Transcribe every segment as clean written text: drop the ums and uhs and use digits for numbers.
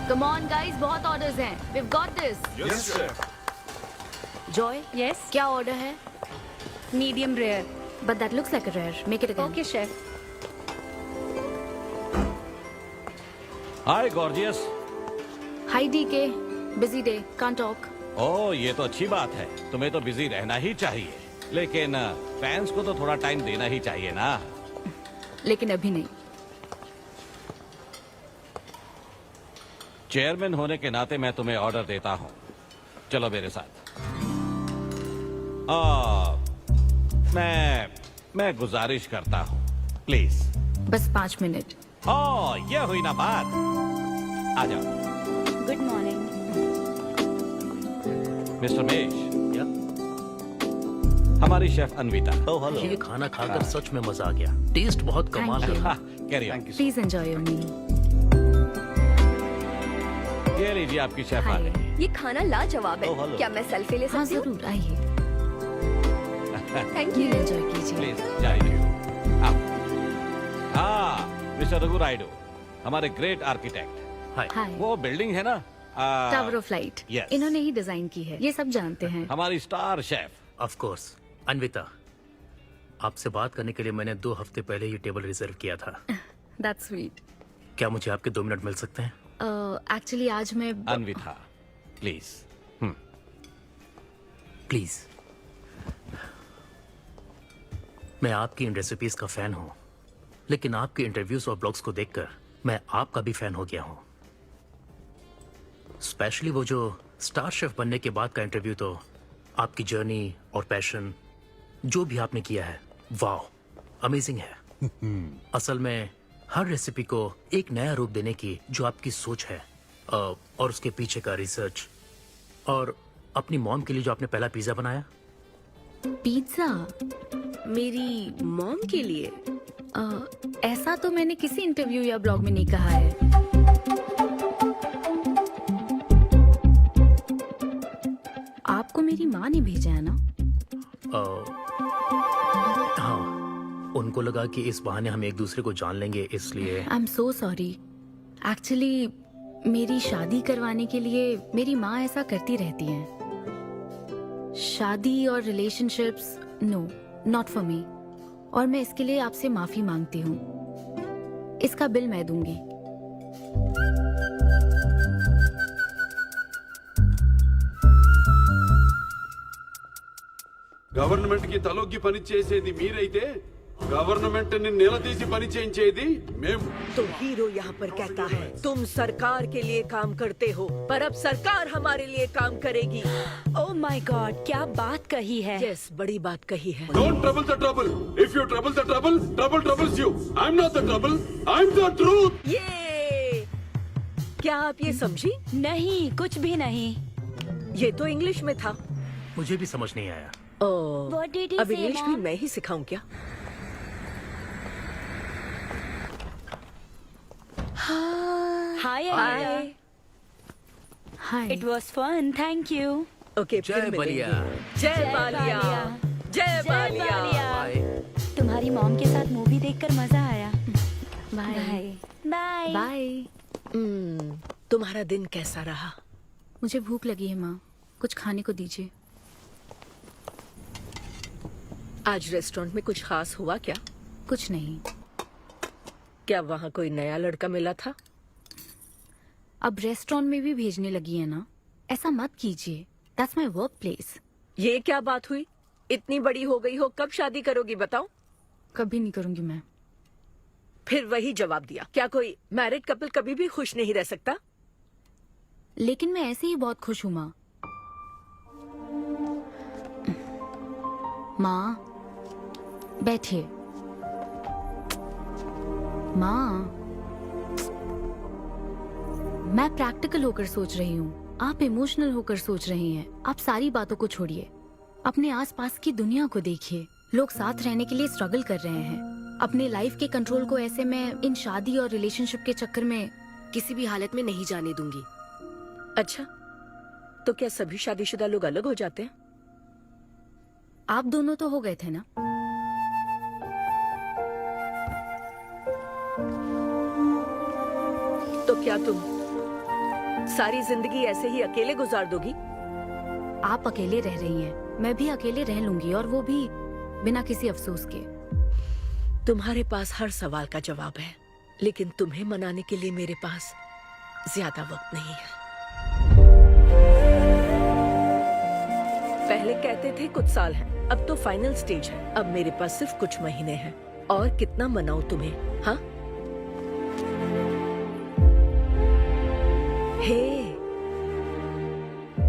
Come on guys, बहुत orders हैं. We've got this. Yes, chef. Joy, Yes, क्या order है? medium rare. But that looks like a rare. Make it again. Okay, chef. Hi gorgeous. Hi DK. Busy day. Can't talk. ओह ये तो अच्छी बात है, तुम्हें तो बिजी रहना ही चाहिए, लेकिन फैंस को तो थोड़ा टाइम देना ही चाहिए ना। लेकिन अभी नहीं. चेयरमैन होने के नाते मैं तुम्हें ऑर्डर देता हूँ, चलो मेरे साथ। मैं गुजारिश करता हूँ, प्लीज। बस 5 मिनट. ओह ये हुई ना बात, आ जाओ। Good morning. मिस्टर मेश, हमारी शेफ अन्विता। Oh hello. ये खाना खाकर सच में मजा आ गया। टेस्ट बहुत कमाल Thank you. का। Carry on. Please enjoy your meal. ये लीजिए आपकी शेफ आ Hi. गई। ये खाना लाजवाब Oh, है। hello. क्या मैं सेल्फी ले हाँ सकती हूँ? जरूर आइए. Thank Meal you. enjoy कीजिए. प्लीज जारी रखिए। हाँ मिस्टर रघु राइडू, हमारे ग्रेट आर्किटेक्ट। हाय। Hi. वो बिल्डिंग है ना, टावर ऑफ लाइट. yes. इन्होंने ही डिजाइन की है. ये सब जानते हैं. हमारी star chef. Of course. Anvita, आपसे बात करने के लिए मैंने 2 हफ्ते पहले ये टेबल रिजर्व किया था। That's sweet. क्या मुझे आपके 2 मिनट मिल सकते हैं? एक्चुअली आज मैं अन्विता प्लीज। प्लीज। मैं आपकी इन रेसिपीज का फैन हूँ, लेकिन आपके इंटरव्यूज और ब्लॉग्स को देखकर मैं आपका भी फैन हो गया हूँ। स्पेशली वो जो स्टार शेफ बनने के बाद का इंटरव्यू, तो आपकी जर्नी और पैशन जो भी आपने किया है, वाह अमेजिंग है। असल में हर रेसिपी को एक नया रूप देने की जो आपकी सोच है, और उसके पीछे का रिसर्च, और अपनी मॉम के लिए जो आपने पहला पिज्जा बनाया। पिज्जा. मेरी मॉम के लिए? ऐसा तो मैंने किसी इंटरव्यू या ब्लॉग में नहीं कहा है. आपको मेरी माँ ने भेजा है ना? हाँ, उनको लगा कि इस बहाने हम एक दूसरे को जान लेंगे, इसलिए। आई एम सो सॉरी. एक्चुअली मेरी शादी करवाने के लिए मेरी माँ ऐसा करती रहती हैं. शादी और relationships, no, not for me. और मैं इसके लिए आपसे माफी मांगती हूँ. इसका बिल मैं दूंगी. గవర్నమెంట్ కి తలొగ్గి పని చేసేది మీరైతే గవర్నమెంట్ ని నిలదీసి పని చేయించేది మేము. तो हीरो यहाँ पर कहता है तुम सरकार के लिए काम करते हो, पर अब सरकार हमारे लिए काम करेगी। Oh my God, क्या बात कही है. यस, बड़ी बात कही है। Don't trouble the trouble. If you trouble the trouble, trouble troubles you. I'm not the trouble. I'm the truth. ये क्या आप ये समझी? नहीं, कुछ भी नहीं. ये तो इंग्लिश में था। मुझे भी समझ नहीं आया। ओह, What did he अब say, इंग्लिश भी Mom? मैं ही सिखाऊं क्या? Hi, Anita. Hi. Hi. It was fun, thank you. Okay, जय फिर बलिया। मिलेंगे। जय बालिया। जय बालिया। बाय। तुम्हारी मॉम के साथ मूवी देखकर मजा आया. बाय. बाय. बाय. तुम्हारा दिन कैसा रहा? मुझे भूख लगी है माँ. कुछ खाने को दीजिए. आज रेस्टोरेंट में कुछ खास हुआ क्या? कुछ नहीं. क्या वहाँ कोई नया लड़का मिला था? अब रेस्टोरेंट में भी भेजने लगी है ना. ऐसा मत कीजिए. That's my work place. ये क्या बात हुई? इतनी बड़ी हो गई हो, कब शादी करोगी बताओ? कभी नहीं करूंगी मैं. फिर वही जवाब दिया। क्या कोई मैरिड कपल कभी भी खुश नहीं रह सकता? लेकिन मैं ऐसे ही बहुत खुश हूँ माँ. माँ बैठिए. माँ, मैं प्रैक्टिकल होकर सोच रही हूँ. आप इमोशनल होकर सोच रही हैं. आप सारी बातों को छोड़िए. अपने आसपास की दुनिया को देखिए. लोग साथ रहने के लिए स्ट्रगल कर रहे हैं. अपने लाइफ के कंट्रोल को ऐसे मैं इन शादी और रिलेशनशिप के चक्कर में किसी भी हालत में नहीं जाने दूंगी. अच्छा, तो क्या सभी शादीशुदा लोग अलग हो जाते हैं? आप दोनों तो हो गए थे ना. तो क्या तुम सारी जिंदगी ऐसे ही अकेले गुजार दोगी? आप अकेले रह रही हैं, मैं भी अकेले रह लूंगी, और वो भी बिना किसी अफसोस के। तुम्हारे पास हर सवाल का जवाब है, लेकिन तुम्हें मनाने के लिए मेरे पास ज्यादा वक्त नहीं है। पहले कहते थे कुछ साल हैं, अब तो फाइनल स्टेज है। अब मेरे पास सिर्फ कुछ महीने हैं, और कितना मनाऊं तुम्हें? हाँ, हे,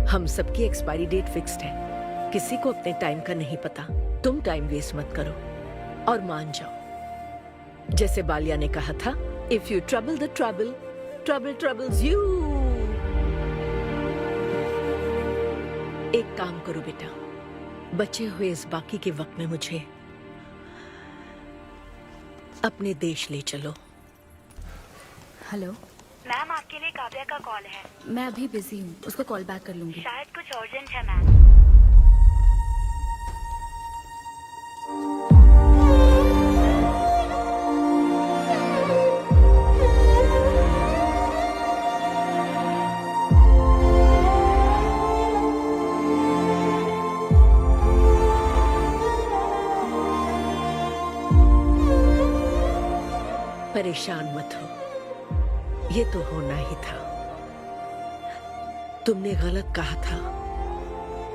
हम सबकी एक्सपायरी डेट फिक्स्ड है। किसी को अपने टाइम का नहीं पता। तुम टाइम वेस्ट मत करो और मान जाओ। जैसे बालिया ने कहा था, if you trouble the trouble, trouble troubles you. एक काम करो बेटा, बचे हुए इस बाकी के वक्त में मुझे अपने देश ले चलो। हेलो मैम, आपके लिए काव्या का कॉल है। मैं अभी बिजी हूँ, उसको कॉल बैक कर लूंगी। शायद कुछ अर्जेंट है मैम। परेशान मत हो, ये तो होना ही था। तुमने गलत कहा था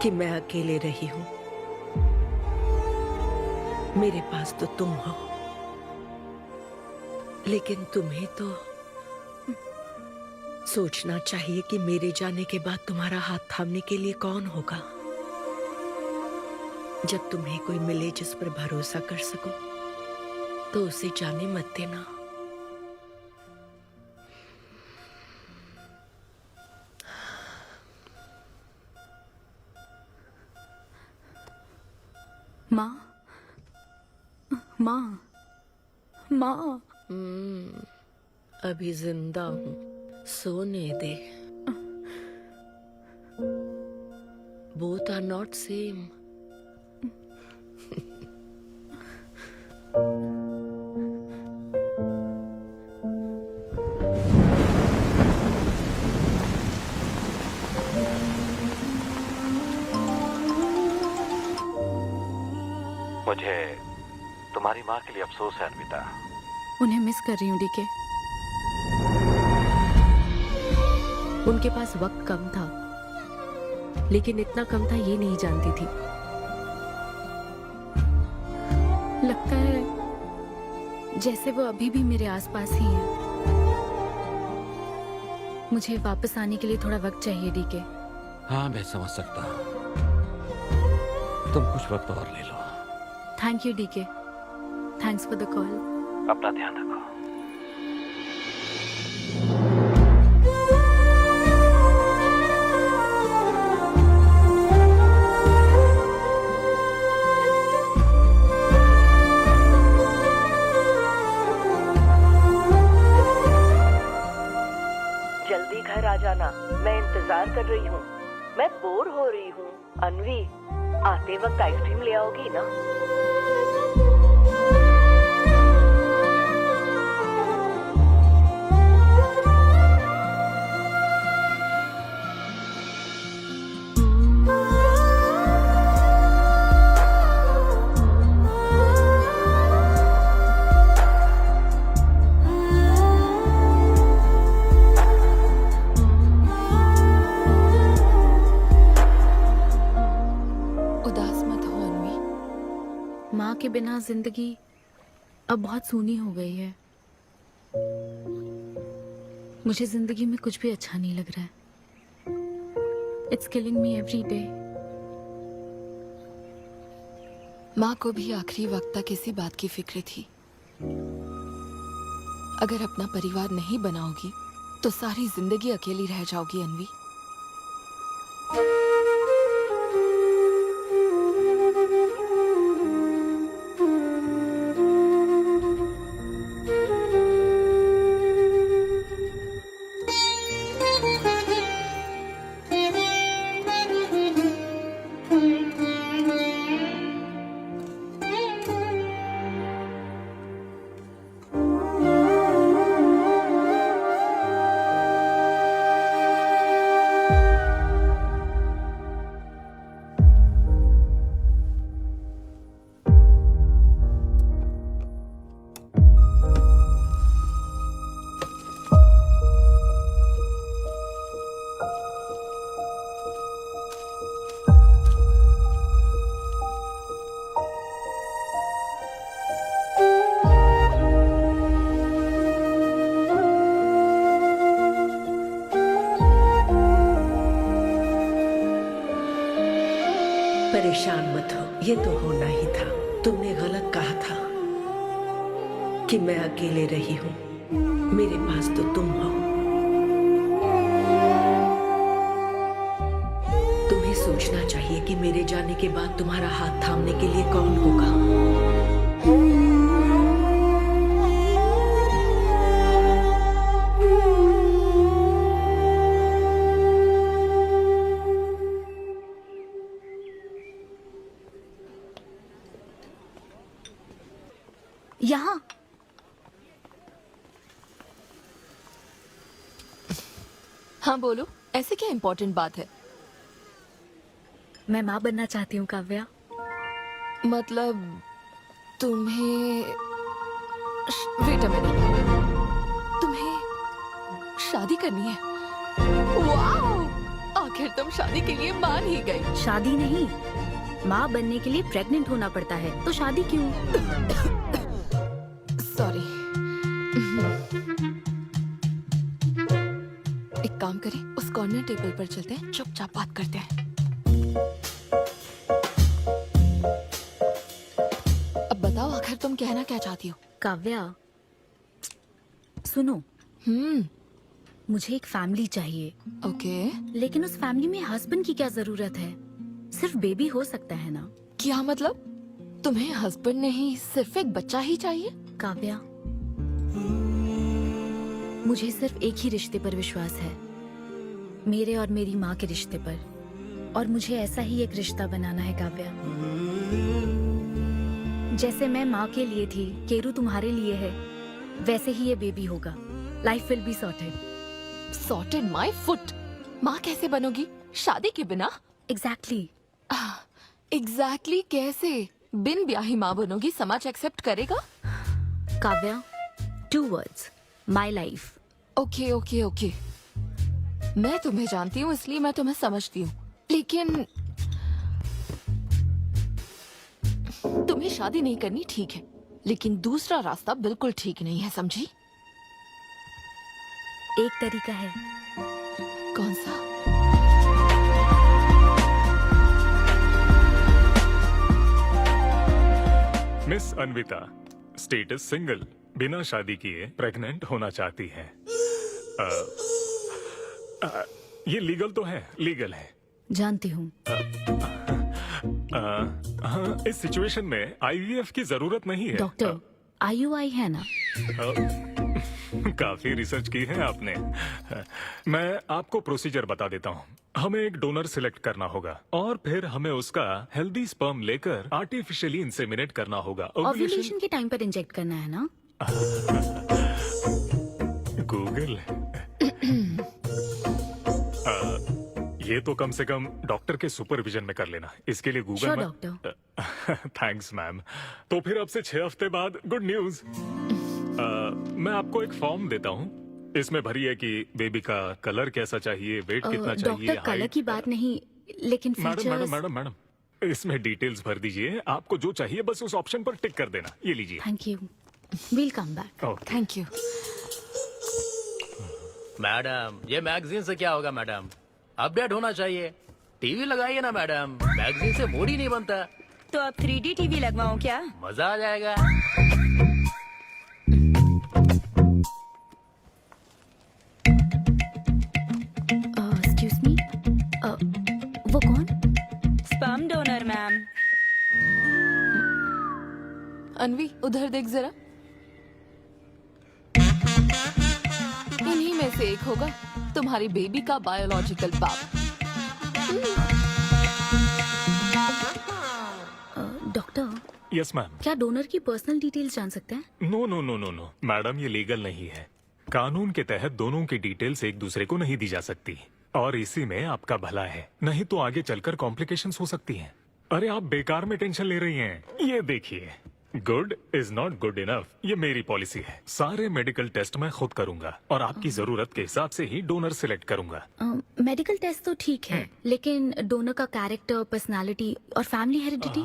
कि मैं अकेले रही हूं। मेरे पास तो तुम हो, लेकिन तुम्हें तो सोचना चाहिए कि मेरे जाने के बाद तुम्हारा हाथ थामने के लिए कौन होगा। जब तुम्हें कोई मिले जिस पर भरोसा कर सको, तो उसे जाने मत देना। माँ, माँ, माँ। अभी जिंदा हूँ, सोने दे। Both are not same. मुझे तुम्हारी माँ के लिए अफसोस है अन्विता। उन्हें मिस कर रही हूँ डीके। उनके पास वक्त कम था, लेकिन इतना कम था ये नहीं जानती थी। लगता है जैसे वो अभी भी मेरे आसपास ही है। मुझे वापस आने के लिए थोड़ा वक्त चाहिए डीके। हाँ, मैं समझ सकता हूँ। तुम कुछ वक्त और ले लो। Thank you DK. Thanks for the call. अपना ध्यान रखो। जल्दी घर आ जाना, मैं इंतजार कर रही हूँ। मैं बोर हो रही हूँ। अनवी, आते वक्त आइसक्रीम ले आओगी ना? उदास मत हो अनवी। माँ के बिना जिंदगी अब बहुत सूनी हो गई है। मुझे जिंदगी में कुछ भी अच्छा नहीं लग रहा है। It's killing me every day. माँ को भी आखिरी वक्त तक इसी बात की फिक्र थी। अगर अपना परिवार नहीं बनाओगी तो सारी जिंदगी अकेली रह जाओगी अनवी। परेशान मत हो, ये तो होना ही था। तुमने गलत कहा था कि मैं अकेले रही हूँ। मेरे पास तो तुम हो। तुम्हें सोचना चाहिए कि मेरे जाने के बाद तुम्हारा हाथ थामने के लिए कौन होगा। यहाँ हाँ बोलो, ऐसे क्या इम्पोर्टेंट बात है? मैं माँ बनना चाहती हूँ काव्या। मतलब तुम्हें वेट अ मिनट, तुम्हें शादी करनी है? वाओ! आखिर तुम शादी के लिए मान ही गई। शादी नहीं, माँ बनने के लिए प्रेग्नेंट होना पड़ता है, तो शादी क्यों? सॉरी। एक काम करें, उस कॉर्नर टेबल पर चलते हैं, चुपचाप बात करते हैं। अब बताओ, आखिर तुम कहना क्या चाहती हो? काव्या सुनो, मुझे एक फैमिली चाहिए, ओके। लेकिन उस फैमिली में हस्बैंड की क्या जरूरत है? सिर्फ बेबी हो सकता है ना? क्या मतलब? तुम्हें हस्बैंड नहीं, सिर्फ एक बच्चा ही चाहिए? काव्या, मुझे सिर्फ एक ही रिश्ते पर विश्वास है, मेरे और मेरी माँ के रिश्ते पर, और मुझे ऐसा ही एक रिश्ता बनाना है काव्या। जैसे मैं माँ के लिए थी, केरू तुम्हारे लिए है, वैसे ही ये बेबी होगा। Life will be sorted. Sorted my foot. माँ कैसे बनोगी शादी के बिना? एग्जैक्टली। एग्जैक्टली कैसे? बिन ब्याही माँ बनोगी, समाज एक्सेप्ट करेगा? Kavya, 2 words, my life. Okay okay okay, मैं तुम्हें जानती हूँ इसलिए मैं तुम्हें समझती हूँ, लेकिन तुम्हें शादी नहीं करनी ठीक है, लेकिन दूसरा रास्ता बिल्कुल ठीक नहीं है, समझी? एक तरीका है। कौन सा? मिस अन्विता, स्टेटस सिंगल, बिना शादी किए प्रेग्नेंट होना चाहती हैं। ये लीगल तो है, लीगल है। जानती हूँ। हाँ, इस सिचुएशन में आईवीएफ की जरूरत नहीं है। डॉक्टर, IUI है ना? काफी रिसर्च की है आपने। मैं आपको प्रोसीजर बता देता हूँ। हमें एक डोनर सिलेक्ट करना होगा और फिर हमें उसका हेल्दी स्पर्म लेकर आर्टिफिशियली इंसेमिनेट करना होगा। ओव्यूलेशन के टाइम पर इंजेक्ट करना है ना? गूगल। ये तो कम से कम डॉक्टर के सुपरविजन में कर लेना, इसके लिए गूगल Sure, में। डॉक्टर। Thanks ma'am. तो फिर अब से 6 हफ्ते बाद गुड न्यूज। मैं आपको एक फॉर्म देता हूँ, इसमें भरिए कि बेबी का कलर कैसा चाहिए, वेट कितना चाहिए। डॉक्टर, कलर की बात नहीं, लेकिन madam madam features. Madam madam, इसमें डिटेल्स भर दीजिए। आपको जो चाहिए बस उस ऑप्शन पर टिक कर देना। ये लीजिए। Thank you, will come back. Okay. Thank you. Madam, ये मैगजीन से क्या होगा मैडम? अपडेट होना चाहिए। टीवी लगाइए ना मैडम, मैगजीन से मूड ही नहीं बनता। तो अब 3D टीवी लगवाऊं क्या? मजा आ जाएगा। एक्सक्यूज मी, वो कौन? Sperm donor ma'am. अनवी, उधर देख जरा। इन्हीं में से एक होगा तुम्हारी बेबी का बायोलॉजिकल बाप। Doctor, yes ma'am. क्या डोनर की पर्सनल डिटेल्स जान सकते हैं? No no no no no madam, ये लीगल नहीं है। कानून के तहत दोनों की डिटेल्स एक दूसरे को नहीं दी जा सकती, और इसी में आपका भला है, नहीं तो आगे चलकर कॉम्प्लिकेशंस हो सकती हैं। अरे आप बेकार में टेंशन ले रही हैं। ये देखिए, good is not good enough, ये मेरी पॉलिसी है। सारे मेडिकल टेस्ट मैं खुद करूंगा और आपकी जरूरत के हिसाब से ही डोनर सिलेक्ट करूंगा। मेडिकल टेस्ट तो ठीक है, लेकिन डोनर का कैरेक्टर, पर्सनालिटी और फैमिली हेरिडिटी?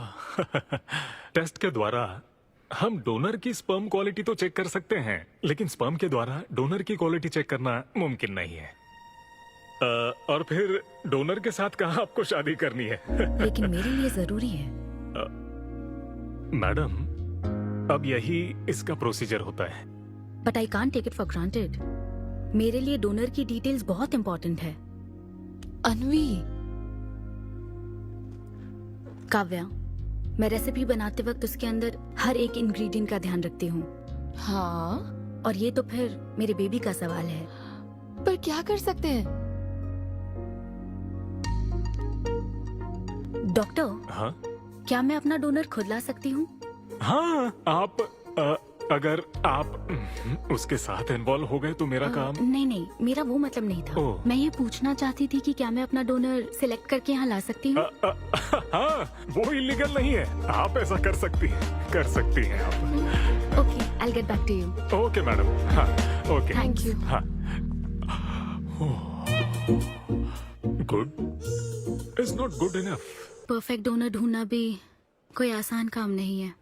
टेस्ट के द्वारा हम डोनर की स्पर्म क्वालिटी तो चेक कर सकते हैं, लेकिन स्पर्म के द्वारा डोनर की क्वालिटी चेक करना मुमकिन नहीं है। और फिर डोनर के साथ कहाँ आपको शादी करनी है? लेकिन मेरे लिए जरूरी है। मैडम, अब यही इसका प्रोसीजर होता है। But I can't take it for granted. मेरे लिए डोनर की डिटेल्स बहुत इंपॉर्टेंट है। अनवी, काव्या, मैं रेसिपी बनाते वक्त उसके अंदर हर एक इंग्रेडिएंट का ध्यान रखती हूँ। हाँ, और ये तो फिर मेरे बेबी का सवाल है। पर क्या कर सकते हैं? डॉक्टर, हाँ क्या मैं अपना डोनर खुद ला सकती हूँ? हाँ, आप अगर आप उसके साथ इन्वॉल्व हो गए तो मेरा काम। नहीं नहीं, मेरा वो मतलब नहीं था। ओह। मैं ये पूछना चाहती थी कि क्या मैं अपना डोनर सिलेक्ट करके यहाँ ला सकती हूँ? हाँ, वो इलीगल नहीं है। आप ऐसा कर सकती हैं आप। Okay, I get back to you. Okay madam. हाँ, ओके। Thank you. हाँ, good is not good enough. Perfect donor ढूंढना भी कोई आसान काम नहीं है।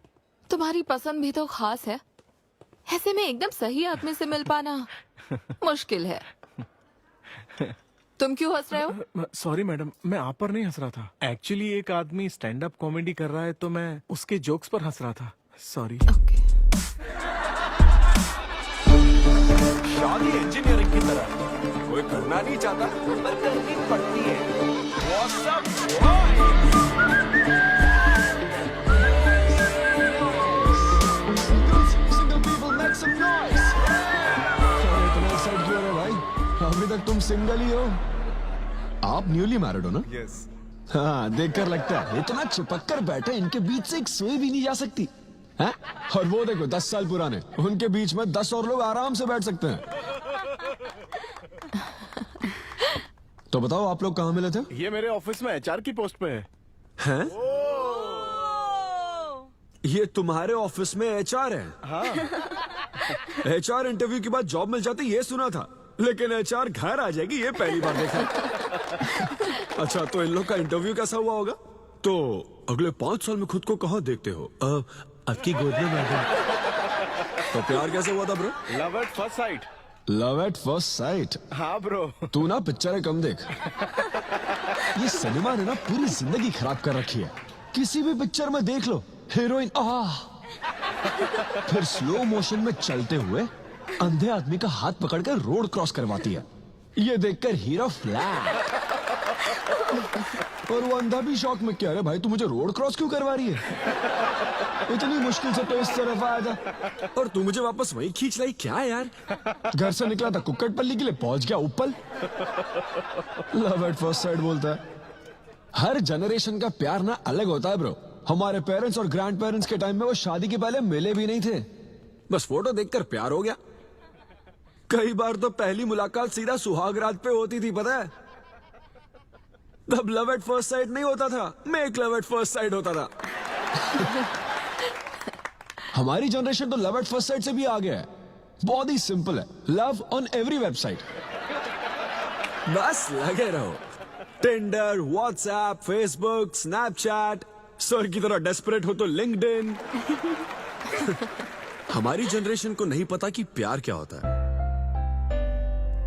तुम्हारी पसंद भी तो खास है, ऐसे में एकदम सही आदमी से मिल पाना मुश्किल है। तुम क्यों हंस रहे हो? सॉरी मैडम, मैं आप पर नहीं हंस रहा था। एक्चुअली एक आदमी स्टैंड अप कॉमेडी कर रहा है तो मैं उसके जोक्स पर हंस रहा था। सॉरी। ओके। शादी इंजीनियरिंग की तरह है। कोई करना नहीं चाहता पर करनी पड़ती है। What's up, अभी तक तुम सिंगल ही हो। आप न्यूली मैरिड हो ना? यस। हाँ, देखकर लगता है इतना चिपक कर बैठे, इनके बीच से एक सुई भी नहीं जा सकती है? और वो देखो 10 साल पुराने, उनके बीच में 10 और लोग आराम से बैठ सकते हैं। तो बताओ, आप लोग कहाँ मिले थे? ये मेरे ऑफिस में एचआर की पोस्ट पे है। हैं? ये तुम्हारे ऑफिस में एचआर है? हाँ। एचआर इंटरव्यू के बाद जॉब मिल जाती ये सुना था, लेकिन एचआर घर आ जाएगी ये पहली बार देखा। अच्छा, तो इन लोग का इंटरव्यू कैसा हुआ होगा? तो अगले 5 साल में खुद को कहाँ देखते हो? आपकी गोद में मैडम। तो प्यार कैसे हुआ था bro? Love at first sight. Love at first sight? हाँ ब्रो। तू ना पिक्चरें कम देख। ये सिनेमा ने ना पूरी जिंदगी खराब कर रखी है। किसी भी पिक्चर में देख लो, हीरोइन फिर स्लो मोशन में चलते हुए अंधे आदमी का हाथ पकड़कर रोड क्रॉस करवाती है। ये देखकर हीरो फ्लैट। और वो अंधा भी शौक में, क्या रे भाई, तू मुझे रोड क्रॉस क्यों करवा रही है? इतनी मुश्किल से तो इस तरफ आया था और तू मुझे वापस वहीं खींच लाई। क्या यार, घर से निकला था कुक्कड़पल्ली के लिए, पहुंच गया ऊपर। लव एट फर्स्ट साइट बोलता है। हर जनरेशन का प्यार ना अलग होता है ब्रो। हमारे पेरेंट्स और ग्रैंड पेरेंट्स के टाइम में वो शादी के पहले मिले भी नहीं थे, बस फोटो देखकर प्यार हो गया। कई बार तो पहली मुलाकात सीधा सुहागरात पे होती थी, पता है? तब लव एट फर्स्ट साइट नहीं होता था, make love at first sight होता था। हमारी जनरेशन तो लव एट फर्स्ट साइट से भी आगे है। बहुत ही सिंपल है, लव ऑन एवरी वेबसाइट। बस लगे रहो, Tinder, WhatsApp, Facebook, Snapchat, sir की तरह डेस्परेट हो तो लिंक्डइन। हमारी जनरेशन को नहीं पता कि प्यार क्या होता है।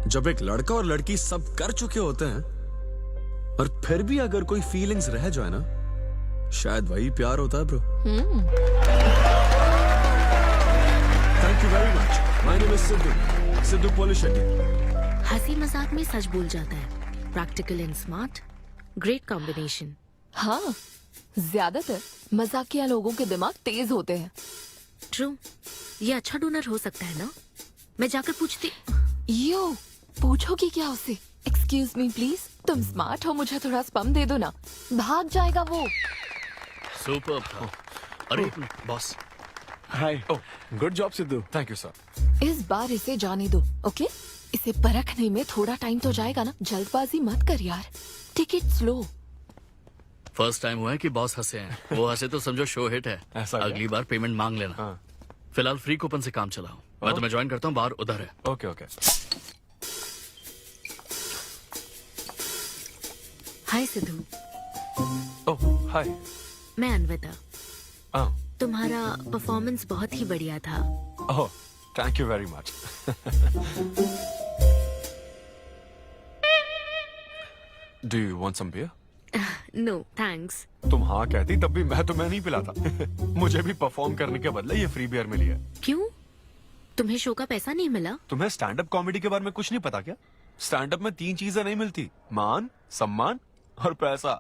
जब एक लड़का और लड़की सब कर चुके होते हैं और फिर भी अगर कोई फीलिंग्स रह जाए ना, शायद वही प्यार होता है bro. Thank you very much. My name is Siddhu Polishetty. हंसी मजाक में सच बोल जाता है। Practical and smart, great combination. हाँ, ज्यादातर मजाकिया लोगों के दिमाग तेज होते हैं। ट्रू, ये अच्छा डोनर हो सकता है ना? मैं जाकर पूछती। यो, पूछोगी क्या उससे? एक्सक्यूज मी प्लीज, तुम स्मार्ट हो, मुझे थोड़ा स्पम दे दो ना। भाग जाएगा वो। सुपर था। अरे boss. Hi. Good job Sidhu. Thank you sir. इस बार इसे जाने दो, ओके? इसे परखने में थोड़ा टाइम तो जाएगा ना, जल्दबाजी मत कर यार। Take it slow. First time हुआ है कि बॉस हंसे हैं। वो हंसे तो समझो शो हिट है। ऐसा क्या? अगली बार पेमेंट मांग लेना। हाँ। फिलहाल फ्री कूपन से काम चलाओ। मैं तुम्हें ज्वाइन करता हूँ, बाहर उधर है। Okay okay. Hi Siddhu. Oh hi. मैं अनविता। तुम्हारा परफॉर्मेंस बहुत ही बढ़िया था। Oh thank you very much. Do you want some beer? No thanks. तुम हाँ कहती तब भी मैं तुम्हें नहीं पिलाता। मुझे भी परफॉर्म करने के बदले ये फ्री बियर मिली है। क्यों? तुम्हें शो का पैसा नहीं मिला? तुम्हें स्टैंड अप कॉमेडी के बारे में कुछ नहीं पता क्या? स्टैंड अप में 3 चीजें नहीं मिलती, मान, सम्मान और पैसा।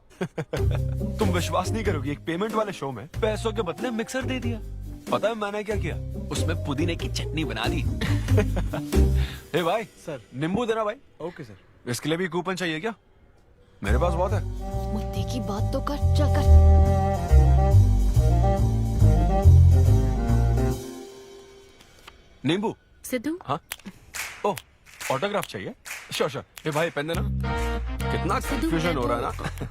तुम विश्वास नहीं करोगी, एक पेमेंट वाले शो में पैसों के बदले मिक्सर दे दिया। पता है मैंने क्या किया? उसमें पुदीने की चटनी बना दी। ए भाई सर, नींबू देना भाई। Okay sir. इसके लिए भी कूपन चाहिए क्या? मेरे पास बहुत है। मुद्दे की बात तो कर, चल कर। नींबू। सिद्धू। हाँ। ओह, ऑटोग्राफ चाहिए? Sure sure. ए भाई पेन देना। कितना कंफ्यूजन हो रहा है ना।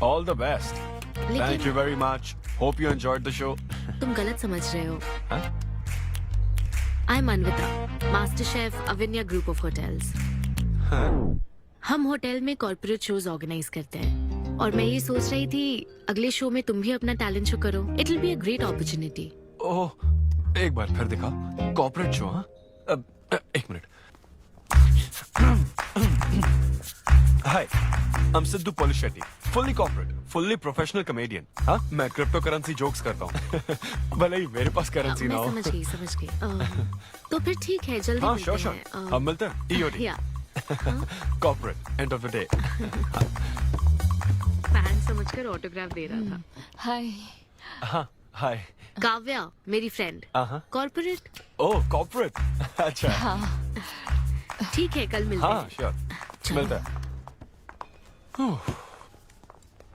All the best. Thank you very much. Hope you enjoyed the show. तुम गलत समझ रहे हो। I am Anvita, master chef Avinya group of hotels. हम होटल में कॉर्पोरेट शोज ऑर्गेनाइज करते हैं और मैं ये सोच रही थी अगले शो में तुम भी अपना टैलेंट शो करो। It will be a great opportunity. Oh, एक बार फिर दिखा। Corporate show? हाँ, एक minute. Hi, I am Siddhu Polishetty, fully corporate, fully professional comedian. हाँ, मैं क्रिप्टो करेंसी जोक्स करता हूँ। भले ही मेरे पास करेंसी ना हो। मैं समझ गई। तो फिर ठीक है, जल्दी हाँ, मिलते श्योर हैं। श्योर। अब मिलते हैं। EOD। या corporate, end of the day. Fan समझकर ऑटोग्राफ दे रहा था। हाय। हाँ, हाय। काव्या मेरी फ्रेंड। कॉर्पोरेट। ओह, कॉर्पोरेट। अच्छा। हाँ। ठीक है, कल मिलते हाँ, हैं। श्योर। मिलता है।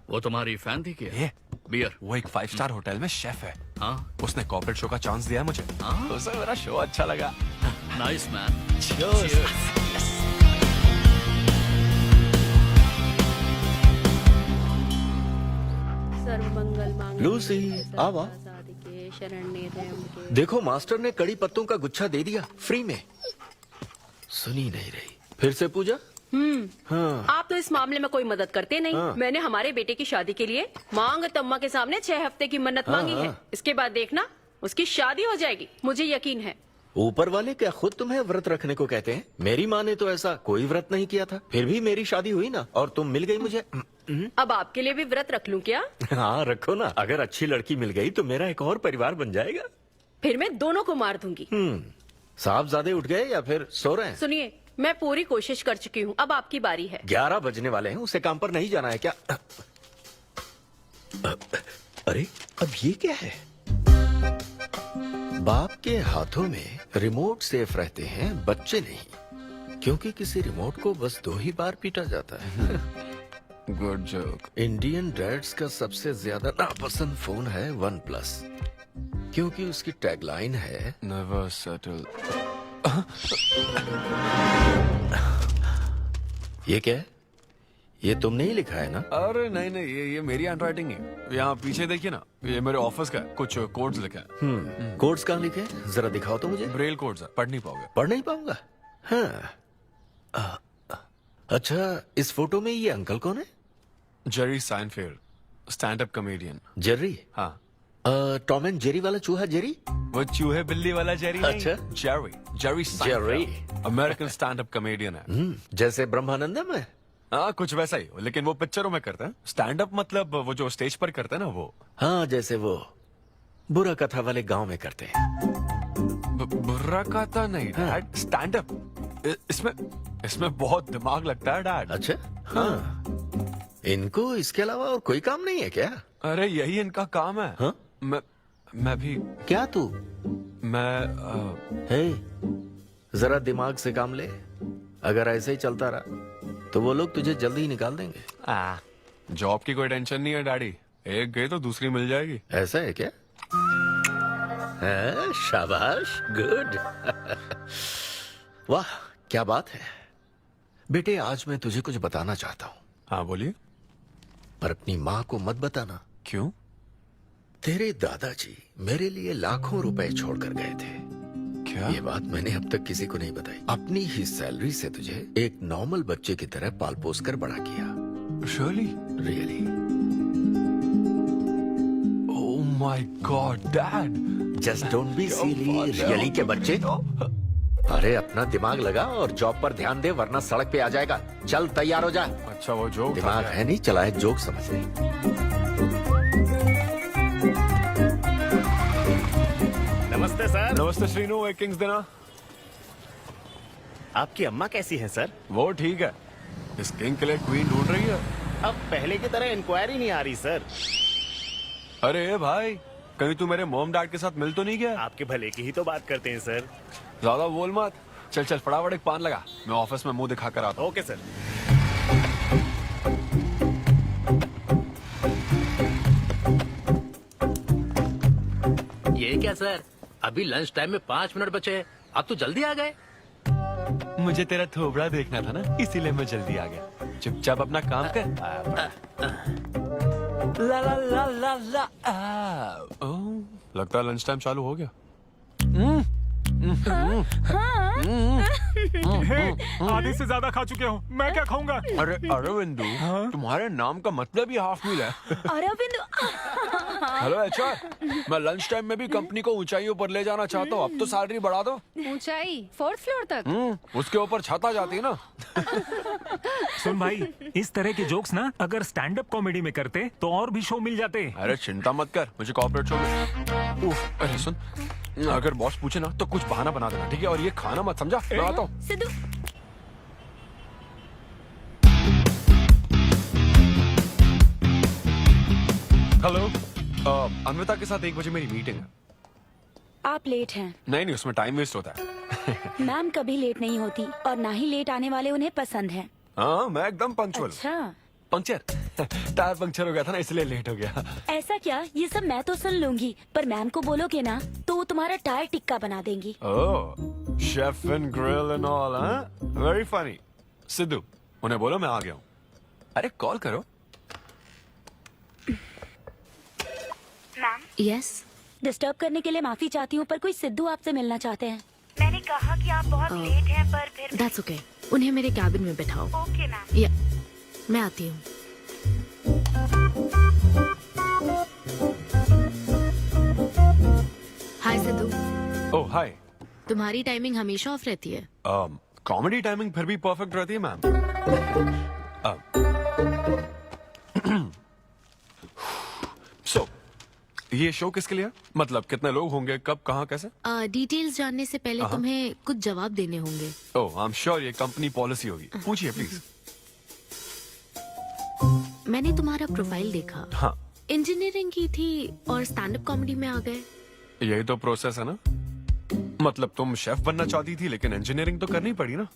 वो तुम्हारी फैन थी क्या? ये बियर। वो एक 5 स्टार होटल में शेफ है। हाँ, उसने कॉर्पोरेट शो का चांस दिया मुझे। उसे मेरा शो अच्छा लगा। Nice man. लूसी, आवा। देखो मास्टर ने कड़ी पत्तों का गुच्छा दे दिया फ्री में। सुनी नहीं रही। फिर से पूजा? हाँ। आप तो इस मामले में कोई मदद करते नहीं। हाँ। मैंने हमारे बेटे की शादी के लिए मांग तम्मा के सामने 6 हफ्ते की मन्नत मांगी है। इसके बाद देखना उसकी शादी हो जाएगी, मुझे यकीन है। ऊपर वाले क्या खुद तुम्हें व्रत रखने को कहते हैं? मेरी माँ ने तो ऐसा कोई व्रत नहीं किया था, फिर भी मेरी शादी हुई ना, और तुम मिल गई मुझे। अब आपके लिए भी व्रत रख लूं क्या? हाँ रखो ना, अगर अच्छी लड़की मिल गई तो मेरा एक और परिवार बन जाएगा। फिर मैं दोनों को मार दूंगी। साहबजादे उठ गए या फिर सो रहे हैं? सुनिए, मैं पूरी कोशिश कर चुकी हूँ, अब आपकी बारी है। 11 बजने वाले हैं, उसे काम पर नहीं जाना है क्या? अरे अब ये क्या है? बाप के हाथों में रिमोट सेफ रहते हैं, बच्चे नहीं, क्योंकि किसी रिमोट को बस 2 ही बार पीटा जाता है। Good joke. इंडियन डैड्स का सबसे ज्यादा नापसंद फोन है OnePlus, क्योंकि उसकी टैगलाइन है नेवर सेटल। ये क्या है? ये तुमने ही लिखा है ना? अरे नहीं नहीं, ये मेरी हैंडराइटिंग है। यहाँ पीछे देखिए ना, ये मेरे ऑफिस का है, कुछ कोड्स लिखे हैं। कोड्स कहाँ लिखे हैं? जरा दिखाओ तो मुझे। ब्रेल कोड्स है, पढ़ नहीं पाओगे। पढ़ नहीं पाऊंगा? हाँ। अच्छा, इस फोटो में ये अंकल कौन है? Jerry Seinfeld, stand up comedian. Jerry? हाँ। टॉम एंड जेरी वाला चूहा जेरी? वो चूहे बिल्ली वाला जेरी नहीं। अच्छा। Jerry Jerry American stand up comedian है। जैसे ब्रह्मानंदम है? हाँ, कुछ वैसा ही, लेकिन वो पिक्चरों में करता है। स्टैंड अप मतलब वो जो स्टेज पर करता है ना, वो। हाँ, जैसे वो बुरा कथा वाले गांव में करते हैं। बुरा कथा नहीं डैड, स्टैंड अप। इसमें बहुत दिमाग लगता है डैड। अच्छा। हाँ। इनको इसके अलावा और कोई काम नहीं है क्या? अरे यही इनका काम है। हाँ? मैं भी। क्या तू? मैं हे, जरा दिमाग से काम ले। अगर ऐसे ही चलता रहा तो वो लोग तुझे जल्दी ही निकाल देंगे। जॉब की कोई टेंशन नहीं है डैडी, एक गई तो दूसरी मिल जाएगी। ऐसा है क्या? है, शाबाश, गुड। वाह क्या बात है। बेटे, आज मैं तुझे कुछ बताना चाहता हूँ। हाँ बोलिए। पर अपनी माँ को मत बताना। क्यों? तेरे दादाजी मेरे लिए लाखों रुपए छोड़कर गए थे। क्या? ये बात मैंने अब तक किसी को नहीं बताई। अपनी ही सैलरी से तुझे एक नॉर्मल बच्चे की तरह पाल पोस कर बड़ा किया। Really? Oh my God dad, just don't be silly. Really के बच्चे? अरे अपना दिमाग लगा और जॉब पर ध्यान दे, वरना सड़क पे आ जाएगा। चल तैयार हो जा। अच्छा वो जोक दिमाग है नहीं, चला है जोक समझ ले। नमस्ते सर। नमस्ते श्रीनु, एक किंग्स देना। आपकी अम्मा कैसी है सर? वो ठीक है। इस किंग के लिए क्वीन ढूंढ रही है। अब पहले की तरह इंक्वायरी नहीं आ रही सर। अरे भाई, कहीं तू मेरे मॉम डैड के साथ मिल तो नहीं गया? आपके भले की ही तो बात करते हैं सर। ज्यादा बोल मत। चल चल फटाफट एक पान लगा, मैं ऑफिस में मुंह दिखा कर आता हूँ। Okay sir. ये क्या सर, अभी लंच टाइम में 5 मिनट बचे हैं, आप तो जल्दी आ गए। मुझे तेरा थोबड़ा देखना था ना, इसीलिए मैं जल्दी आ गया। चुपचाप अपना काम कर। ला ला ला ला ला। लगता है लंच टाइम चालू हो गया। आधे से ज्यादा खा चुके हो, मैं क्या खाऊंगा? अरे अरविंदु, तुम्हारे नाम का मतलब ही हाफ मील है। अरविंद। हेलो एचआर, मैं लंच टाइम में भी कंपनी को ऊंचाइयों पर ले जाना चाहता हूँ। अब तो सैलरी बढ़ा दो। ऊंचाई 4th फ्लोर तक? उसके ऊपर छत आ जाती है ना। सुन भाई, इस तरह के जोक्स ना अगर स्टैंड अप कॉमेडी में करते तो और भी शो मिल जाते। अरे चिंता मत कर, मुझे कॉर्पोरेट शो में। उफ, अरे सुन, अगर बॉस पूछे ना तो कुछ बहाना बना देना, ठीक है? और ये खाना मत समझा, मैं आता हूँ। सिद्धू। हेलो, अन्विता के साथ 1 बजे मेरी मीटिंग है। आप लेट हैं। नहीं, उसमें टाइम वेस्ट होता है। मैम कभी लेट नहीं होती और ना ही लेट आने वाले उन्हें पसंद हैं। हाँ, मैं एकदम पंक्चुअल। अच्छा। पंक्चर टायर पंक्चर हो गया था ना, इसलिए लेट हो गया। ऐसा क्या? ये सब मैं तो सुन लूंगी, पर मैम को बोलोगे ना तो वो तुम्हारा टायर टिक्का बना देंगी। Oh, chef and grill and all, हाँ? Very funny. सिद्धू, उन्हें बोलो मैं आ गया हूँ। अरे कॉल करो। मैम, यस, डिस्टर्ब करने के लिए माफी चाहती हूँ, पर कोई सिद्धू आपसे मिलना चाहते हैं। मैंने कहा कि आप बहुत लेट हैं, पर फिर दैट्स ओके। उन्हें मेरे कैबिन में बैठाओ। Okay ma'am. या, मैं आती हूँ। हाय सिद्धू। ओह हाय। तुम्हारी टाइमिंग हमेशा ऑफ रहती है? कॉमेडी टाइमिंग फिर भी परफेक्ट रहती है मैम। सो ये शो किसके लिए है? मतलब कितने लोग होंगे, कब, कहाँ, कैसे? डिटेल्स जानने से पहले तुम्हें कुछ जवाब देने होंगे। ओह, आई एम श्योर ये कंपनी पॉलिसी होगी। पूछिए प्लीज। मैंने तुम्हारा प्रोफाइल देखा। हाँ। इंजीनियरिंग की थी और स्टैंड अप कॉमेडी में आ गए। यही तो प्रोसेस है ना। मतलब तुम शेफ बनना चाहती थी, लेकिन इंजीनियरिंग तो करनी पड़ी ना।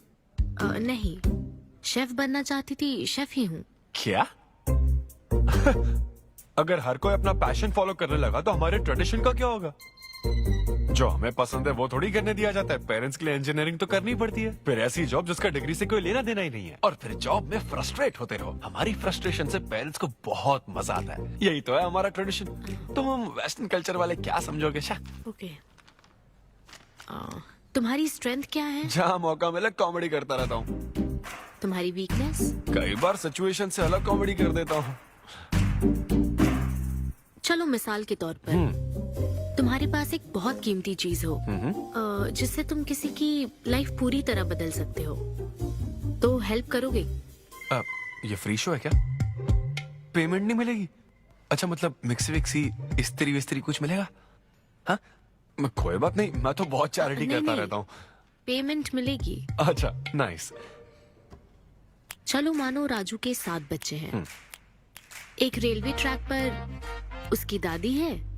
नहीं, शेफ बनना चाहती थी, शेफ ही हूँ। क्या? अगर हर कोई अपना पैशन फॉलो करने लगा तो हमारे ट्रेडिशन का क्या होगा? जो हमें पसंद है वो थोड़ी करने दिया जाता है। पेरेंट्स के लिए इंजीनियरिंग तो करनी पड़ती है, फिर ऐसी जॉब जिसका डिग्री से कोई लेना देना ही नहीं है, और फिर जॉब में फ्रस्ट्रेट होते रहो। हमारी फ्रस्ट्रेशन से पेरेंट्स को बहुत मजा आता है। यही तो है हमारा ट्रेडिशन। तुम वेस्टर्न कल्चर वाले क्या समझोगे? ओके। तुम्हारी स्ट्रेंथ क्या है? जहाँ मौका मिले कॉमेडी करता रहता हूँ। तुम्हारी वीकनेस? कई बार सिचुएशन से अलग कॉमेडी कर देता हूँ। चलो मिसाल के तौर पर तुम्हारे पास एक बहुत कीमती चीज हो जिससे तुम किसी की लाइफ पूरी तरह बदल सकते हो, तो हेल्प करोगे? ये फ्री शो है क्या? पेमेंट नहीं मिलेगी? अच्छा, मतलब मिक्सी विक्सी इस्त्री विस्त्री कुछ मिलेगा? हाँ, कोई बात नहीं, मैं तो बहुत चैरिटी करता रहता हूँ। पेमेंट मिलेगी। अच्छा, नाइस। चलो मानो राजू के 7 बच्चे हैं। एक रेलवे ट्रैक पर उसकी दादी है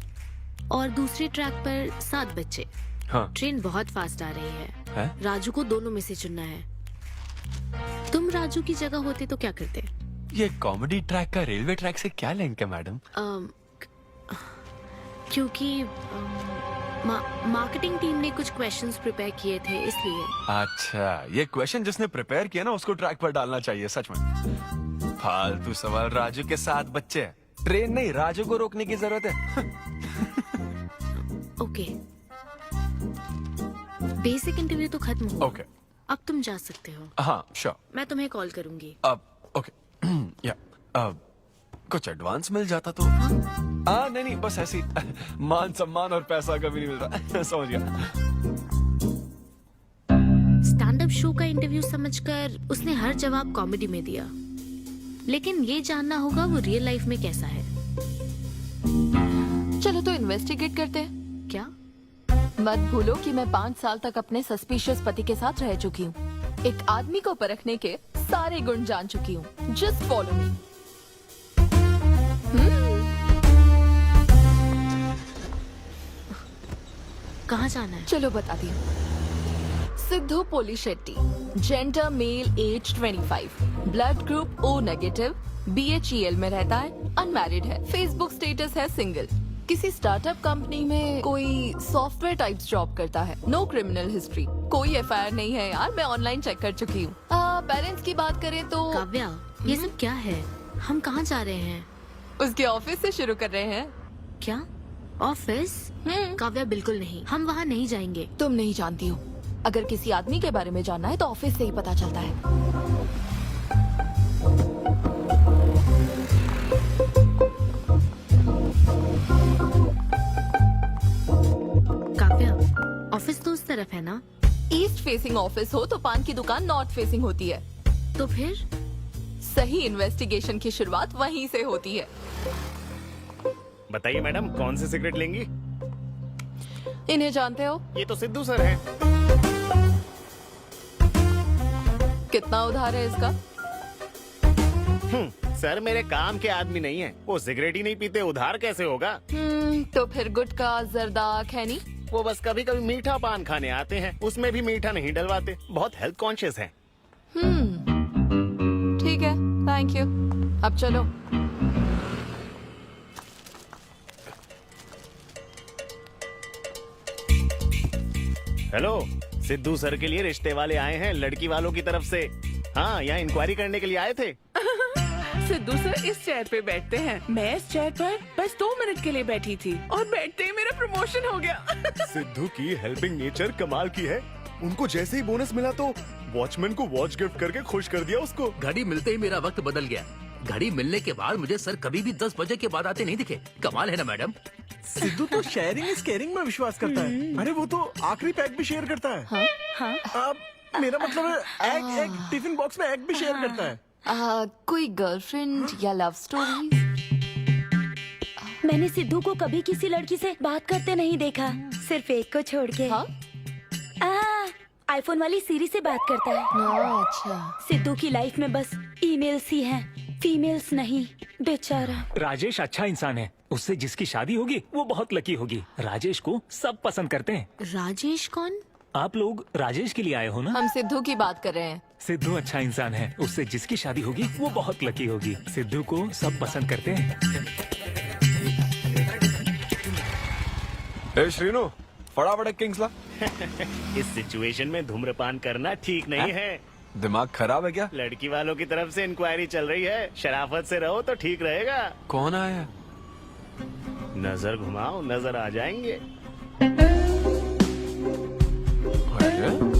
और दूसरे ट्रैक पर 7 बच्चे। हाँ। ट्रेन बहुत फास्ट आ रही है। राजू को दोनों में से चुनना है। तुम राजू की जगह होते तो क्या करते? ये कॉमेडी ट्रैक का रेलवे ट्रैक से क्या लिंक है मैडम? क्योंकि मार्केटिंग टीम ने कुछ क्वेश्चंस प्रिपेयर किए थे, इसलिए। अच्छा, ये क्वेश्चन जिसने प्रिपेयर किया ना उसको ट्रैक पर डालना चाहिए। सच में फालतू सवाल। राजू के 7 बच्चे हैं, ट्रेन नहीं, राजू को रोकने की जरूरत है। ओके, बेसिक इंटरव्यू तो खत्म हो। ओके, अब तुम जा सकते हो। हाँ श्योर। मैं तुम्हें कॉल करूंगी। अब ओके। या कुछ एडवांस मिल जाता तो। हाँ नहीं, बस ऐसी मान सम्मान और पैसा कभी नहीं मिलता। समझ गया। मतलब शो का इंटरव्यू समझकर उसने हर जवाब कॉमेडी में दिया, लेकिन ये जानना होगा वो रियल लाइफ में कैसा है। चलो तो इन्वेस्टिगेट करते हैं। क्या? मत भूलो कि मैं 5 साल तक अपने सस्पिशियस पति के साथ रह चुकी हूँ। एक आदमी को परखने के सारे गुण जान चुकी हूँ। Just follow me. कहाँ जाना है? चलो बताती हूँ। Siddhu Polishetty, gender male, age 25, blood group O negative, BHEL में रहता है, अनमैरिड है, फेसबुक स्टेटस है सिंगल, किसी स्टार्टअप कंपनी में कोई सॉफ्टवेयर टाइप्स जॉब करता है, नो क्रिमिनल हिस्ट्री, कोई FIR नहीं है यार, मैं ऑनलाइन चेक कर चुकी हूँ। पेरेंट्स की बात करें तो काव्या, ये सब क्या है? हम कहाँ जा रहे हैं? उसके ऑफिस से शुरू कर रहे हैं। क्या ऑफिस? काव्या बिल्कुल नहीं, हम वहाँ नहीं जाएंगे। तुम नहीं जानती हो, अगर किसी आदमी के बारे में जानना है तो ऑफिस से ही पता चलता है। काव्या, ऑफिस तो उस तरफ है ना? ईस्ट फेसिंग ऑफिस हो तो पान की दुकान नॉर्थ फेसिंग होती है। तो फिर सही इन्वेस्टिगेशन की शुरुआत वहीं से होती है। बताइए मैडम, कौन सी सिगरेट लेंगी? इन्हें जानते हो? ये तो सिद्धू सर है। कितना उधार है इसका? सर मेरे काम के आदमी नहीं है, वो सिगरेट ही नहीं पीते, उधार कैसे होगा? तो फिर गुटखा, जर्दा, खैनी? वो बस कभी कभी मीठा पान खाने आते हैं, उसमें भी मीठा नहीं डलवाते, बहुत हेल्थ कॉन्शियस हैं। ठीक है, थैंक यू। अब चलो। हेलो, सिद्धू सर के लिए रिश्ते वाले आए हैं, लड़की वालों की तरफ से। हाँ, यहाँ इंक्वायरी करने के लिए आए थे। सिद्धू सर इस चेयर पे बैठते हैं, मैं इस चेयर पर बस 2 मिनट के लिए बैठी थी और बैठते ही मेरा प्रमोशन हो गया। सिद्धू की हेल्पिंग नेचर कमाल की है। उनको जैसे ही बोनस मिला तो वॉचमैन को वॉच गिफ्ट करके खुश कर दिया उसको। घड़ी मिलते ही मेरा वक्त बदल गया। घड़ी मिलने के बाद मुझे सर कभी भी 10 बजे के बाद आते नहीं दिखे। कमाल है ना मैडम? सिद्धू तो शेयरिंग इज केयरिंग में विश्वास करता है। अरे वो तो आखिरी पैक भी शेयर करता है। हाँ? मेरा मतलब है एग टिफिन बॉक्स में एग भी शेयर करता है। कोई गर्लफ्रेंड या लव स्टोरी? मैंने सिद्धू को कभी किसी लड़की से बात करते नहीं देखा, सिर्फ एक को छोड़ के। आईफोन वाली सीरी से बात करता है। अच्छा। सिद्धू की लाइफ में बस ईमेल्स ही हैं, फीमेल्स नहीं, बेचारा। राजेश अच्छा इंसान है, उससे जिसकी शादी होगी वो बहुत लकी होगी। राजेश को सब पसंद करते हैं। राजेश कौन? आप लोग राजेश के लिए आए हो ना? हम सिद्धू की बात कर रहे हैं। सिद्धू अच्छा इंसान है, उससे जिसकी शादी होगी वो बहुत लकी होगी। सिद्धू को सब पसंद करते हैं। ए श्रीनु, फटाफट किंग्स ला। इस सिचुएशन में धूम्रपान करना ठीक नहीं है। दिमाग खराब है क्या? लड़की वालों की तरफ से इंक्वायरी चल रही है, शराफत से रहो तो ठीक रहेगा। कौन आया? नजर घुमाओ, नजर आ जाएंगे।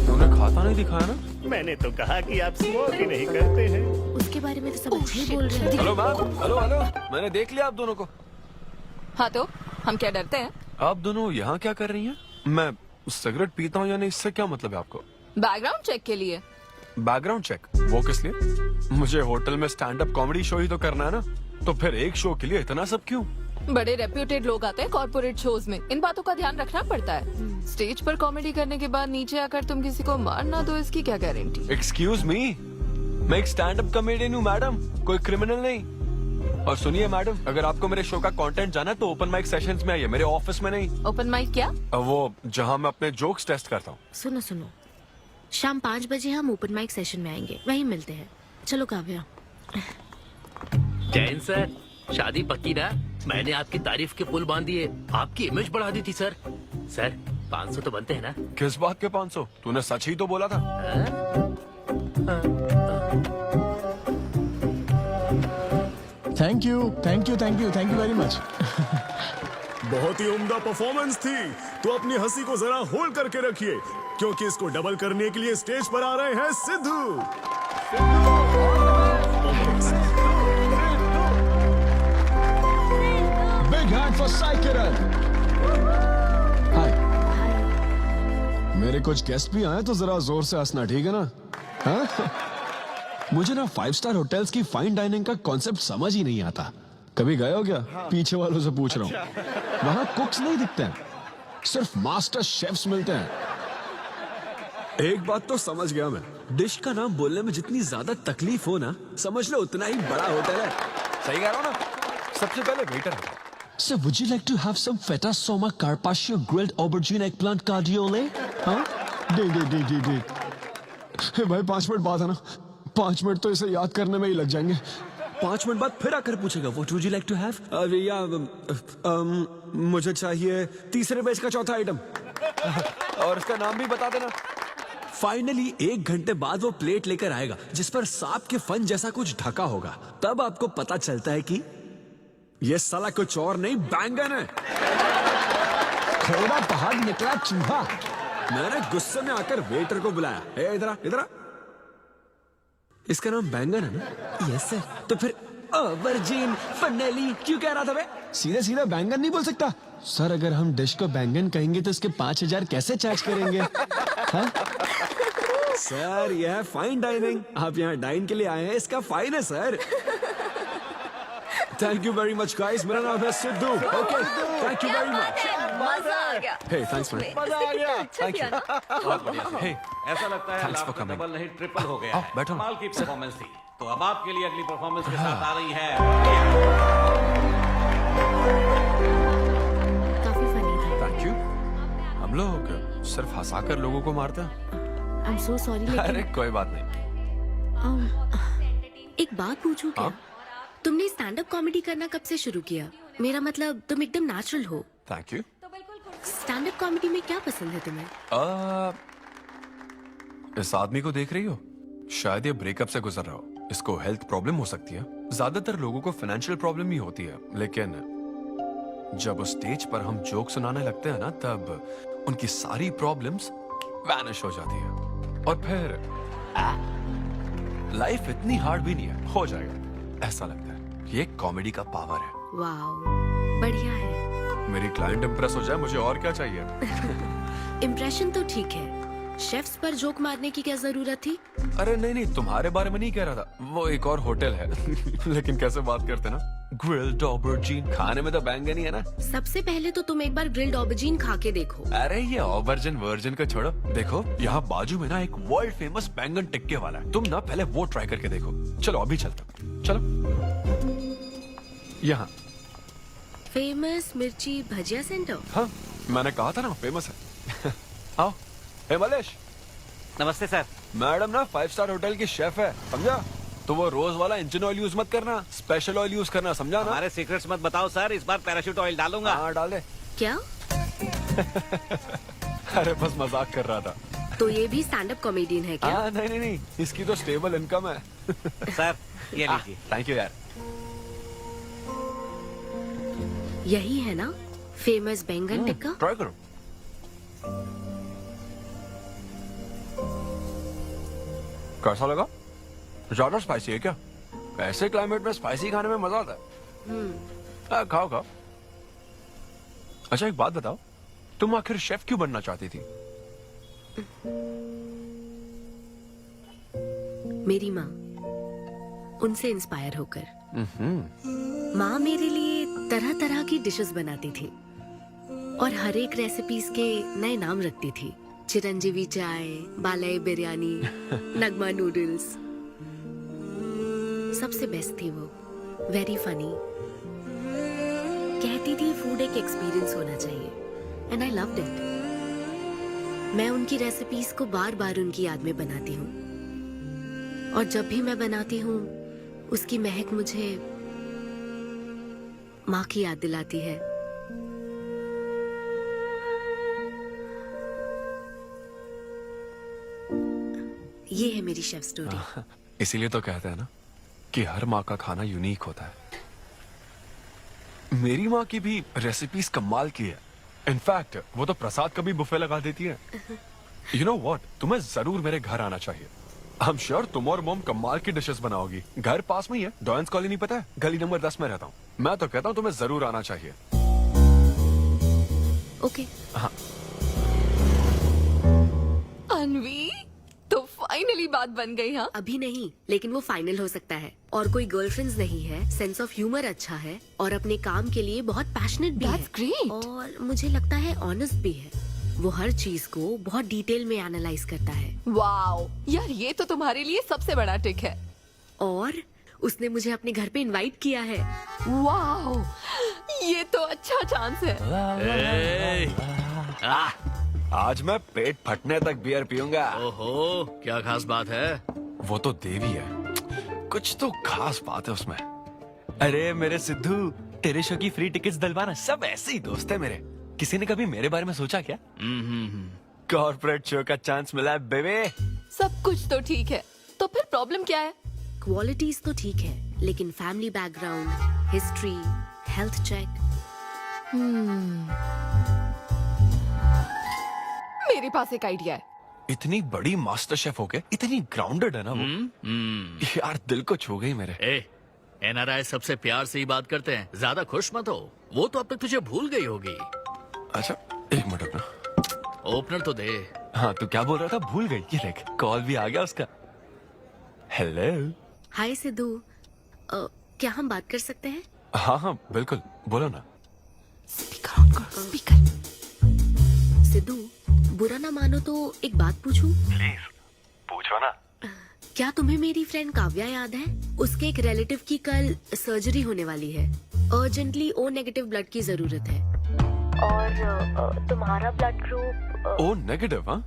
तूने खाता नहीं दिखाया ना? मैंने तो कहा कि आप स्मोक ही नहीं करते हैं। उसके बारे में तो सब अच्छे ही बोल रहे हैं। हेलो मैम, हेलो हेलो, मैंने देख लिया आप दोनों को। हाँ तो हम क्या डरते हैं? आप दोनों यहाँ क्या कर रही हैं? मैं सिगरेट पीता हूँ या नहीं, इससे क्या मतलब है आपको? बैकग्राउंड चेक के लिए। Background check? वो किस लिए? मुझे होटल में स्टैंड अप कॉमेडी शो ही तो करना है ना, तो फिर एक शो के लिए इतना सब क्यों? बड़े रेप्यूटेड लोग आते हैं कॉर्पोरेट शोज में, इन बातों का ध्यान रखना पड़ता है। स्टेज पर कॉमेडी करने के बाद नीचे आकर तुम किसी को मार ना दो, इसकी क्या गारंटी? एक्सक्यूज मी, मैं एक स्टैंड अप कॉमेडियन हूँ मैडम, कोई क्रिमिनल नहीं। और सुनिए मैडम, अगर आपको मेरे शो का कंटेंट जाना है तो ओपन माइक सेशंस में आइए, मेरे ऑफिस में नहीं। ओपन माइक क्या? वो जहाँ मैं अपने जोक्स टेस्ट करता हूँ। सुनो सुनो, शाम 5 बजे हम ओपन माइक सेशन में आएंगे, वहीं मिलते हैं। चलो काव्या। जैन सर, शादी पक्की ना? मैंने आपकी तारीफ के पुल बांध दिए, आपकी इमेज बढ़ा दी थी सर। सर 500 तो बनते हैं ना? किस बात के 500? तूने सच ही तो बोला था। Thank you thank you thank you thank you very much. बहुत ही उम्दा परफॉर्मेंस थी, तो अपनी हंसी को जरा होल्ड करके रखिए, क्योंकि इसको डबल करने के लिए स्टेज पर आ रहे हैं Siddhu. Big hand for Sai Kiran. Hi. मेरे हमारे कुछ गेस्ट भी आए तो जरा जोर से हंसना, ठीक है ना? हाँ? मुझे ना 5 स्टार होटल्स की फाइन डाइनिंग का कॉन्सेप्ट समझ ही नहीं आता। कभी गए हो क्या? पीछे वालों से पूछ रहा हूँ। वहाँ कुक्स नहीं दिखते हैं, सिर्फ मास्टर शेफ्स मिलते हैं। एक बात तो समझ गया मैं, डिश का नाम बोलने में जितनी ज्यादा तकलीफ हो ना, समझ लो उतना ही बड़ा होटल है। सही कह रहा हूँ ना? सबसे पहले वेटर है। Sir, would you like to have some feta soma carpaccio grilled aubergine eggplant cardiole? हाँ? दे। हे भाई 5 मिनट बाद है ना, 5 मिनट तो इसे याद करने में ही लग जाएंगे। 5 मिनट बाद फिर आकर पूछेगा What would you like to have? मुझे चाहिए तीसरे पेज का चौथा आइटम। और इसका नाम भी बता देना। फाइनली 1 घंटे बाद वो प्लेट लेकर आएगा जिस पर सांप के फन जैसा कुछ ढका होगा। तब आपको पता चलता है कि ये साला कुछ और नहीं, बैंगन है। थोड़ा बाहर निकला चूहा। मैंने गुस्से में आकर वेटर को बुलाया, ए इधर आ। इसका नाम बैंगन है ना? Yes sir. तो फिर ऑबरजीन फनेली क्यों कह रहा था बे? सीधे बैंगन नहीं बोल सकता? सर अगर हम डिश को बैंगन कहेंगे तो इसके 5000 कैसे चार्ज करेंगे? हाँ? सर यह है फाइन डाइनिंग, आप यहाँ डाइन के लिए आए हैं, इसका फाइन है sir. Thank you very much guys, मेरा नाम है Sidhu. Okay, thank you very much. मजा आ गया। हे थैंक्स मैन। मजा आ गया। Thank you. बहुत बढ़िया। हे, ऐसा लगता है Thanks लाभ for तो coming. डबल नहीं ट्रिपल हो गया है। बैठो। कमाल की परफॉर्मेंस थी। तो अब आपके लिए अगली परफॉर्मेंस के साथ आ रही है। काफी फनी था। Thank you. हम लोग सिर्फ हंसाकर लोगों को मारते हैं। आई एम सो सॉरी अरे लेकिन कोई बात नहीं। एक बात पूछूं क्या? तुमने स्टैंड अप कॉमेडी करना कब से शुरू किया? मेरा मतलब तुम एकदम नेचुरल हो। Thank you. Stand up comedy में क्या पसंद है तुम्हें? इस आदमी को देख रही हो? शायद ये ब्रेकअप से गुजर रहा हो। इसको हेल्थ प्रॉब्लम हो सकती है। ज्यादातर लोगों को फाइनेंशियल प्रॉब्लम ही होती है, लेकिन जब उस स्टेज पर हम जोक सुनाने लगते हैं ना, तब उनकी सारी प्रॉब्लम्स वैनिश हो जाती है। और फिर लाइफ इतनी हार्ड भी नहीं है, हो जाएगा ऐसा लगता है। ये कॉमेडी का पावर है। वाओ, बढ़िया है। मेरी क्लाइंट इंप्रेस हो जाए, मुझे और क्या चाहिए? इम्प्रेशन तो ठीक है, शेफ्स पर जोक मारने की क्या जरूरत थी? अरे नहीं, तुम्हारे बारे में नहीं कह रहा था। वो एक और होटल है। लेकिन कैसे बात करते ना, ग्रिल्ड ऑबरजीन खाने में तो बैंगन ही है ना। सबसे पहले तो तुम एक बार ग्रिल्ड ऑबरजीन खा के देखो। अरे ये ऑबरजीन वर्जिन को छोड़ो, देखो यहाँ बाजू में ना एक वर्ल्ड फेमस बैंगन टिक्के वाला है। तुम ना पहले वो ट्राई करके देखो। चलो अभी चलता, चलो। यहाँ फेमस मिर्ची भजिया सेंटर। हाँ, मैंने कहा था ना फेमस है। आओ। हे मलेश। नमस्ते सर। मैडम ना 5 स्टार होटल की शेफ है, समझा? तो वो रोज वाला इंजन ऑयल यूज मत करना, स्पेशल ऑयल यूज करना, समझा ना? हमारे सीक्रेट्स मत बताओ सर, इस बार पैराशूट ऑयल डालूंगा। हाँ डाल दे। क्या? अरे बस मजाक कर रहा था। तो ये भी स्टैंड अप कॉमेडियन है क्या? हाँ नहीं, इसकी तो स्टेबल इनकम है। सर ये लीजिए। थैंक यू यार। यही है ना फेमस बैंगन टिक्का? ट्राई करो। कैसा लगा? ज्यादा स्पाइसी है क्या? ऐसे क्लाइमेट में स्पाइसी खाने में मजा आता है। खाओ खाओ। अच्छा एक बात बताओ, तुम आखिर शेफ क्यों बनना चाहती थी? मेरी माँ, उनसे इंस्पायर होकर। माँ मेरे लिए तरह तरह की डिशेस बनाती थी और हर एक रेसिपीज के नए नाम रखती थी। चिरंजीवी चाय, बालाई बिरयानी, नगमा नूडल्स। सबसे बेस्ट थी वो, वेरी फनी। कहती थी फूड एक एक्सपीरियंस होना चाहिए, एंड आई लव्ड इट। मैं उनकी रेसिपीज को बार बार उनकी याद में बनाती हूँ, और जब भी मैं बनाती हूँ उसकी महक मुझे माँ की याद दिलाती है। ये है मेरी शेफ स्टोरी। इसीलिए तो कहते हैं ना कि हर माँ का खाना यूनिक होता है। मेरी माँ की भी रेसिपीज कमाल की है। इनफैक्ट वो तो प्रसाद का भी बुफे लगा देती है। यू नो व्हाट, तुम्हें जरूर मेरे घर आना चाहिए। आई एम श्योर तुम और मॉम कमाल की डिशेस बनाओगी। घर पास में ही है, डॉयंस कॉलोनी, पता है? गली नंबर 10 में रहता हूँ। मैं तो कहता हूँ तुम्हें जरूर आना चाहिए। ओके। हाँ अनवी, तो फाइनली बात बन गई। हाँ, अभी नहीं, लेकिन वो फाइनल हो सकता है। और कोई गर्लफ्रेंड्स नहीं है, सेंस ऑफ ह्यूमर अच्छा है और अपने काम के लिए बहुत पैशनेट भी है। ग्रेट। और मुझे लगता है ऑनेस्ट भी है। वो हर चीज को बहुत डिटेल में एनालाइज करता है। वाओ यार, ये तो तुम्हारे लिए सबसे बड़ा टिक है। और उसने मुझे अपने घर पे इनवाइट किया है। वाओ, ये तो अच्छा चांस है। आज मैं पेट फटने तक बियर पीऊंगा। ओहो, क्या खास बात है? वो तो देवी है, कुछ तो खास बात है उसमें। अरे मेरे सिद्धू, तेरे शो की फ्री टिकट्स दिलवाना, सब ऐसे ही दोस्त है मेरे। किसी ने कभी मेरे बारे में सोचा क्या? कॉर्पोरेट शो का चांस मिला है बेबे। सब कुछ तो ठीक है, तो फिर प्रॉब्लम क्या है? क्वालिटीज तो ठीक है, लेकिन family background, history, health check. मेरे पास एक आइडिया है। इतनी बड़ी मास्टर शेफ होके इतनी ग्राउंडेड है ना वो। यार दिल को छू गई मेरे। एनआरआई सबसे प्यार से ही बात करते हैं, ज्यादा खुश मत हो। वो तो अब तक तुझे भूल गई होगी। अच्छा एक मिनट रुकना। ओपनर तो दे। हाँ, तू क्या बोल रहा था? भूल गई? ये देख, कॉल भी आ गया उसका। हेलो। हाय सिद्धू, क्या हम बात कर सकते हैं? हाँ हाँ बिल्कुल, बोलो ना। स्पीकर। सिद्धू, बुरा ना मानो तो एक बात पूछूं? प्लीज पूछो ना। क्या तुम्हें मेरी फ्रेंड काव्या याद है? उसके एक रिलेटिव की कल सर्जरी होने वाली है। अर्जेंटली O नेगेटिव ब्लड की जरूरत है। और तुम्हारा ब्लड ग्रुप? O negative? हाँ।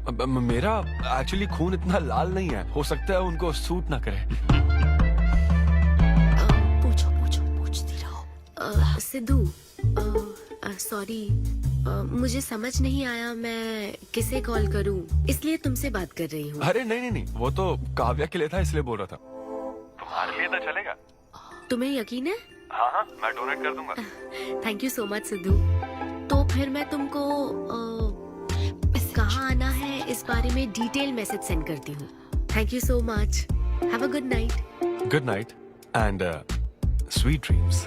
अब मेरा एक्चुअली खून इतना लाल नहीं है, हो सकता है उनको सूट ना करे। पूछती रहो। सिद्धू, सॉरी, मुझे समझ नहीं आया मैं किसे कॉल करूं, इसलिए तुमसे बात कर रही हूँ। अरे नहीं, वो तो काव्या के लिए था, इसलिए बोल रहा था। तुम्हारे लिए तो चलेगा? तुम्हें यकीन है? हाँ, मैं डोनेट कर दूंगा। Thank you so much Sidhu. तो फिर मैं तुमको कहाँ आना है इस बारे में डिटेल मैसेज सेंड करती हूँ। Thank you so much. Have a good night. Good night and sweet dreams.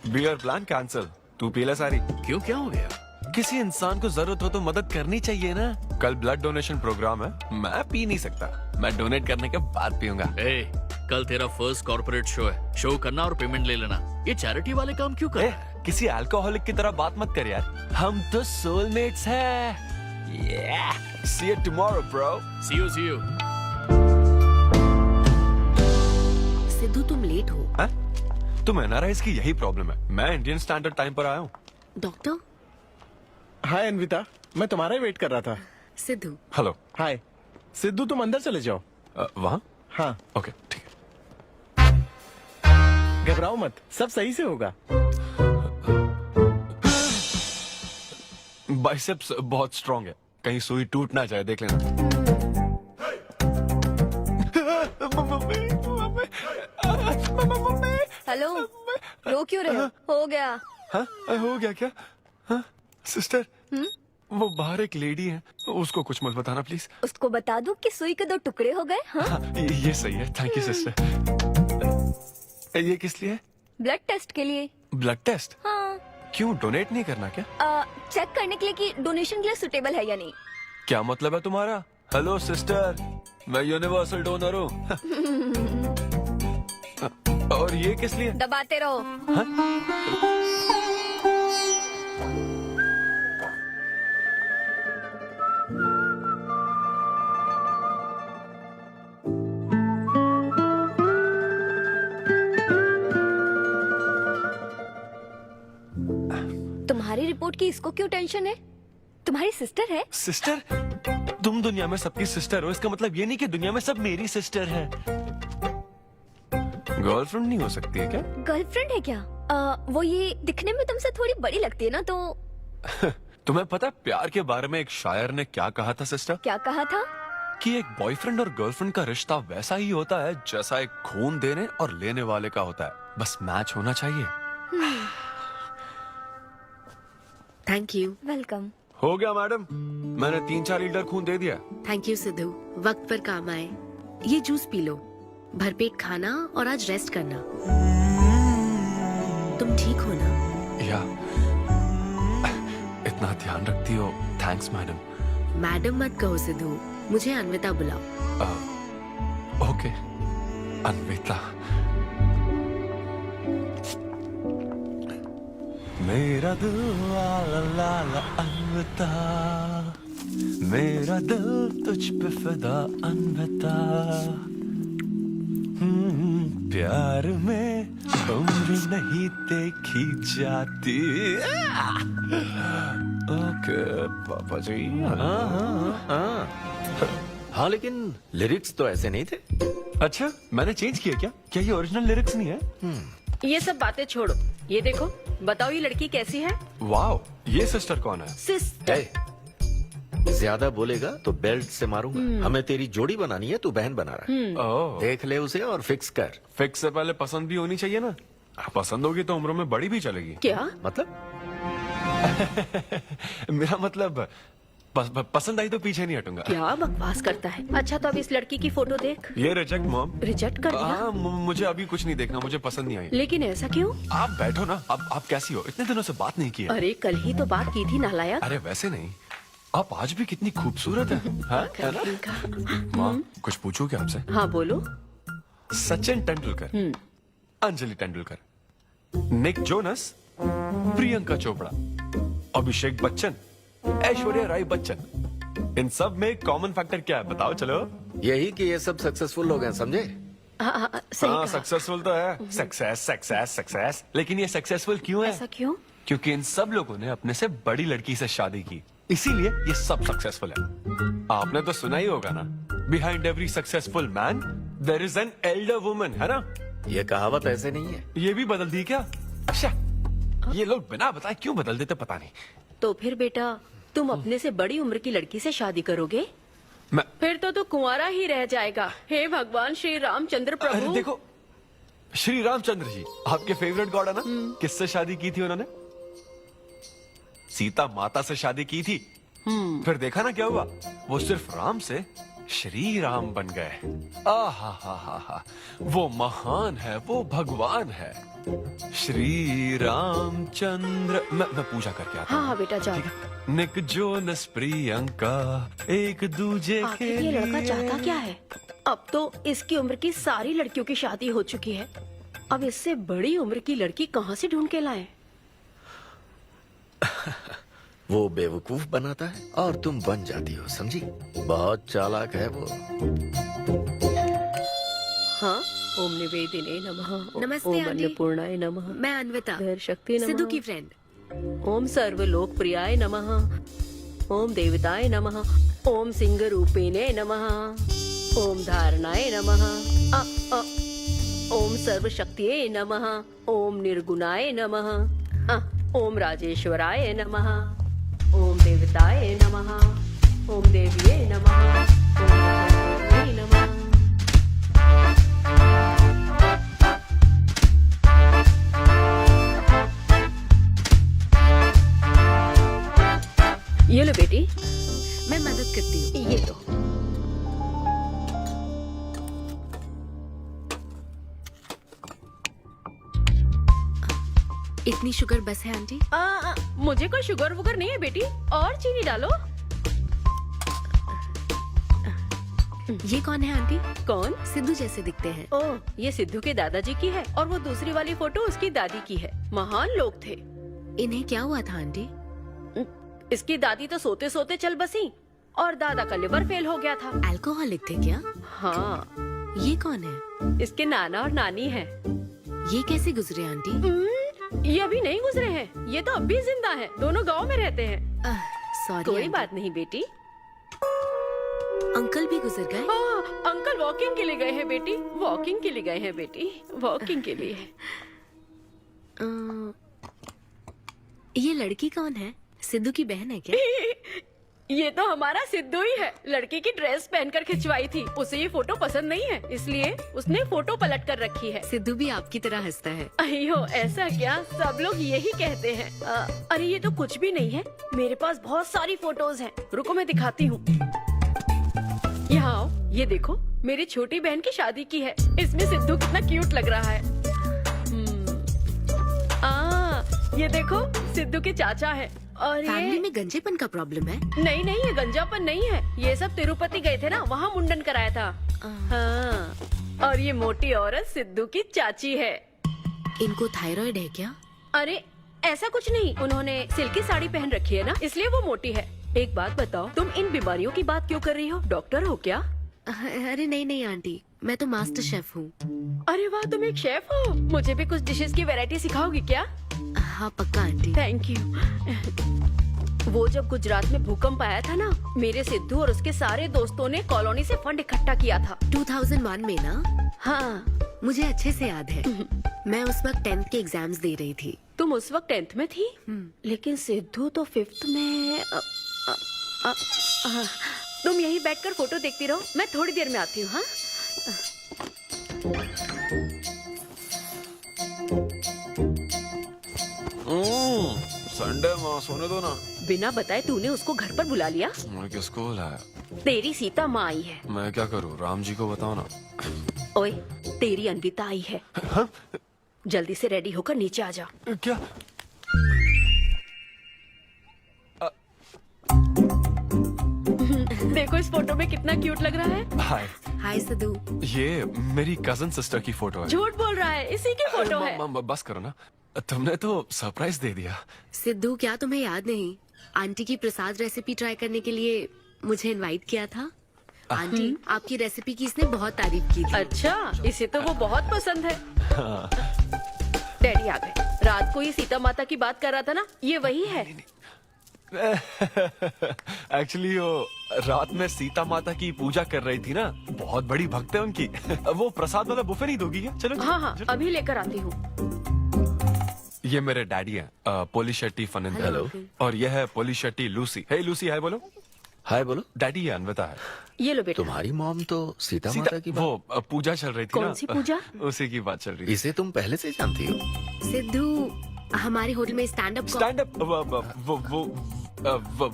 Beer plan cancel. तू पी ले सारी। क्यों, क्या हो गया? किसी इंसान को जरूरत हो तो मदद करनी चाहिए ना। कल ब्लड डोनेशन प्रोग्राम है, मैं पी नहीं सकता। मैं डोनेट करने के बाद पीऊंगा। कल तेरा फर्स्ट कॉर्पोरेट शो है, शो करना और पेमेंट ले लेना। ये चैरिटी वाले काम क्यों कर रहा है? किसी अल्कोहलिक की तरह बात मत कर यार, हम तो सोलमेट्स हैं। See you tomorrow, bro. See you. Sidhu, तुम लेट हो। हाँ? तुम एनआरआईज की यही प्रॉब्लम है। मैं इंडियन स्टैंडर्ड टाइम पर आया हूँ। डॉक्टर। हाय अन्विता, मैं तुम्हारा ही वेट कर रहा था। सिद्धू। हेलो। हाय सिद्धू, तुम अंदर चले जाओ। वहाँ? हाँ। ओके ठीक है। घबराओ मत, सब सही से होगा। बाइसेप्स बहुत स्ट्रांग है, कहीं सुई टूट ना जाए, देख लेना। हेलो, रो क्यों रहे हो? हो गया। हाँ, हो गया क्या? हाँ, सिस्टर, वो बाहर एक लेडी है, उसको कुछ मत बताना प्लीज। उसको बता दूं कि सुई के 2 टुकड़े हो गए। हाँ? ये सही है, थैंक यू सिस्टर। ये किस लिए? ब्लड टेस्ट के लिए। Blood test? हाँ। क्यों, डोनेट नहीं करना क्या? चेक करने के लिए कि डोनेशन के लिए सुटेबल है या नहीं। क्या मतलब है तुम्हारा? हेलो सिस्टर, मैं यूनिवर्सल डोनर हूँ। और ये किस लिए? दबाते रहो। तुम्हारी रिपोर्ट की इसको क्यों टेंशन है? तुम्हारी सिस्टर है। सिस्टर? तुम दुनिया में सबकी सिस्टर हो, इसका मतलब ये नहीं कि दुनिया में सब मेरी सिस्टर है। गर्लफ्रेंड नहीं हो सकती है क्या? गर्लफ्रेंड है क्या? वो ये दिखने में तुमसे थोड़ी बड़ी लगती है ना, तो तुम्हें पता है प्यार के बारे में एक शायर ने क्या कहा था सिस्टर? क्या कहा था? कि एक बॉयफ्रेंड और गर्लफ्रेंड का रिश्ता वैसा ही होता है जैसा एक खून देने और लेने वाले का होता है, बस मैच होना चाहिए। Thank you. वेलकम। हो गया मैडम, मैंने 3-4 लीटर खून दे दिया। थैंक यू सिद्धू, वक्त पर काम आए। ये जूस पी लो, भरपेट खाना और आज रेस्ट करना। तुम ठीक हो ना? या इतना ध्यान रखती हो, थैंक्स मैडम। मैडम मत कहो सिद्धू, मुझे अन्विता बुलाओ। ओके अन्विता। मेरा दिल ला ला ला ला अन्विता, मेरा दिल तुझ पे फिदा अन्विता। प्यार में उम्र नहीं देखी जाती। ओके पापा जी। हाँ लेकिन लिरिक्स तो ऐसे नहीं थे। अच्छा मैंने चेंज किया क्या? क्या ये ओरिजिनल लिरिक्स नहीं है? ये सब बातें छोड़ो, ये देखो, बताओ ये लड़की कैसी है? वाओ, ये सिस्टर कौन है? सिस्टर। ज्यादा बोलेगा तो बेल्ट से मारूंगा। हमें तेरी जोड़ी बनानी है, तू बहन बना रहा है। ओह, देख ले उसे और फिक्स कर। फिक्स से पहले पसंद भी होनी चाहिए ना। पसंद होगी तो उम्र में बड़ी भी चलेगी। क्या मतलब? मेरा मतलब पसंद आई तो पीछे नहीं हटूंगा। क्या बकवास करता है। अच्छा तो अब इस लड़की की फोटो देख। ये रिजेक्ट मॉम। रिजेक्ट कर दिया? हाँ मुझे अभी कुछ नहीं देखना, मुझे पसंद नहीं आई। लेकिन ऐसा क्यों? आप बैठो ना। अब आप कैसी हो? इतने दिनों से बात नहीं की है। अरे कल ही तो बात की थी नालायक। अरे वैसे नहीं, आप आज भी कितनी खूबसूरत है, है ना? माँ कुछ पूछूं क्या आपसे? हाँ बोलो। सचिन तेंदुलकर, अंजलि तेंदुलकर, निक जोनस, प्रियंका चोपड़ा, अभिषेक बच्चन, ऐश्वर्या राय बच्चन, इन सब में कॉमन फैक्टर क्या है बताओ? चलो यही कि ये सब सक्सेसफुल लोग हैं, समझे? हाँ सक्सेसफुल तो है। Success success success. लेकिन ये सक्सेसफुल क्यों है? ऐसा क्यों? क्योंकि इन सब लोगों ने अपने से बड़ी लड़की से शादी की, इसीलिए ये सब सक्सेसफुल है। आपने तो सुना ही होगा ना, behind every successful man there is an elder woman, है ना? ये कहावत ऐसे नहीं है। ये भी बदल दी क्या? अच्छा, ये लोग बिना बताए क्यों बदल देते पता नहीं। तो फिर बेटा तुम अपने से बड़ी उम्र की लड़की से शादी करोगे? फिर तो तू कुंवारा ही रह जाएगा। हे भगवान श्री रामचंद्र प्रभु। अरे देखो, श्री रामचंद्र जी आपके फेवरेट गॉड है ना? किससे शादी की थी उन्होंने? सीता माता से शादी की थी। फिर देखा ना क्या हुआ? वो सिर्फ राम से श्री राम बन गए। आहा, वो महान है, वो भगवान है, श्री रामचंद्र। मैं पूजा करके आता हूँ। हाँ बेटा जाओ। निक जोनस प्रियंका एक दूजे के आखिर ये लड़का लिए। चाहता क्या है? अब तो इसकी उम्र की सारी लड़कियों की शादी हो चुकी है, अब इससे बड़ी उम्र की लड़की कहाँ से ढूंढ के लाए? वो बेवकूफ बनाता है और तुम बन जाती हो, समझी? बहुत चालाक है वो। हाँ, ओम निवेदिने नमः। नमस्ते, ओम आंटी। अन्नपूर्णाय नमः। मैं अन्विता, धैर्य शक्ति नमः। सिद्धू की फ्रेंड। ओम सर्वलोकप्रियाय नमः। ओम देवताय नमः। ओम सिंह रूपेणे नमः। ओम धारणाय नमः। ओम सर्वशक्तिये नमः। ओम निर्गुणाय नमः। ओम राजेश्वराय नमः। ओम देवताय नमः। ओम देव्ये नमः। ओम भगवते नमः। ये लो बेटी, मैं मदद करती हूँ। ये लो। इतनी शुगर बस है आंटी? मुझे कोई शुगर वुगर नहीं है बेटी, और चीनी डालो। ये कौन है आंटी? कौन? सिद्धू जैसे दिखते हैं। ओह, ये सिद्धू के दादाजी की है और वो दूसरी वाली फोटो उसकी दादी की है। महान लोग थे। इन्हें क्या हुआ था आंटी? इसकी दादी तो सोते सोते चल बसी और दादा का लिवर फेल हो गया था। अल्कोहलिक थे क्या? हाँ। ये कौन है? इसके नाना और नानी है। ये कैसे गुजरे आंटी? ये अभी नहीं गुजरे हैं, ये तो अब भी जिंदा है। दोनों गांव में रहते हैं। सॉरी कोई आंटी। बात नहीं बेटी। अंकल भी गुजर गए? हाँ, अंकल वॉकिंग के लिए गए हैं बेटी। वॉकिंग के लिए गए हैं बेटी। वॉकिंग के लिए। ये लड़की कौन है? सिद्धू की बहन है क्या? ये तो हमारा सिद्धू ही है। लड़की की ड्रेस पहनकर खिंचवाई थी, उसे ये फोटो पसंद नहीं है, इसलिए उसने फोटो पलट कर रखी है। सिद्धू भी आपकी तरह हंसता है। अयो ऐसा क्या? सब लोग यही कहते हैं। अरे ये तो कुछ भी नहीं है, मेरे पास बहुत सारी फोटोज हैं। रुको मैं दिखाती हूँ। यहाँ आओ, ये देखो, मेरी छोटी बहन की शादी की है। इसमें सिद्धू कितना क्यूट लग रहा है। ये देखो सिद्धू के चाचा है। और फैमिली ये में गंजेपन का प्रॉब्लम है? नहीं नहीं, ये गंजापन नहीं है। ये सब तिरुपति गए थे ना, वहाँ मुंडन कराया था। हाँ। और ये मोटी औरत सिद्धू की चाची है। इनको थायराइड है क्या? अरे ऐसा कुछ नहीं, उन्होंने सिल्की साड़ी पहन रखी है ना, इसलिए वो मोटी है। एक बात बताओ, तुम इन बीमारियों की बात क्यों कर रही हो? डॉक्टर हो क्या? अरे नहीं नहीं आंटी, मैं तो मास्टर शेफ हूँ। अरे वाह, तुम एक शेफ हो। मुझे भी कुछ डिशेस की वैरायटी सिखाओगी क्या? हाँ पक्का आंटी। Thank you. वो जब गुजरात में भूकंप आया था ना, मेरे सिद्धू और उसके सारे दोस्तों ने कॉलोनी से फंड इकट्ठा किया था। 2001 में ना? हाँ मुझे अच्छे से याद है। मैं उस वक्त 10th के एग्जाम्स दे रही थी। तुम उस वक्त 10th में थी? लेकिन सिद्धू तो 5th में। तुम यहीं बैठकर फोटो देखती रहो, मैं थोड़ी देर में आती हूँ। हाँ संडे माँ सोने दो ना। बिना बताए तूने उसको घर पर बुला लिया? मैं किसको बुलाया? तेरी सीता माँ आई है। मैं क्या करूँ, राम जी को बताओ ना। ओए, तेरी अन्विता आई है। हाँ? जल्दी से रेडी होकर नीचे आ जा। क्या? देखो इस फोटो में कितना क्यूट लग रहा है। हाय। हाय सिद्धू। ये मेरी कजन सिस्टर की फोटो है। झूठ बोल रहा है, इसी की फोटो है। बस करो ना, तुमने तो सरप्राइज दे दिया। सिद्धू, क्या तुम्हें याद नहीं, आंटी की प्रसाद रेसिपी ट्राई करने के लिए मुझे इनवाइट किया था? आंटी, आपकी रेसिपी की इसने बहुत तारीफ की थी। अच्छा, इसे तो वो बहुत पसंद है। डैडी आ गए। रात को ये सीता माता की बात कर रहा था ना, ये वही है। एक्चुअली वो रात में सीता माता की पूजा कर रही थी ना, बहुत बड़ी भक्त है उनकी। वो प्रसाद वाला बुफे नहीं दोगी क्या? चलो। हाँ हाँ, अभी लेकर आती हूँ। ये मेरे डैडी हैं, पोलिशेट्टी फनिंदर। हेलो। और ये है पोलिशेट्टी लूसी। हे लूसी, हाय बोलो। हाय बोलो। डैडी ये अन्विता है। ये लो बेटा। तुम्हारी मॉम तो सीता माता की वो पूजा चल रही थी ना। कौन सी पूजा? उसी की बात चल रही थी। इसे तुम पहले से जानती हो? सिद्धू, हमारे होटल में स्टैंड अप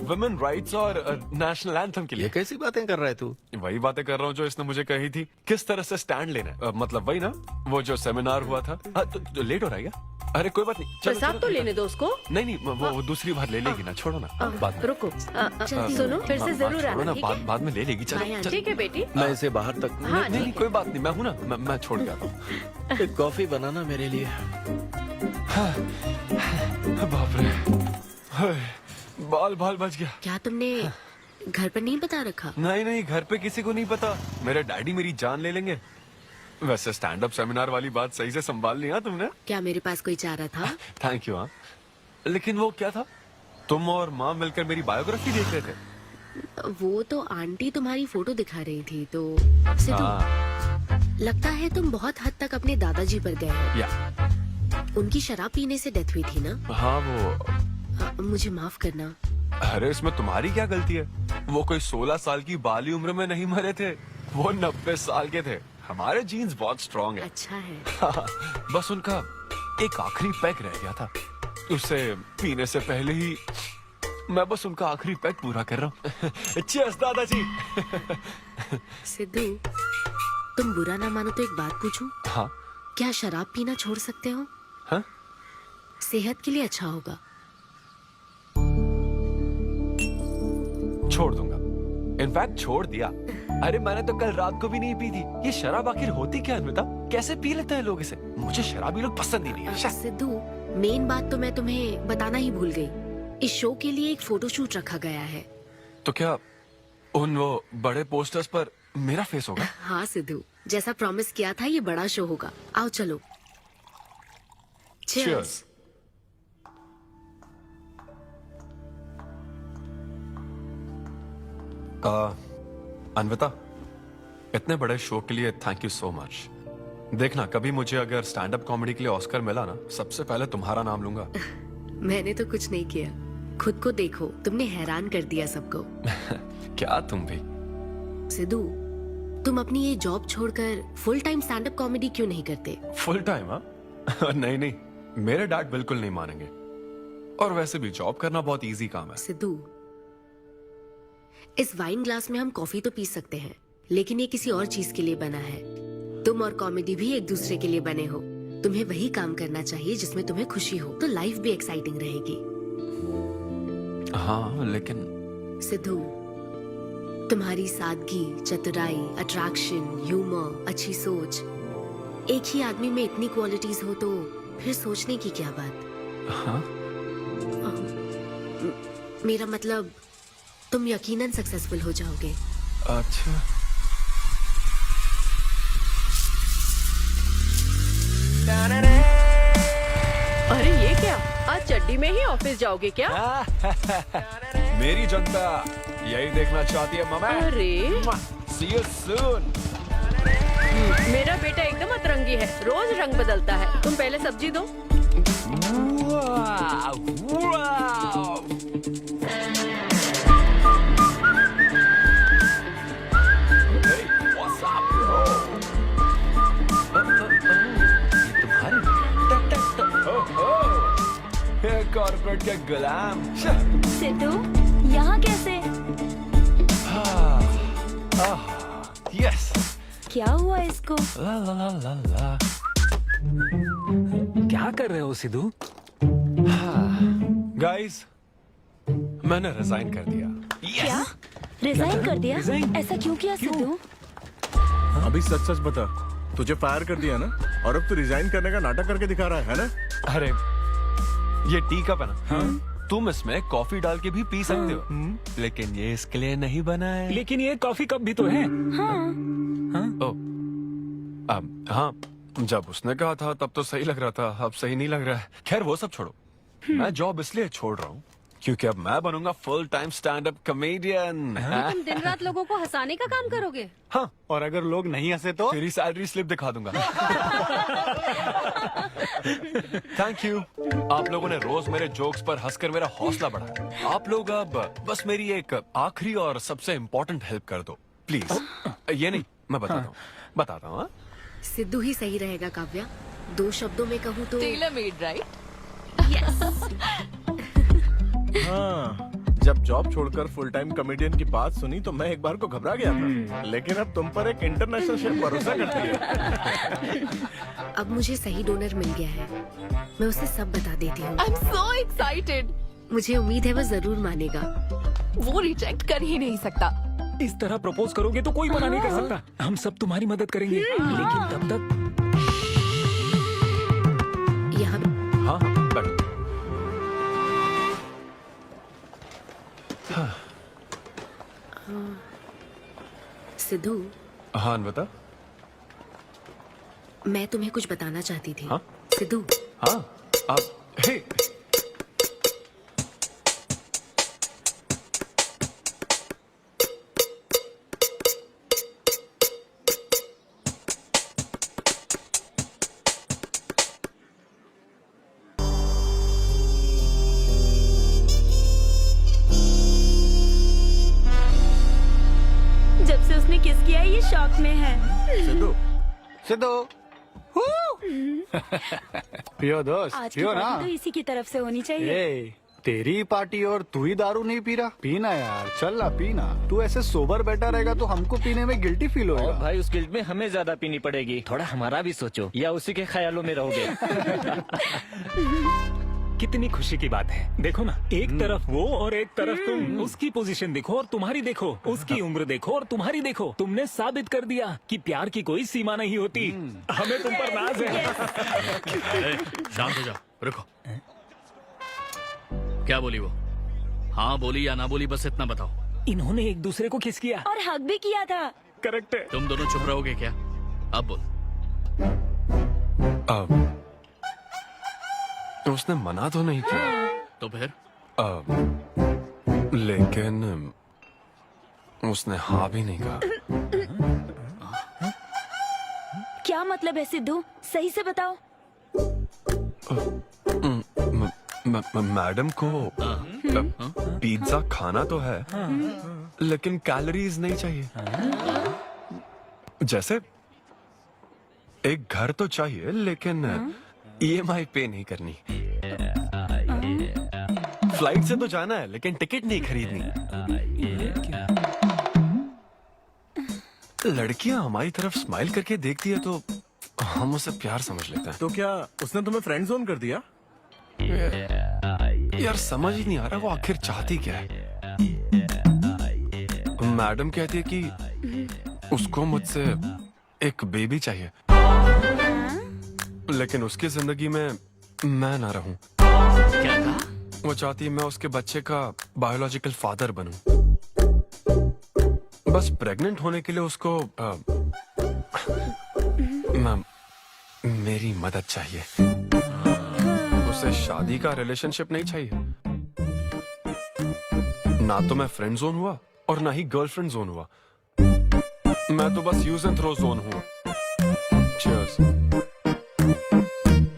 वुमेन राइट्स और नेशनल एंथम के लिए। ये कैसी बातें कर रहा है तू? वही बातें कर रहा हूँ जो इसने मुझे कही थी, किस तरह से स्टैंड लेना है। मतलब वही ना, वो जो सेमिनार हुआ था। तो लेट हो रहा है क्या? अरे कोई बात नहीं, चलो, प्रसाद चलो, तो चलो। लेने दो उसको। नहीं वो दूसरी बार ले लेगी ना, छोड़ो ना। बाद में रुको, सुनो, फिर से जरूर छोड़ो आना, ना, ठीक है? बाद में ले लेगी। चलो चलो। ठीक है बेटी। मैं इसे बाहर तक हाँ, नहीं कोई बात नहीं, मैं हूँ ना, मैं छोड़ के आता हूँ। एक कॉफी बनाना मेरे लिए। बाप रे, बाल बच गया। क्या तुमने घर पर नहीं बता रखा? नहीं, घर पे किसी को नहीं पता। मेरे डैडी मेरी जान ले लेंगे। वैसे स्टैंड अप सेमिनार वाली बात सही से संभाल लिया तुमने। क्या मेरे पास कोई चारा था? Thank you. हाँ, लेकिन वो क्या था, तुम और माँ मिलकर मेरी बायोग्राफी देख रहे थे? वो तो आंटी तुम्हारी फोटो दिखा रही थी, तो सिद्धू, लगता है तुम बहुत हद तक अपने दादाजी पर गए हो। या उनकी शराब पीने से डेथ हुई थी ना? हाँ वो। मुझे माफ करना। अरे इसमें तुम्हारी क्या गलती है? वो कोई 16 साल की बाली उम्र में नहीं मरे थे, वो 90 साल के थे। हमारे जीन्स बहुत स्ट्रॉन्ग है। अच्छा है। बस उनका एक आखिरी पैक रह गया था, उसे पीने से पहले ही मैं बस उनका आखिरी पैक पूरा कर रहा हूँ। चीयर्स दादाजी। सिद्धू, तुम बुरा ना मानो तो एक बात पूछूं? हाँ। क्या शराब पीना छोड़ सकते हो? हाँ? सेहत के लिए अच्छा होगा। छोड़ दूंगा, इनफैक्ट छोड़ दिया। अरे मैंने तो कल रात को भी नहीं पी थी। ये शराब आखिर होती क्या है? बता, कैसे पी लेते हैं लोग इसे? मुझे शराबी लोग पसंद ही नहीं है। सिद्धू, मेन बात तो मैं तुम्हें बताना ही भूल गई। इस शो के लिए एक फोटोशूट रखा गया है। तो क्या उन वो बड़े पोस्टर्स पर मेरा फेस होगा? हाँ सिद्धू, जैसा प्रॉमिस किया था, ये बड़ा शो होगा। आओ चलो। Cheers. अन्विता, इतने बड़े शो के लिए थैंक यू सो मच। देखना, कभी मुझे अगर स्टैंड अप कॉमेडी के लिए ऑस्कर मिला ना, सबसे पहले तुम्हारा नाम लूंगा। मैंने तो कुछ नहीं किया, खुद को देखो, तुमने हैरान कर दिया सबको। क्या तुम भी? सिद्धू, तुम अपनी ये जॉब छोड़कर full time stand up comedy क्यों नहीं करते? Full time? हाँ नहीं, मेरे डैड बिल्कुल नहीं मानेंगे। और वैसे भी जॉब करना बहुत इजी काम है। सिद्धू, इस वाइन ग्लास में हम कॉफी तो पी सकते हैं, लेकिन ये किसी और चीज के लिए बना है। तुम और कॉमेडी भी एक दूसरे के लिए बने हो। तुम्हें वही काम करना चाहिए जिसमें तुम्हें खुशी हो, तो लाइफ भी एक्साइटिंग रहेगी। हाँ लेकिन सिद्धू, तुम्हारी सादगी, चतुराई, अट्रैक्शन, ह्यूमर, अच्छी सोच, एक ही आदमी में इतनी क्वालिटीज हो तो फिर सोचने की क्या बात। हाँ? मेरा मतलब तुम यकीनन सक्सेसफुल हो जाओगे। अच्छा। अरे ये क्या, आज चड्डी में ही ऑफिस जाओगे क्या? मेरी जनता यही देखना चाहती है मम्मी। अरे See you soon। मेरा बेटा एकदम अतरंगी है, रोज रंग बदलता है। तुम पहले सब्जी दो। कॉर्पोरेट के गुलाम। सिद्धू, यहाँ कैसे? यस। क्या हुआ इसको? ला ला ला ला ला। क्या कर रहे हो सिद्धू? गाइस, मैंने रिजाइन कर दिया। क्या? रिजाइन कर दिया? ऐसा क्यों किया सिद्धू? अभी सच सच बता, तुझे फायर कर दिया ना, और अब तू रिजाइन करने का नाटक करके दिखा रहा है ना? अरे ये टी कप है ना? हाँ? तुम इसमें कॉफी डाल के भी पी सकते हो, लेकिन ये इसके लिए नहीं बना है। लेकिन ये कॉफी कप भी तो है। हाँ, जब उसने कहा था तब तो सही लग रहा था, अब सही नहीं लग रहा है। खैर वो सब छोड़ो, मैं जॉब इसलिए छोड़ रहा हूँ क्योंकि अब मैं बनूंगा full time stand up comedian. तुम दिन रात लोगों को हंसाने का काम करोगे? हाँ, और अगर लोग नहीं हंसे तो तेरी सैलरी स्लिप दिखा दूंगा। Thank you. आप लोगों ने रोज मेरे जोक्स पर हंसकर मेरा हौसला बढ़ाया। आप लोग अब बस मेरी एक आखिरी और सबसे इम्पोर्टेंट हेल्प कर दो प्लीज। ये नहीं, मैं बताता हूँ। सिद्धू ही सही रहेगा काव्या। 2 शब्दों में कहूँ तो टेलर मेड, राइट? हाँ, जब जॉब छोड़कर फुल टाइम कॉमेडियन की बात सुनी तो मैं एक बार को घबरा गया था, लेकिन अब तुम पर एक इंटरनेशनल शेफ भरोसा करती है। अब मुझे सही डोनर मिल गया है, मैं उसे सब बता देती हूँ। आई एम सो एक्साइटेड। मुझे उम्मीद है वो जरूर मानेगा। वो रिजेक्ट कर ही नहीं सकता। इस तरह प्रपोज करोगे तो कोई मना नहीं कर सकता। हम सब तुम्हारी मदद करेंगे, लेकिन तब तक यहाँ। हाँ, बैठो। सिद्धू। हाँ बता। मैं तुम्हें कुछ बताना चाहती थी। हाँ? सिद्धू। हाँ, आप हे। जब से उसने किस किया ये शॉक में है। सिद्धू, सिद्धू। पियो दोस्त, आज की पियो ना। पार्टी तो इसी की तरफ से होनी चाहिए। ए, तेरी पार्टी और तू ही दारू नहीं पी रहा। पीना यार, चल ना पीना। तू ऐसे सोबर बैठा रहेगा तो हमको पीने में गिल्टी फील होगा। और भाई उस गिल्ट में हमें ज्यादा पीनी पड़ेगी। थोड़ा हमारा भी सोचो, या उसी के ख्यालों में रहोगे। कितनी खुशी की बात है। देखो ना, एक तरफ वो और एक तरफ तुम। उसकी पोजीशन देखो और तुम्हारी देखो, उसकी उम्र देखो और तुम्हारी देखो। तुमने साबित कर दिया कि प्यार की कोई सीमा नहीं होती। हमें तुम पर नाज है। शांत हो जाओ, रुको। क्या बोली वो? हाँ बोली या ना बोली, बस इतना बताओ। इन्होंने एक दूसरे को किस किया और हक भी किया था। करेक्ट है। तुम दोनों चुप रहोगे क्या? अब बोल। उसने मना तो नहीं किया। तो फिर? लेकिन उसने हाँ भी नहीं कहा। क्या मतलब है सिद्धू? सही से बताओ। मैडम को पिज्जा खाना तो है, लेकिन कैलोरीज नहीं चाहिए। जैसे एक घर तो चाहिए, लेकिन EMI पे नहीं करनी। फ्लाइट से तो जाना है, लेकिन टिकट नहीं खरीदनी। लड़कियां हमारी तरफ स्माइल करके देखती है तो हम उसे प्यार समझ लेते हैं। तो क्या उसने तुम्हें फ्रेंड जोन कर दिया? यार समझ ही नहीं आ रहा वो आखिर चाहती क्या है। मैडम कहती है कि उसको मुझसे एक बेबी चाहिए, लेकिन उसकी जिंदगी में मैं ना रहूं। क्या कहा? वो चाहती है मैं उसके बच्चे का बायोलॉजिकल फादर बनूं। बस प्रेग्नेंट होने के लिए उसको मेरी मदद चाहिए। उसे शादी का रिलेशनशिप नहीं चाहिए। ना तो मैं फ्रेंड जोन हुआ और ना ही गर्लफ्रेंड जोन हुआ। मैं तो बस यूज एंड थ्रो जोन हूँ। Cheers.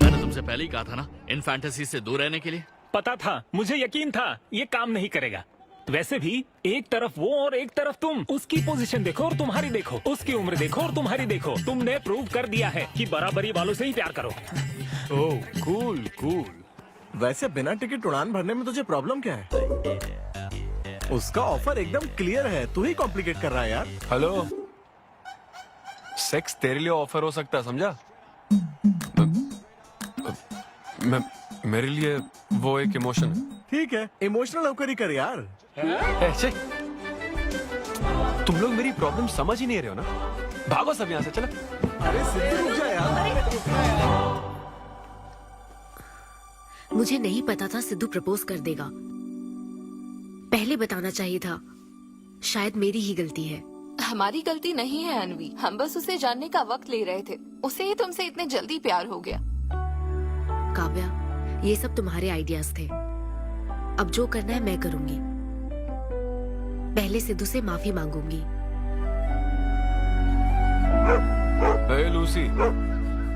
मैंने तुमसे पहले ही कहा था ना इन फैंटेसी से दूर रहने के लिए। पता था, मुझे यकीन था ये काम नहीं करेगा। वैसे भी एक तरफ वो और एक तरफ तुम, उसकी पोजीशन देखो और तुम्हारी देखो, उसकी उम्र देखो और तुम्हारी देखो। तुमने प्रूव कर दिया है कि बराबरी वालों से ही प्यार करो। ओह कूल कूल। वैसे बिना टिकट उड़ान भरने में तुझे प्रॉब्लम क्या है? उसका ऑफर एकदम क्लियर है, तू ही कॉम्प्लिकेट कर रहा है यार। हेलो, सेक्स तेरे लिए ऑफर हो सकता है, समझा? मेरे लिए वो एक इमोशन है। ठीक है, इमोशनल होकर ही कर यार। ऐसे तुम लोग मेरी प्रॉब्लम समझ ही नहीं रहे हो ना। भागो सब यहाँ से, चलो। अरे सिद्धू रुक जा यार। मुझे नहीं पता था सिद्धू प्रपोज कर देगा। पहले बताना चाहिए था। शायद मेरी ही गलती है। हमारी गलती नहीं है अनवी, हम बस उसे जानने का वक्त ले रहे थे। उसे ही तुमसे इतने जल्दी प्यार हो गया। काव्या, ये सब तुम्हारे आइडियाज थे। अब जो करना है मैं करूंगी। पहले सिद्धू से माफी मांगूंगी। हे लूसी,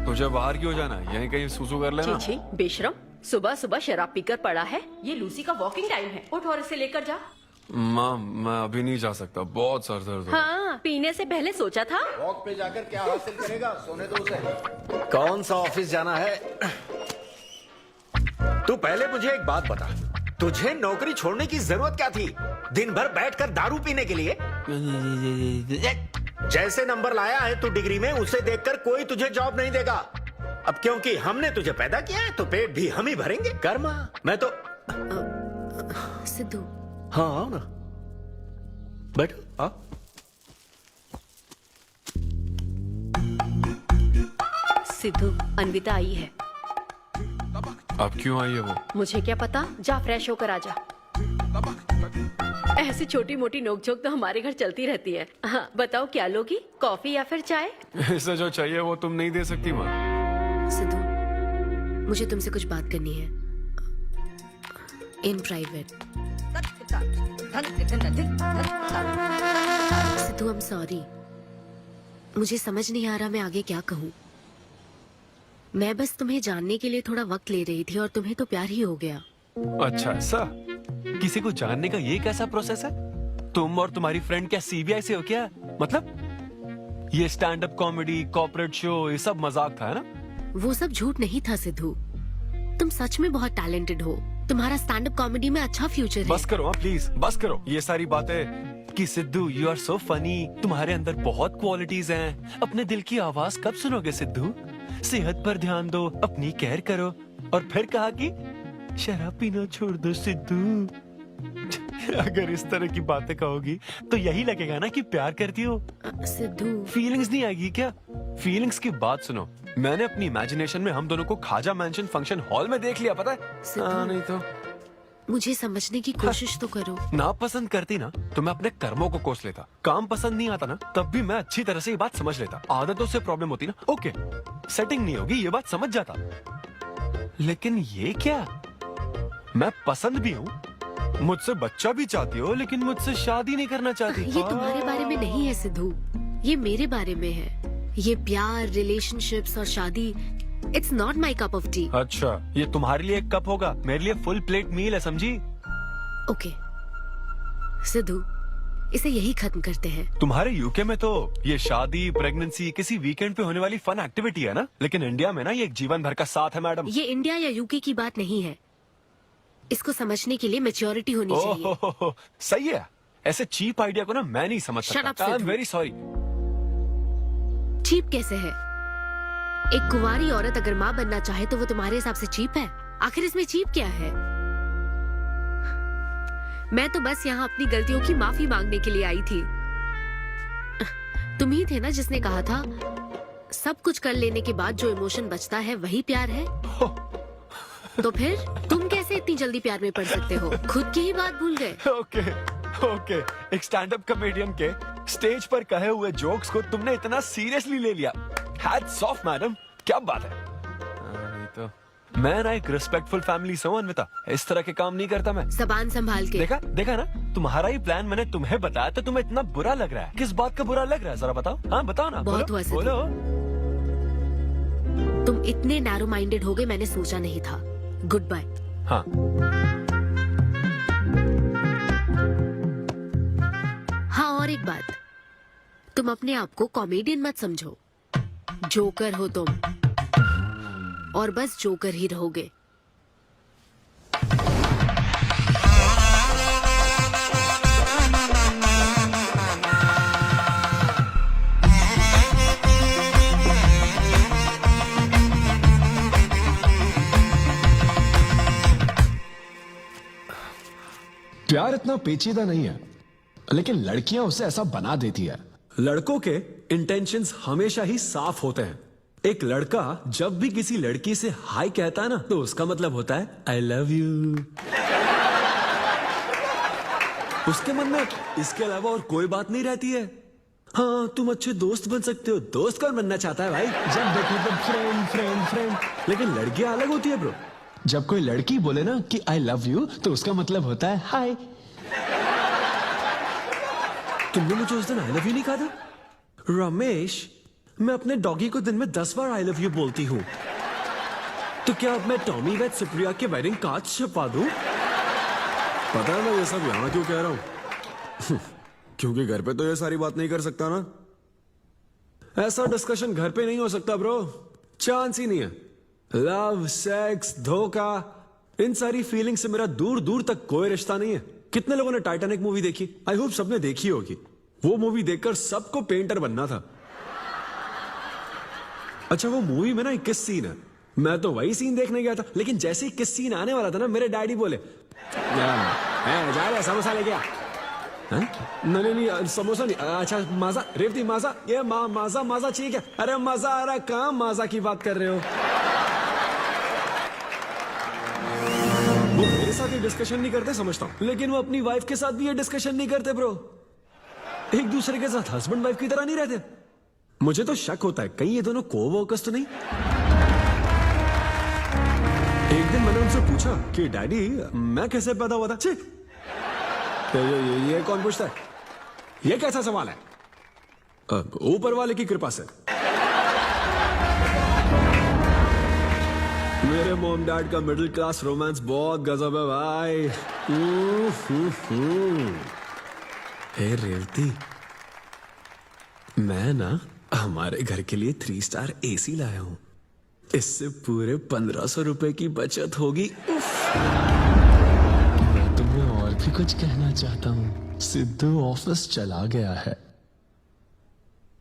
तुझे बाहर क्यों जाना है? यहीं कहीं सूसू कर लेना। छी बेशरम, सुबह सुबह शराब पीकर पड़ा है। ये लूसी का वॉकिंग टाइम है, उठ और इसे लेकर जा। माँ, मैं अभी नहीं जा सकता, बहुत सर दर्द हो रहा है। हाँ, पीने से पहले सोचा था। वॉक पे जाकर क्या हासिल करेगा? सोने दो उसे। कौन सा ऑफिस जाना है? तू पहले मुझे एक बात बता, तुझे नौकरी छोड़ने की जरूरत क्या थी? दिन भर बैठकर दारू पीने के लिए? जैसे नंबर लाया है तू डिग्री में, उसे देखकर कोई तुझे जॉब नहीं देगा। अब क्योंकि हमने तुझे पैदा किया है तो पेट भी हम ही भरेंगे। कर्मा, मैं तो सिद्धू। हाँ आओ ना, बैठो। हाँ सिद्धू, अन्विता आई है। अब क्यों आई है वो? मुझे क्या पता, जा फ्रेश होकर आजा। ऐसी छोटी मोटी नोकझोंक तो हमारे घर चलती रहती है। हाँ, बताओ क्या लोगी, कॉफी या फिर चाय? इसे जो चाहिए वो तुम नहीं दे सकती माँ। सिद्धू, मुझे तुमसे कुछ बात करनी है, in private. Sidhu, I am sorry. मुझे समझ नहीं आ रहा मैं आगे क्या कहूँ। मैं बस तुम्हें जानने के लिए थोड़ा वक्त ले रही थी और तुम्हें तो प्यार ही हो गया। अच्छा ऐसा? किसी को जानने का ये कैसा प्रोसेस है? तुम और तुम्हारी फ्रेंड क्या सीबीआई से हो क्या? मतलब ये stand up comedy, corporate show, ये सब मजाक था, है ना? वो सब झूठ नहीं था सिद्धू। तुम सच में बहुत टैलेंटेड हो। तुम्हारा स्टैंड अप कॉमेडी में अच्छा फ्यूचर है। बस करो हाँ, प्लीज बस करो ये सारी बातें कि Sidhu you are so funny, तुम्हारे अंदर बहुत क्वालिटीज हैं। अपने दिल की आवाज कब सुनोगे सिद्धू? सेहत पर ध्यान दो, अपनी केयर करो। और फिर कहा कि शराब पीना छोड़ दो सिद्धू। अगर इस तरह की बातें कहोगी तो यही लगेगा ना कि प्यार करती हो। सिद्धू, फीलिंग्स नहीं आएगी क्या? फीलिंग्स की बात सुनो, मैंने अपनी इमेजिनेशन में हम दोनों को खाजा मैंशन फंक्शन हॉल में देख लिया, पता है? नहीं तो मुझे समझने की कोशिश तो करो। ना पसंद करती ना तो मैं अपने कर्मों को कोस लेता। काम पसंद नहीं आता ना तब भी मैं अच्छी तरह से ये बात समझ लेता। आदतों से प्रॉब्लम होती ना, ओके सेटिंग नहीं होगी, ये बात समझ जाता। लेकिन ये क्या, मैं पसंद भी हूँ, मुझसे बच्चा भी चाहती हो, लेकिन मुझसे शादी नहीं करना चाहती। ये तुम्हारे बारे में नहीं है सिद्धू, ये मेरे बारे में है। ये प्यार, रिलेशनशिप्स और शादी, it's not my cup of T. अच्छा, ये तुम्हारे लिए एक कप होगा, मेरे लिए फुल प्लेट मील है, समझी? ओके सिद्धू, इसे यही खत्म करते हैं। तुम्हारे यूके में तो ये शादी, प्रेगनेंसी किसी वीकेंड पे होने वाली फन एक्टिविटी है ना, लेकिन इंडिया में ना ये एक जीवन भर का साथ है मैडम। ये इंडिया या यूके की बात नहीं है। इसको समझने के लिए मैच्योरिटी होनी चाहिए। सही है, ऐसे चीप आइडिया को ना मैं नहीं समझ सकता। I am very sorry. Cheap कैसे है? एक कुंवारी औरत अगर माँ बनना चाहे तो वो तुम्हारे हिसाब से चीप है? आखिर इसमें चीप क्या है? मैं तो बस यहाँ अपनी गलतियों की माफी मांगने के लिए आई थी। तुम ही थे ना जिसने कहा था सब कुछ कर लेने के बाद जो इमोशन बचता है वही प्यार है। तो फिर तुम कैसे इतनी जल्दी प्यार में पड़ सकते हो? खुद की ही बात भूल गए। ओके, एक स्टैंड अप कॉमेडियन के स्टेज पर कहे हुए जोक्स को तुमने इतना सीरियसली ले लिया। हैट्स ऑफ मैडम, क्या बात है। नहीं तो मैं ना एक रिस्पेक्टफुल फैमिली से हूं अन्विता, इस तरह के काम नहीं करता मैं। जबान संभाल के। देखा ना, तुम्हारा ही प्लान मैंने तुम्हें बताया तो तुम्हें इतना बुरा लग रहा है। किस बात का बुरा लग रहा है जरा बताओ। हाँ बताओ ना। बहुत हुआ बोलो। तुम इतने नैरो माइंडेड हो गए मैंने सोचा नहीं था। Goodbye. हाँ हाँ, और एक बात, तुम अपने आप को कॉमेडियन मत समझो। जोकर हो तुम, और बस जोकर ही रहोगे। प्यार इतना पेचीदा नहीं है, लेकिन लड़कियां उसे ऐसा बना देती है। लड़कों के इंटेंशंस हमेशा ही साफ होते हैं। एक लड़का जब भी किसी लड़की से हाय कहता है ना, तो उसका मतलब होता है आई लव यू। उसके मन में इसके अलावा और कोई बात नहीं रहती है। हाँ, तुम अच्छे दोस्त बन सकते हो। दोस्त कौन बनना चाहता है भाई? जब देखो तब फ्रेंड फ्रेंड फ्रेंड। लेकिन लड़कियां अलग होती है ब्रो। जब कोई लड़की बोले ना कि आई लव यू, तो उसका मतलब होता है हाय। तुमने मुझे उस दिन आई लव यू नहीं कहा था? रमेश, मैं अपने डॉगी को दिन में 10 बार आई लव यू बोलती हूँ। तो क्या अब मैं टॉमी वेद सुप्रिया के वेडिंग कार्ड छपवा दूं? पता है मैं ये सब यहाँ क्यों कह रहा हूँ? क्योंकि घर पे तो ये सारी बात नहीं कर सकता ना। ऐसा डिस्कशन घर पे नहीं हो सकता ब्रो, चांस ही नहीं है। लव, सेक्स, धोखा, इन सारी फीलिंग से मेरा दूर दूर तक कोई रिश्ता नहीं है। कितने लोगों ने टाइटैनिक मूवी देखी? आई होप सबने देखी होगी। वो मूवी देखकर सबको पेंटर बनना था। अच्छा, वो मूवी में ना 21 सीन है। मैं तो वही सीन देखने गया था, लेकिन जैसे ही 21 सीन आने वाला था ना, मेरे डैडी बोले जा रहे समोसा लेके आ। नहीं, समोसा नहीं। अच्छा, माजा, रेवती माजा, ये माजा चाहिए क्या? अरे मजा आ रहा है, कहाँ माजा की बात कर रहे हो? वो मेरे साथ ये डिस्कशन नहीं करते समझता हूँ, लेकिन वो अपनी वाइफ के साथ भी ये डिस्कशन नहीं करते ब्रो। एक दूसरे के साथ हस्बैंड वाइफ की तरह नहीं रहते। मुझे तो शक होता है कहीं ये दोनों कोवर्कर्स तो नहीं। एक दिन मैंने उनसे पूछा कि डैडी, मैं कैसे पैदा हुआ था? तो ये कौन पूछता है? ये कैसा सवाल है? ऊपर वाले की कृपा से। मेरे मॉम डैड का मिडिल क्लास रोमांस बहुत गजब है भाई। हे रेवती, मैं ना हमारे घर के लिए 3 स्टार AC लाया हूं। इससे पूरे 1500 रुपए की बचत होगी। मैं तुम्हें और भी कुछ कहना चाहता हूं। सिद्धू ऑफिस चला गया है,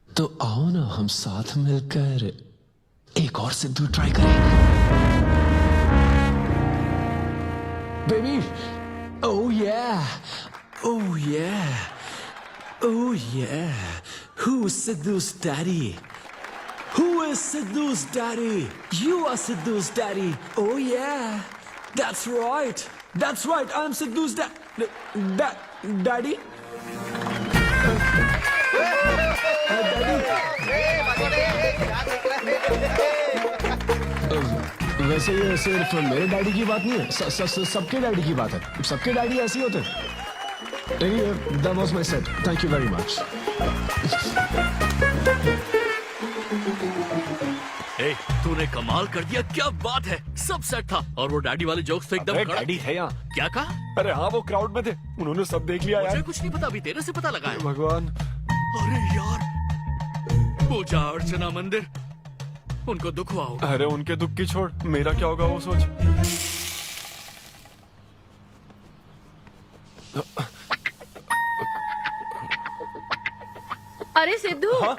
तो आओ ना हम साथ मिलकर एक और सिद्धू ट्राई करें। Baby, oh yeah, oh yeah, oh yeah. Who's Sidhu's daddy? Who is Sidhu's daddy? You are Sidhu's daddy. Oh yeah, that's right. That's right. I'm Sidhu's daddy. वैसे ये सिर्फ मेरे डैडी की बात नहीं है, सबके डैडी की बात है। सबके डैडी ऐसे ही होते हैं। Anyway, that was my set. Thank you very much. ए, तूने कमाल कर दिया, क्या बात है। सब सेट था और वो डैडी वाले जोक्स तो एकदम कड़क। डैडी है यहाँ। क्या कहा? अरे हाँ, वो क्राउड में थे, उन्होंने सब देख लिया यार। मुझे कुछ नहीं पता, अभी तेरे से पता लगा है। भगवान। अरे यार, पूजा अर्चना मंदिर, उनको दुख हुआ होगा। अरे उनके दुख की छोड़, मेरा क्या होगा वो सोच। अरे सिद्धू, हाँ?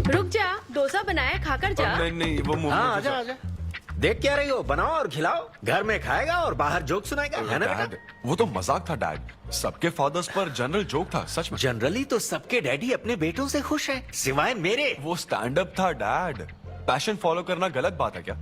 रुक जा, डोसा बनाया, खाकर जा। नहीं नहीं वो मुंह हाँ आजा आजा। देख क्या रही हो, बनाओ और खिलाओ। घर में खाएगा और बाहर जोक सुनाएगा, है ना बेटा? डैड वो तो मजाक था डैड, सबके फादर्स पर जनरल जोक था सच में। जनरली तो सबके डैडी अपने बेटों से खुश हैं, सिवाय मेरे। वो स्टैंड अप था डैड, पैशन फॉलो करना गलत बात है क्या?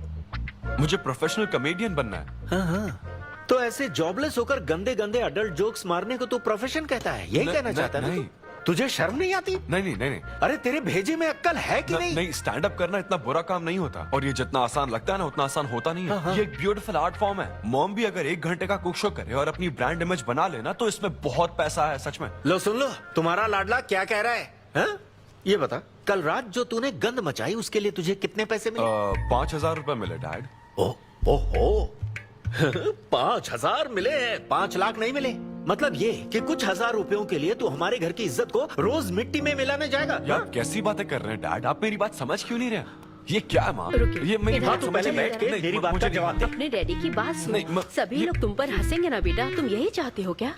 मुझे प्रोफेशनल कॉमेडियन बनना है। हाँ हाँ, तो ऐसे जॉबलेस होकर गंदे गंदे अडल्ट जोक्स मारने को तो प्रोफेशन कहता है, यही कहना चाहता है ना? तुझे शर्म नहीं आती? नहीं नहीं नहीं। अरे तेरे भेजे में अक्कल है कि नहीं? नहीं, स्टैंड अप करना इतना बुरा काम नहीं होता, और ये जितना आसान लगता है ना उतना आसान होता नहीं है। हाँ। ये एक ब्यूटीफुल आर्ट फॉर्म है। मॉम भी अगर 1 घंटे का कुक शो करे और अपनी ब्रांड इमेज बना लेना तो इसमें बहुत पैसा है सच में। लो सुन लो, तुम्हारा लाडला क्या कह रहा है, हाँ? ये बता, कल रात जो तूने गंद मचाई उसके लिए तुझे कितने पैसे मिले? 5,000 रुपए मिले डैड। ओहो 5,000 मिले हैं, 5 लाख नहीं मिले। मतलब ये कि कुछ हजार रुपयों के लिए तू हमारे घर की इज्जत को रोज मिट्टी में मिलाने जाएगा? यार कैसी बातें कर रहे हैं डैड, आप मेरी बात समझ क्यों नहीं रहे? ये क्या है माँ? ये मेरी बात तू पहले बैठ के मेरी बात का जवाब दे। अपने डैडी की बात सुन। सभी लोग तुम पर हंसेंगे ना बेटा, तुम यही चाहते हो क्या?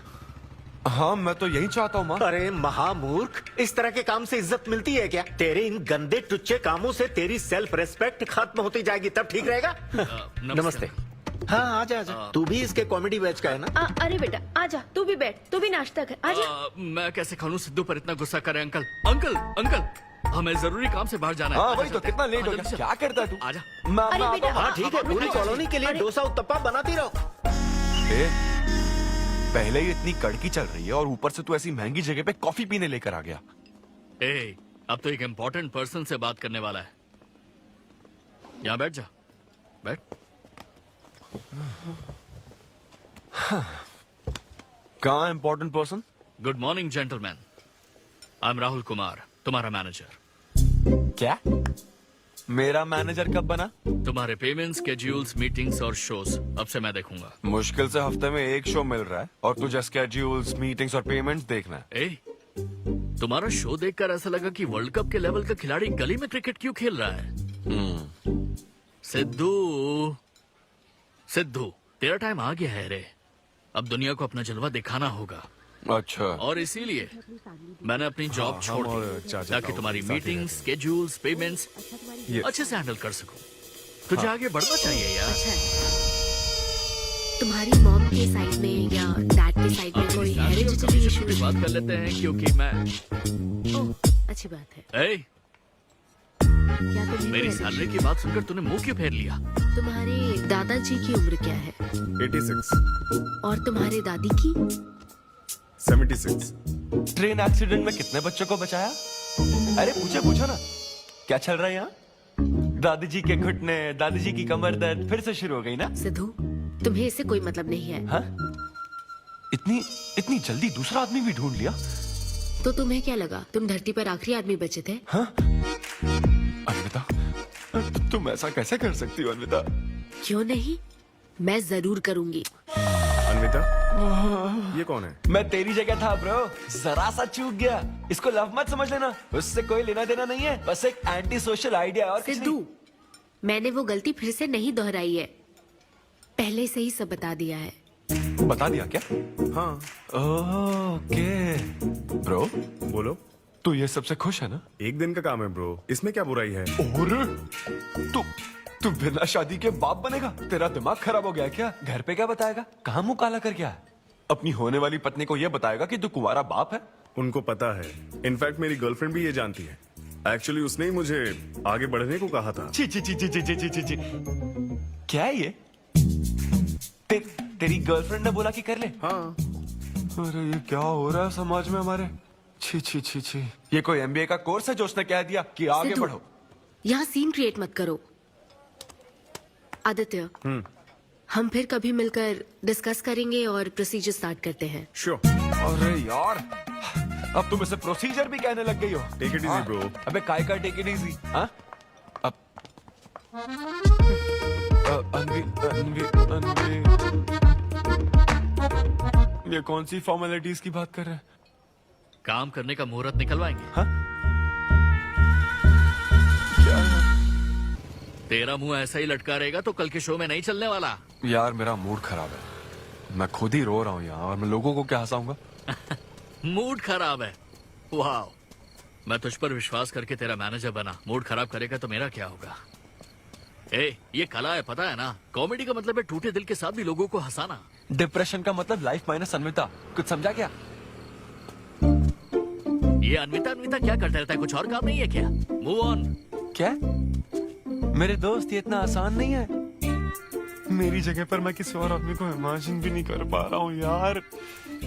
हाँ मैं तो यही चाहता हूँ माँ। अरे महामूर्ख, इस तरह के काम से इज्जत मिलती है क्या? तेरे इन गंदे टुच्चे कामों से तेरी सेल्फ रेस्पेक्ट खत्म होती जाएगी, तब ठीक रहेगा। नमस्ते। हाँ आजा आजा, तू भी इसके कॉमेडी बैच का है ना? अरे बेटा आजा, तू भी बैठ, तू भी नाश्ता कर, आजा। मैं कैसे खा लूं? सिद्धू पर इतना गुस्सा करे अंकल। अंकल अंकल हमें जरूरी काम से बाहर जाना है। हाँ वही तो, कितना लेट हो गया, क्या करता है तू? आजा। अरे बेटा हाँ ठीक है, पूरी कॉलोनी के लिए डोसा उत्तप्पा बनाती रहो। पहले ही इतनी कड़की चल रही है और ऊपर से तू ऐसी महंगी जगह पे कॉफी पीने लेकर आ गया। अब तो एक इम्पोर्टेंट पर्सन से बात करने वाला है। यहाँ बैठ जा, बैठ। कहाँ important person? Good morning gentleman, I am Rahul Kumar, तुम्हारा मैनेजर। क्या? मेरा मैनेजर कब बना? तुम्हारे पेमेंट स्केड्यूल्स, मीटिंग्स और शोज अब से मैं देखूंगा। मुश्किल से हफ्ते में 1 शो मिल रहा है और तुझे स्केड्यूल्स, मीटिंग्स और पेमेंट्स देखना है। तुम्हारा शो देखकर ऐसा लगा कि वर्ल्ड कप के लेवल का खिलाड़ी गली में क्रिकेट क्यों खेल रहा है। सिद्धू सिद्धू, तेरा टाइम आ गया है रे, अब दुनिया को अपना जलवा दिखाना होगा। अच्छा। और इसीलिए मैंने अपनी जॉब छोड़ दी ताकि तुम्हारी मीटिंग्स, स्केड्यूल्स, पेमेंट्स अच्छे से हैंडल कर सकूं। तुझे आगे बढ़ना चाहिए यार। तुम्हारी मॉम के साइड में या डैड के साइड में कोई हेरिडिटरी इशू? बात कर लेते हैं क्योंकि मैं अच्छी बात है। क्या मेरी सैलरी की बात सुनकर तूने मुंह क्यों फेर लिया? तुम्हारे दादाजी की उम्र क्या है? 86। और तुम्हारे दादी की? 76। ट्रेन एक्सीडेंट में कितने बच्चों को बचाया? अरे पूछो ना, क्या चल रहा है यहाँ? दादी जी के घुटने, दादी जी की कमर दर्द फिर से शुरू हो गई ना? सिद्धू, तुम्हें इससे कोई मतलब नहीं है। हाँ? इतनी जल्दी दूसरा आदमी भी ढूंढ लिया? तो तुम्हें क्या लगा तुम धरती पर आखिरी आदमी बचे थे? हाँ? अन्विता, तुम ऐसा कैसे कर सकती हो अन्विता? क्यों नहीं, मैं जरूर करूंगी। अन्विता, ये कौन है? मैं तेरी जगह था ब्रो, जरा सा चूक गया। इसको लव मत समझ लेना, उससे कोई लेना देना नहीं है, बस एक एंटी सोशल आइडिया और कुछ नहीं। सिद्धू, मैंने वो गलती फिर से नहीं दोहराई है, पहले से ही सब बता दिया है। बता दिया क्या? हाँ। ओके ब्रो, बोलो। तू ये सबसे खुश है ना? एक दिन का काम है ब्रो, इसमें क्या बुराई है? और तू बिना शादी के बाप बनेगा? तेरा दिमाग खराब हो गया क्या? घर पे क्या बताएगा? कहाँ मुंह काला कर गया? अपनी होने वाली पत्नी को ये बताएगा कि तू कुंवारा बाप है? उनको पता है, इनफैक्ट मेरी गर्लफ्रेंड भी ये जानती है। एक्चुअली उसने ही मुझे आगे बढ़ने को कहा था। ची ची ची ची ची ची ची ची। क्या है ये? तेरी गर्लफ्रेंड ने बोला कि कर ले? हाँ। अरे ये क्या हो रहा है समाज में हमारे? छी छी छी छी। ये कोई MBA का कोर्स है जो उसने कह दिया कि आगे बढ़ो? यहाँ सीन क्रिएट मत करो। आदित्य, हम फिर कभी मिलकर डिस्कस करेंगे और प्रोसीजर स्टार्ट करते हैं। श्योर। अरे यार, अब तुम इसे प्रोसीजर भी कहने लग गई हो। Take it easy bro. अबे काय का टेक इट इजी? हाँ? अब अनवी ये कौन सी फॉर्मेलिटीज की बात कर रहे हैं? काम करने का मुहूर्त निकलवाएंगे। हाँ? तेरा मुंह ऐसा ही लटका रहेगा तो कल के शो में नहीं चलने वाला। यार मेरा मूड खराब है, मैं खुद ही रो रहा हूँ यहाँ, और मैं लोगों को क्या हंसाऊंगा? मूड खराब है? वाह, मैं तुझ पर विश्वास करके तेरा मैनेजर बना, मूड खराब करेगा तो मेरा क्या होगा? ए, ये कला है, पता है ना? कॉमेडी का मतलब है टूटे दिल के साथ भी लोगों को हंसाना। डिप्रेशन का मतलब लाइफ माइनस अन्विता, कुछ समझा क्या? ये अन्विता अन्विता क्या करता रहता है, कुछ और काम नहीं है क्या? Move on. क्या मेरे दोस्त, ये इतना आसान नहीं है। मेरी जगह पर मैं किसी और आदमी को इमेजिन भी नहीं कर पा रहा हूँ यार।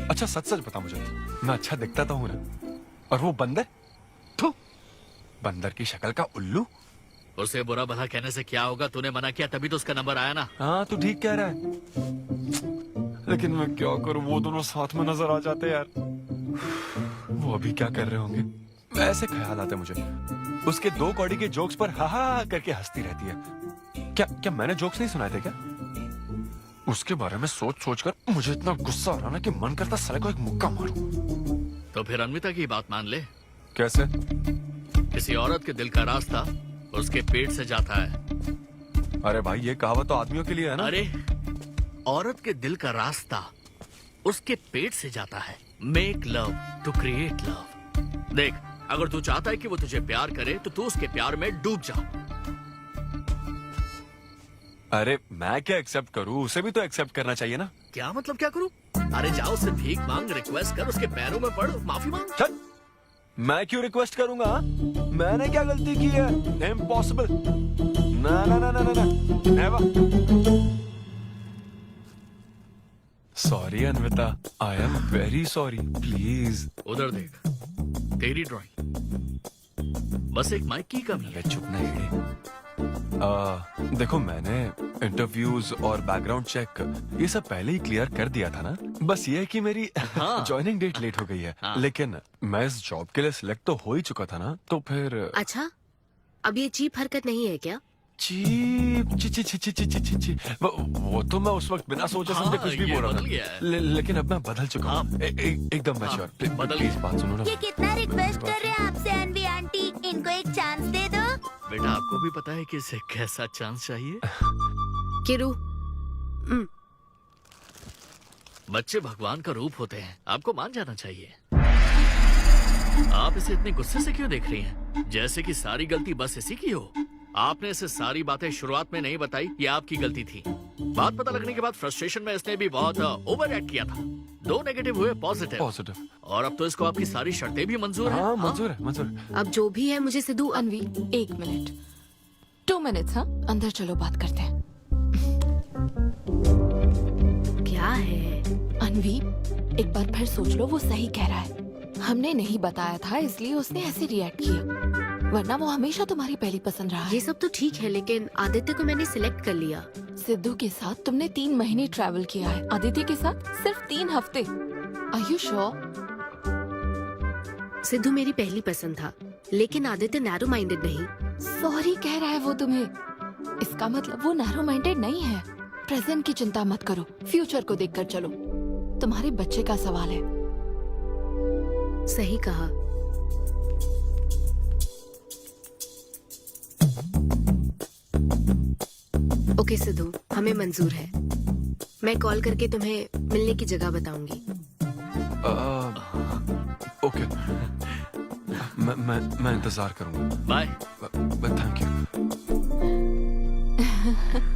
अच्छा सच सच बता मुझे, मैं अच्छा दिखता तो हूँ ना? और वो बंदर, थू, बंदर की शक्ल का उल्लू। उसे बुरा भला कहने से क्या होगा? तूने मना किया तभी तो उसका नंबर आया ना। हाँ तू ठीक कह रहा है, लेकिन मैं क्या करूँ, वो दोनों साथ में नजर आ जाते यार। वो अभी क्या कर रहे होंगे? ऐसे ख्याल आते मुझे, उसके 2 कौड़ी के जोक्स पर हा हा करके हंसती रहती है। क्या मैंने जोक्स नहीं सुनाए थे क्या? उसके बारे में सोच सोच कर मुझे इतना गुस्सा आ रहा ना कि मन करता साले को एक मुक्का मारूं। तो फिर अन्विता की बात मान ले। कैसे? किसी औरत के दिल का रास्ता उसके पेट से जाता है। अरे भाई ये कहावत तो आदमियों के लिए है ना? अरे औरत के दिल का रास्ता उसके पेट से जाता है। Make love to create love. देख, अगर तू चाहता है कि वो तुझे प्यार करे तो तू उसके प्यार में डूब जा। अरे मैं क्या एक्सेप्ट करूं, उसे भी तो एक्सेप्ट करना चाहिए ना। क्या मतलब क्या करूं? अरे जाओ उससे भीख मांग, रिक्वेस्ट कर, उसके पैरों में पड़, माफी मांग। चल, मैं क्यों रिक्वेस्ट करूंगा? मैंने क्या गलती की है? इम्पॉसिबल। ना ना ना ना ना never. Sorry Anvita, I am very sorry, please. उधर देख, तेरी ड्राइंग, बस एक माइक की कमी है। चुप नहीं। देखो मैंने इंटरव्यूज और बैकग्राउंड चेक ये सब पहले ही क्लियर कर दिया था ना। बस ये है कि मेरी ज्वाइनिंग डेट लेट हो गई है। लेकिन मैं इस जॉब के लिए सिलेक्ट तो हो ही चुका था ना, तो फिर। अच्छा, अब ये चीप हरकत नहीं है क्या? चीप ची ची ची ची ची ची ची ची। वो तो मैं उस वक्त बिना सोचे समझे कुछ भी बोल रहा था, लेकिन अब मैं बदल चुका हूँ। एकदम मैच्योर। प्लीज बात सुनो ना। ये कितना रिक्वेस्ट कर रहे हैं आपसे अनवी आंटी, इनको एक चांस दे दो। बेटा आपको भी पता है कि इसे कैसा चांस चाहिए? किरू, बच्चे भगवान का रूप होते हैं, आपको मान जाना चाहिए। आप इसे इतने गुस्से से क्यों देख रही हैं? जैसे कि सारी गलती बस इसी की हो। आपने इसे सारी बातें शुरुआत में नहीं बताई, ये आपकी गलती थी। बात पता लगने के बाद फ्रस्ट्रेशन में इसने भी बहुत ओवर एक्ट किया था। 2 नेगेटिव हुए पॉजिटिव, और अब तो इसको आपकी सारी शर्तें भी मंजूर हैं। हाँ, मंजूर है, मंजूर है। अब जो भी है मुझे सिद्धू। अनवी 1 मिनट, 2 मिनट्स। हाँ अंदर चलो, बात करते हैं। क्या है अनवी, एक बार फिर सोच लो, वो सही कह रहा है। हमने नहीं बताया था इसलिए उसने ऐसे रिएक्ट किया, वरना वो हमेशा तुम्हारी पहली पसंद रहा है। ये सब तो ठीक है, लेकिन आदित्य को मैंने सिलेक्ट कर लिया। सिद्धू के साथ तुमने 3 महीने ट्रैवल किया है, आदित्य के साथ सिर्फ 3 हफ्ते। Are you sure? सिद्धू मेरी पहली पसंद था, लेकिन आदित्य नैरो माइंडेड नहीं। सॉरी कह रहा है वो तुम्हें, इसका मतलब वो नैरो माइंडेड नहीं है। प्रेजेंट की चिंता मत करो, फ्यूचर को देखकर चलो। तुम्हारे बच्चे का सवाल है। सही कहा। ओके सिद्धू, हमें मंजूर है। मैं कॉल करके तुम्हें मिलने की जगह बताऊंगी। ओके, मैं इंतजार करूंगा। Bye. Thank you.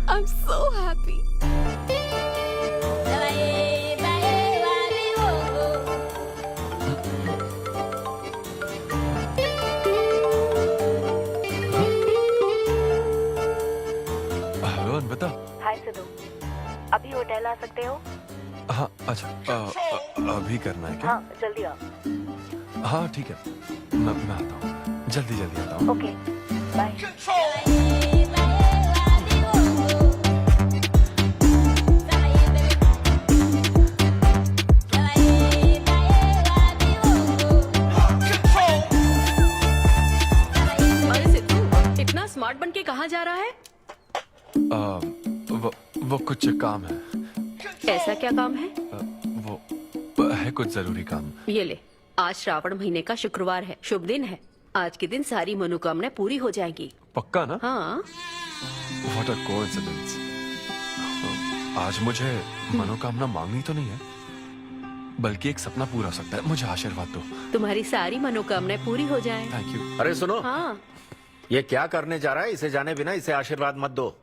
I am so happy. बता। हाय सिद्धू, अभी होटल आ सकते हो? हाँ अच्छा, अभी करना है क्या? हाँ जल्दी आओ। हाँ ठीक है, मैं आता हूँ, जल्दी आता हूँ। Okay bye. अरे सिद्धू, इतना स्मार्ट बन के कहाँ जा रहा है? वो कुछ काम है। ऐसा क्या काम है? वो है कुछ जरूरी काम। ये ले, आज श्रावण महीने का शुक्रवार है, शुभ दिन है। आज के दिन सारी मनोकामनाएं पूरी हो जाएंगी। पक्का ना? हाँ। What a coincidence। आज मुझे मनोकामना मांगनी तो नहीं है? बल्कि एक सपना पूरा हो सकता है। मुझे आशीर्वाद दो। तुम्हारी सारी मनोकामनाएं पूरी हो जाएं। Thank you. अरे सुनो, हाँ, ये क्या करने जा रहा है? इसे जाने बिना इसे आशीर्वाद मत दो।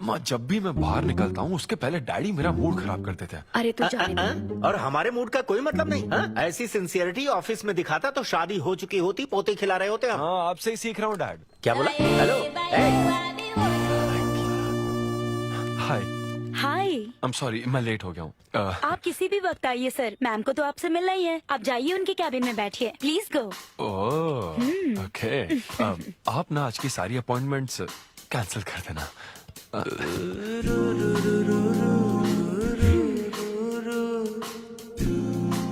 माँ, जब भी मैं बाहर निकलता हूँ उसके पहले डैडी मेरा मूड खराब कर देते हैं। अरे तू जाने दे। और हमारे मूड का कोई मतलब नहीं। हाँ? ऐसी सिंसियरिटी ऑफिस में दिखाता तो शादी हो चुकी होती, पोते खिला रहे होते हम। हाँ, आपसे ही सीख रहा हूँ डैड। क्या बोला? Hello, hi. Hi. I am sorry, मैं लेट हो गया हूँ। आप किसी भी वक्त आइए सर, मैम को तो आपसे मिलना ही है। आप जाइए उनके कैबिन में बैठिए, प्लीज गो। Oh, okay. आप ना आज की सारी अपॉइंटमेंट्स कैंसिल कर देना।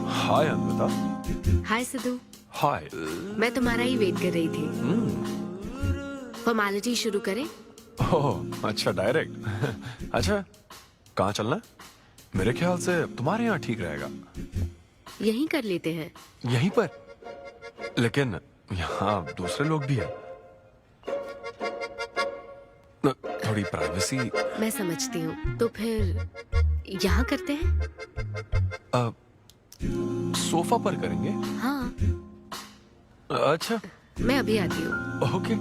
हाय अन्विता। हाय सिद्धू। हाय। मैं तुम्हारा ही वेट कर रही थी। फॉर्मेलिटी शुरू करें? ओह, अच्छा, डायरेक्ट। अच्छा, कहाँ चलना है? मेरे ख्याल से तुम्हारे यहाँ ठीक रहेगा। यहीं कर लेते हैं। यहीं पर? लेकिन यहाँ दूसरे लोग भी हैं। थोड़ी प्राइवेसी। मैं समझती हूँ, तो फिर यहाँ करते हैं? सोफा पर करेंगे? हाँ। अच्छा, मैं अभी आती हूँ। ओके।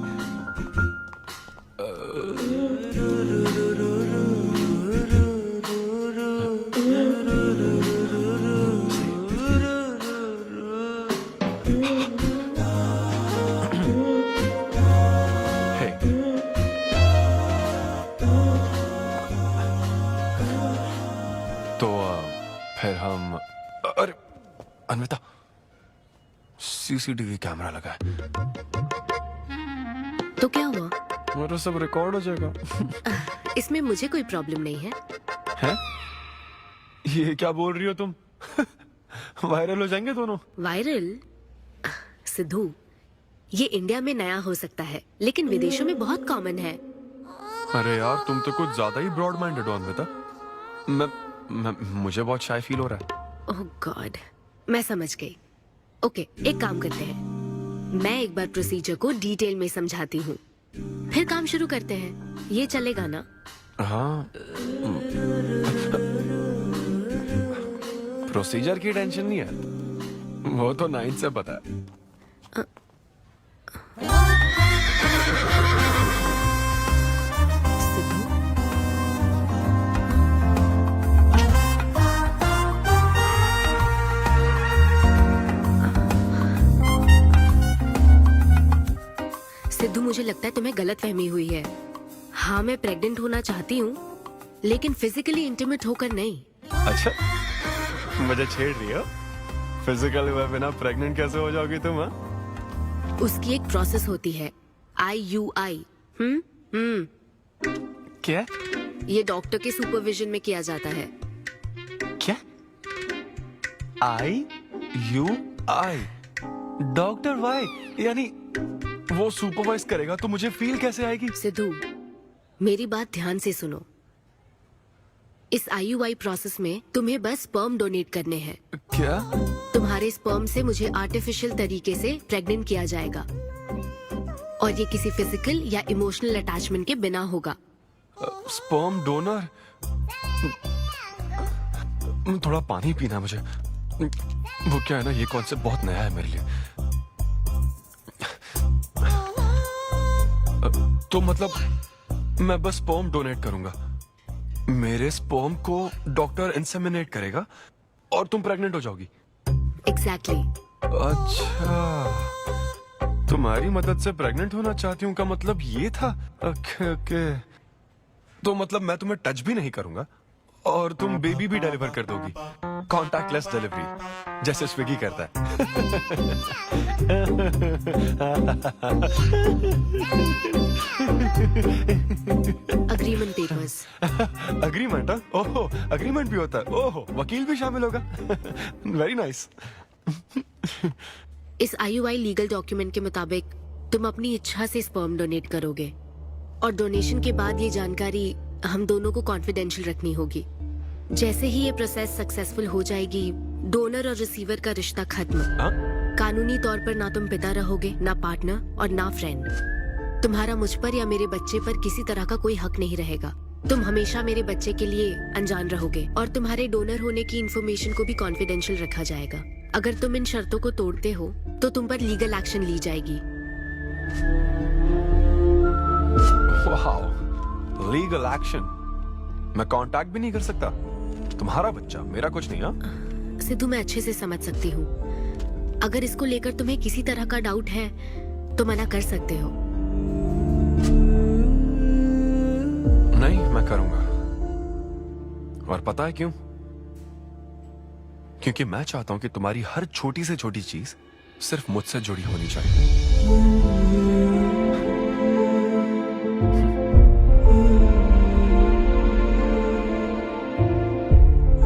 फिर हम, अरे अन्विता, सीसीटीवी कैमरा लगा है। तो क्या हुआ? मेरा सब रिकॉर्ड हो जाएगा। इसमें मुझे कोई प्रॉब्लम नहीं है। हैं? ये क्या बोल रही हो तुम? वायरल हो जाएंगे दोनों। वायरल? सिद्धू, ये इंडिया में नया हो सकता है, लेकिन विदेशों में बहुत कॉमन है। अरे यार, तुम तो कुछ ज्यादा ही ब्रॉड माइंडेड हो अन्विता। मुझे बहुत शाय फील हो रहा है। ओह गॉड, मैं समझ गई। ओके, एक काम करते हैं, मैं एक बार प्रोसीजर को डिटेल में समझाती हूँ, फिर काम शुरू करते हैं। ये चलेगा ना? हाँ। प्रोसीजर की टेंशन नहीं है, वो तो 9 से पता है। सिद्धू, मुझे लगता है तुम्हें गलतफहमी हुई है। हाँ, मैं प्रेग्नेंट होना चाहती हूँ, लेकिन फिजिकली इंटीमेट होकर नहीं। अच्छा, मुझे छेड़ रही हो? फिजिकल हुए बिना प्रेग्नेंट कैसे हो जाओगी तुम? हाँ, उसकी एक प्रोसेस होती है, IUI। क्या? ये डॉक्टर के सुपरविजन में किया जाता है। क्या? IUI? Doctor why? यानी वो सुपरवाइज करेगा तो मुझे फील कैसे आएगी? सिद्धू, मेरी बात ध्यान से सुनो। इस IUI प्रोसेस में तुम्हें बस स्पर्म डोनेट करने हैं। क्या? तुम्हारे स्पर्म से मुझे आर्टिफिशियल तरीके से प्रेग्नेंट किया जाएगा, और ये किसी फिजिकल या इमोशनल अटैचमेंट के बिना होगा। Sperm donor? थोड़ा पानी पीना मुझे। वो क्या है ना, ये कॉन्सेप्ट बहुत नया है मेरे लिए। तो मतलब मैं बस स्पर्म डोनेट करूंगा, मेरे स्पर्म को डॉक्टर इंसेमिनेट करेगा और तुम प्रेग्नेंट हो जाओगी? एग्जैक्टली। अच्छा, तुम्हारी मदद से प्रेग्नेंट होना चाहती हूँ का मतलब ये था? ओके। तो मतलब मैं तुम्हें टच भी नहीं करूंगा और तुम बेबी भी डिलीवर कर दोगी, कॉन्टैक्टलेस डिलीवरी, जैसे स्विगी करता है। Agreement papers. अग्रीमेंट? ओहो, अग्रीमेंट भी होता है? ओहो, वकील भी शामिल होगा। Very nice. इस IUI लीगल डॉक्यूमेंट के मुताबिक तुम अपनी इच्छा से स्पर्म डोनेट करोगे, और डोनेशन के बाद ये जानकारी हम दोनों को कॉन्फिडेंशियल रखनी होगी। जैसे ही ये प्रोसेस सक्सेसफुल हो जाएगी, डोनर और रिसीवर का रिश्ता खत्म। कानूनी तौर पर ना तुम पिता रहोगे, ना पार्टनर और ना फ्रेंड। तुम्हारा मुझ पर या मेरे बच्चे पर किसी तरह का कोई हक नहीं रहेगा। तुम हमेशा मेरे बच्चे के लिए अनजान रहोगे और तुम्हारे डोनर होने की इंफॉर्मेशन को भी कॉन्फिडेंशियल रखा जाएगा। अगर तुम इन शर्तों को तोड़ते हो तो तुम पर लीगल एक्शन ली जाएगी। Legal action? मैं कांटेक्ट भी नहीं कर सकता? तुम्हारा बच्चा, मेरा कुछ नहीं। हाँ सिद्धू, मैं अच्छे से समझ सकती हूँ। अगर इसको लेकर तुम्हें किसी तरह का डाउट है तो मना कर सकते हो। नहीं, मैं करूंगा। और पता है क्यों? क्योंकि मैं चाहता हूं कि तुम्हारी हर छोटी से छोटी चीज सिर्फ मुझसे जुड़ी होनी चाहिए।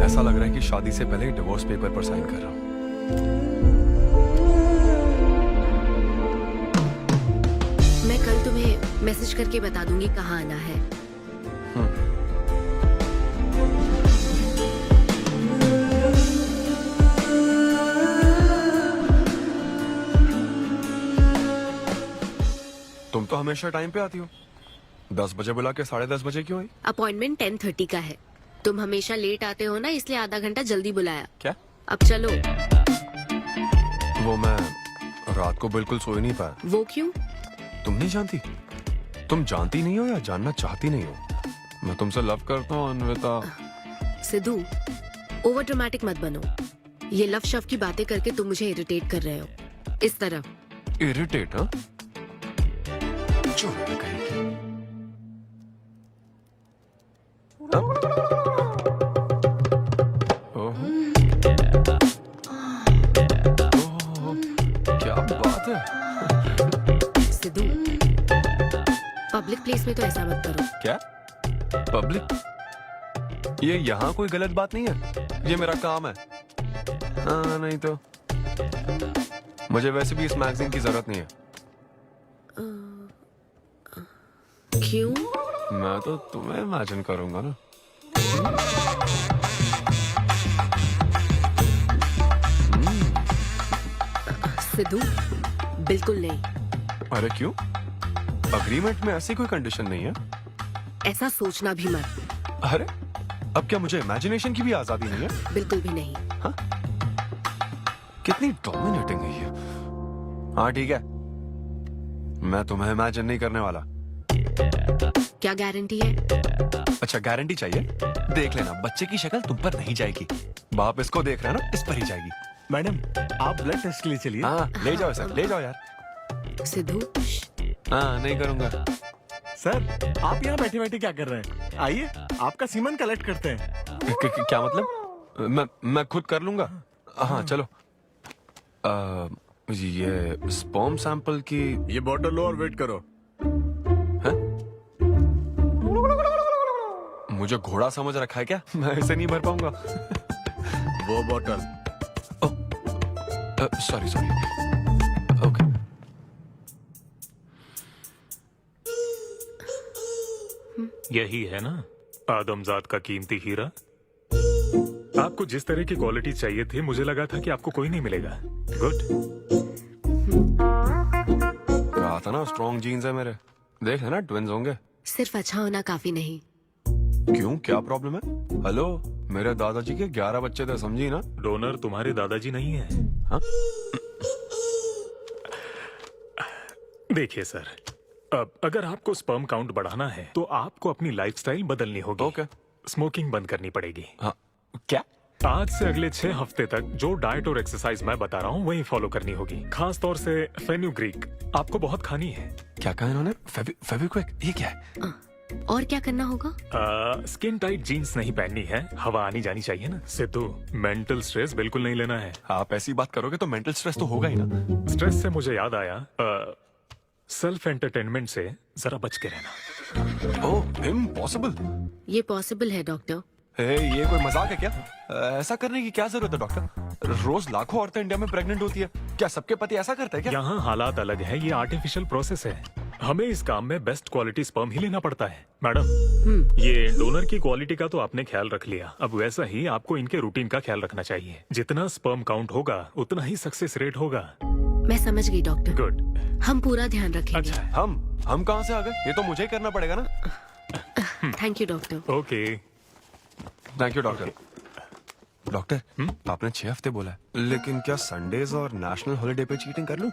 ऐसा लग रहा है कि शादी से पहले डिवोर्स पेपर पर साइन कर रहा हूं। मैं कल तुम्हें मैसेज करके बता दूंगी कहाँ आना है। तुम तो हमेशा टाइम पे आती हो। 10 बजे बुला के 10:30 बजे क्यों आई? अपॉइंटमेंट 10:30 का है। तुम हमेशा लेट आते हो ना, इसलिए आधा घंटा जल्दी बुलाया। क्या? अब चलो। वो मैं रात को बिल्कुल सो ही नहीं पाया। वो क्यों? तुम नहीं जानती? तुम जानती नहीं हो या जानना चाहती नहीं हो? मैं तुमसे लव करता हूँ अन्विता। सिद्धू, ओवर ड्रामेटिक मत बनो। ये लव शव की बातें करके तुम मुझे इरिटेट कर रहे हो। इस तरह। इरिटेट? हाँ, क्या बात है? सिद्धू, पब्लिक प्लेस में तो ऐसा मत करो। क्या पब्लिक? ये यहाँ कोई गलत बात नहीं है, ये मेरा काम है। हाँ, नहीं तो मुझे वैसे भी इस मैगजीन की जरूरत नहीं है। क्यों? मैं तो तुम्हें इमेजिन करूंगा ना। सिद्धू, बिल्कुल नहीं। अरे क्यों? अग्रीमेंट में ऐसी कोई कंडीशन नहीं है। ऐसा सोचना भी मत। अरे अब क्या मुझे इमेजिनेशन की भी आजादी नहीं है? बिल्कुल भी नहीं। हाँ? कितनी डोमिनेटिंग है ये। हाँ ठीक है, मैं तुम्हें इमेजिन नहीं करने वाला। क्या गारंटी है? अच्छा, गारंटी चाहिए? देख लेना, बच्चे की शक्ल तुम पर नहीं जाएगी। बाप इसको देख रहा है ना, इस पर ही जाएगी। मैडम, आप ब्लड टेस्ट के लिए चलिए। हाँ, ले जाओ सर, ले जाओ यार। सिद्धू। हाँ, नहीं करूंगा। सर, आप यहाँ बैठे बैठे क्या कर रहे हैं? आइए, आपका सीमन कलेक्ट करते हैं। क्या मतलब? मैं खुद कर लूंगा। हाँ चलो। ये स्पर्म सैंपल की ये बोतल लो और वेट करो। मुझे घोड़ा समझ रखा है क्या? मैं इसे नहीं भर पाऊंगा। वो बोतल। Sorry sorry. ओके। यही है ना आदमजात का कीमती हीरा? आपको जिस तरह की क्वालिटी चाहिए थी, मुझे लगा था कि आपको कोई नहीं मिलेगा। गुड। कहा था ना, स्ट्रॉन्ग जीन्स है मेरे। देख लेना, ट्विंस होंगे। सिर्फ अच्छा होना काफी नहीं। क्यों, क्या प्रॉब्लम है? हेलो, मेरे दादाजी के 11 बच्चे थे, समझी ना? डोनर तुम्हारे दादाजी नहीं है। हाँ? देखिए सर, अब अगर आपको स्पर्म काउंट बढ़ाना है तो आपको अपनी लाइफस्टाइल बदलनी होगी। ओके। स्मोकिंग बंद करनी पड़ेगी। हाँ, क्या? आज से अगले 6 हफ्ते तक जो डाइट और एक्सरसाइज मैं बता रहा हूँ वही फॉलो करनी होगी। खास तौर से फेनुग्रीक आपको बहुत खानी है। क्या कहा इन्होंने? फेविक्विक? ये क्या है? और क्या करना होगा? स्किन टाइट जीन्स नहीं पहननी है, हवा आनी जानी चाहिए ना। सिद्धू, मेंटल स्ट्रेस बिल्कुल नहीं लेना है। आप ऐसी बात करोगे तो मेंटल स्ट्रेस तो होगा ही ना। स्ट्रेस से मुझे याद आया, सेल्फ एंटरटेनमेंट से जरा बच के रहना। ओह, इम्पॉसिबल। ये पॉसिबल है डॉक्टर। ये कोई मजाक है क्या? ऐसा करने की क्या जरूरत है डॉक्टर? रोज लाखों औरतें इंडिया में प्रेग्नेंट होती है। क्या सबके पति ऐसा करते हैं क्या? यहाँ हालात अलग है, ये आर्टिफिशियल प्रोसेस है। हमें इस काम में बेस्ट क्वालिटी स्पर्म ही लेना पड़ता है। मैडम, ये डोनर की क्वालिटी का तो आपने ख्याल रख लिया, अब वैसा ही आपको इनके रूटीन का ख्याल रखना चाहिए। जितना स्पर्म काउंट होगा उतना ही सक्सेस रेट होगा। मैं समझ गई डॉक्टर। गुड। हम पूरा ध्यान रखेंगे। अच्छा, हम कहाँ से आ गए? ये तो मुझे ही करना पड़ेगा ना। Thank you doctor. Okay thank you doctor. Doctor आपने 6 हफ्ते बोला है, लेकिन क्या संडेज और नेशनल हॉलिडे पे चीटिंग कर लूं?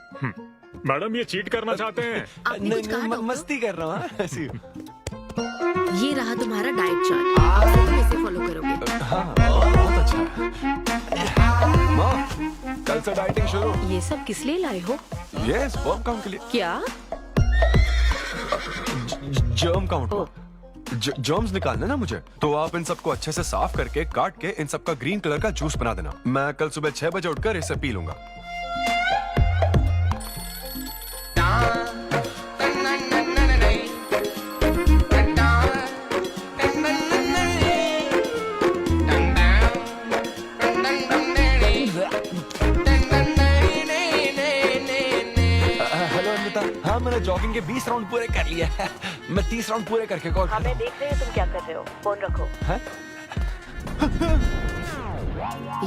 मैडम ये चीट करना चाहते हैं? नहीं, मस्ती कर रहा हूँ ऐसी। ये रहा तुम्हारा डाइट चार्ट, अब से तुम इसे फॉलो करोगे। हाँ, बहुत अच्छा है। माँ, कल से डाइटिंग शुरू। ये सब किस लिए लाए हो? ये स्पर्म काउंट के लिए। क्या? Germ count. जर्म्स निकालना ना मुझे, तो आप इन सबको अच्छे से साफ करके काट के इन सबका ग्रीन कलर का जूस बना देना। मैं कल सुबह 6 बजे उठकर इसे पी लूंगा। हाँ, मैंने जॉगिंग के 20 राउंड पूरे कर लिए हैं। मैं 30 राउंड पूरे करके कॉल। हमें देख रहे हैं तुम क्या कर रहे हो, फोन रखो।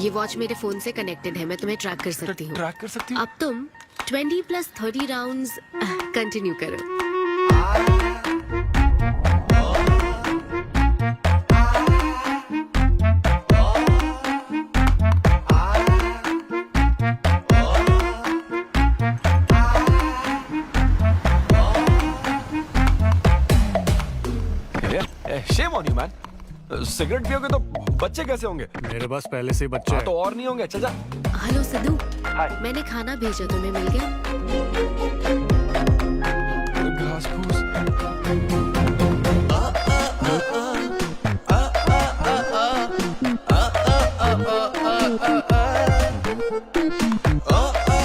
ये वॉच मेरे फोन से कनेक्टेड है, मैं तुम्हें ट्रैक कर सकती हूँ। ट्रैक कर सकती हूँ? अब तुम 20 + 30 राउंड्स कंटिन्यू करो। Shame on you, man. Cigarette पियोगे तो बच्चे कैसे होंगे? मेरे पास पहले से ही बच्चे हैं। तो और नहीं होंगे। चल जा। हेलो सिद्धू, मैंने खाना भेजा, तुम्हें मिल गया? घास फूस।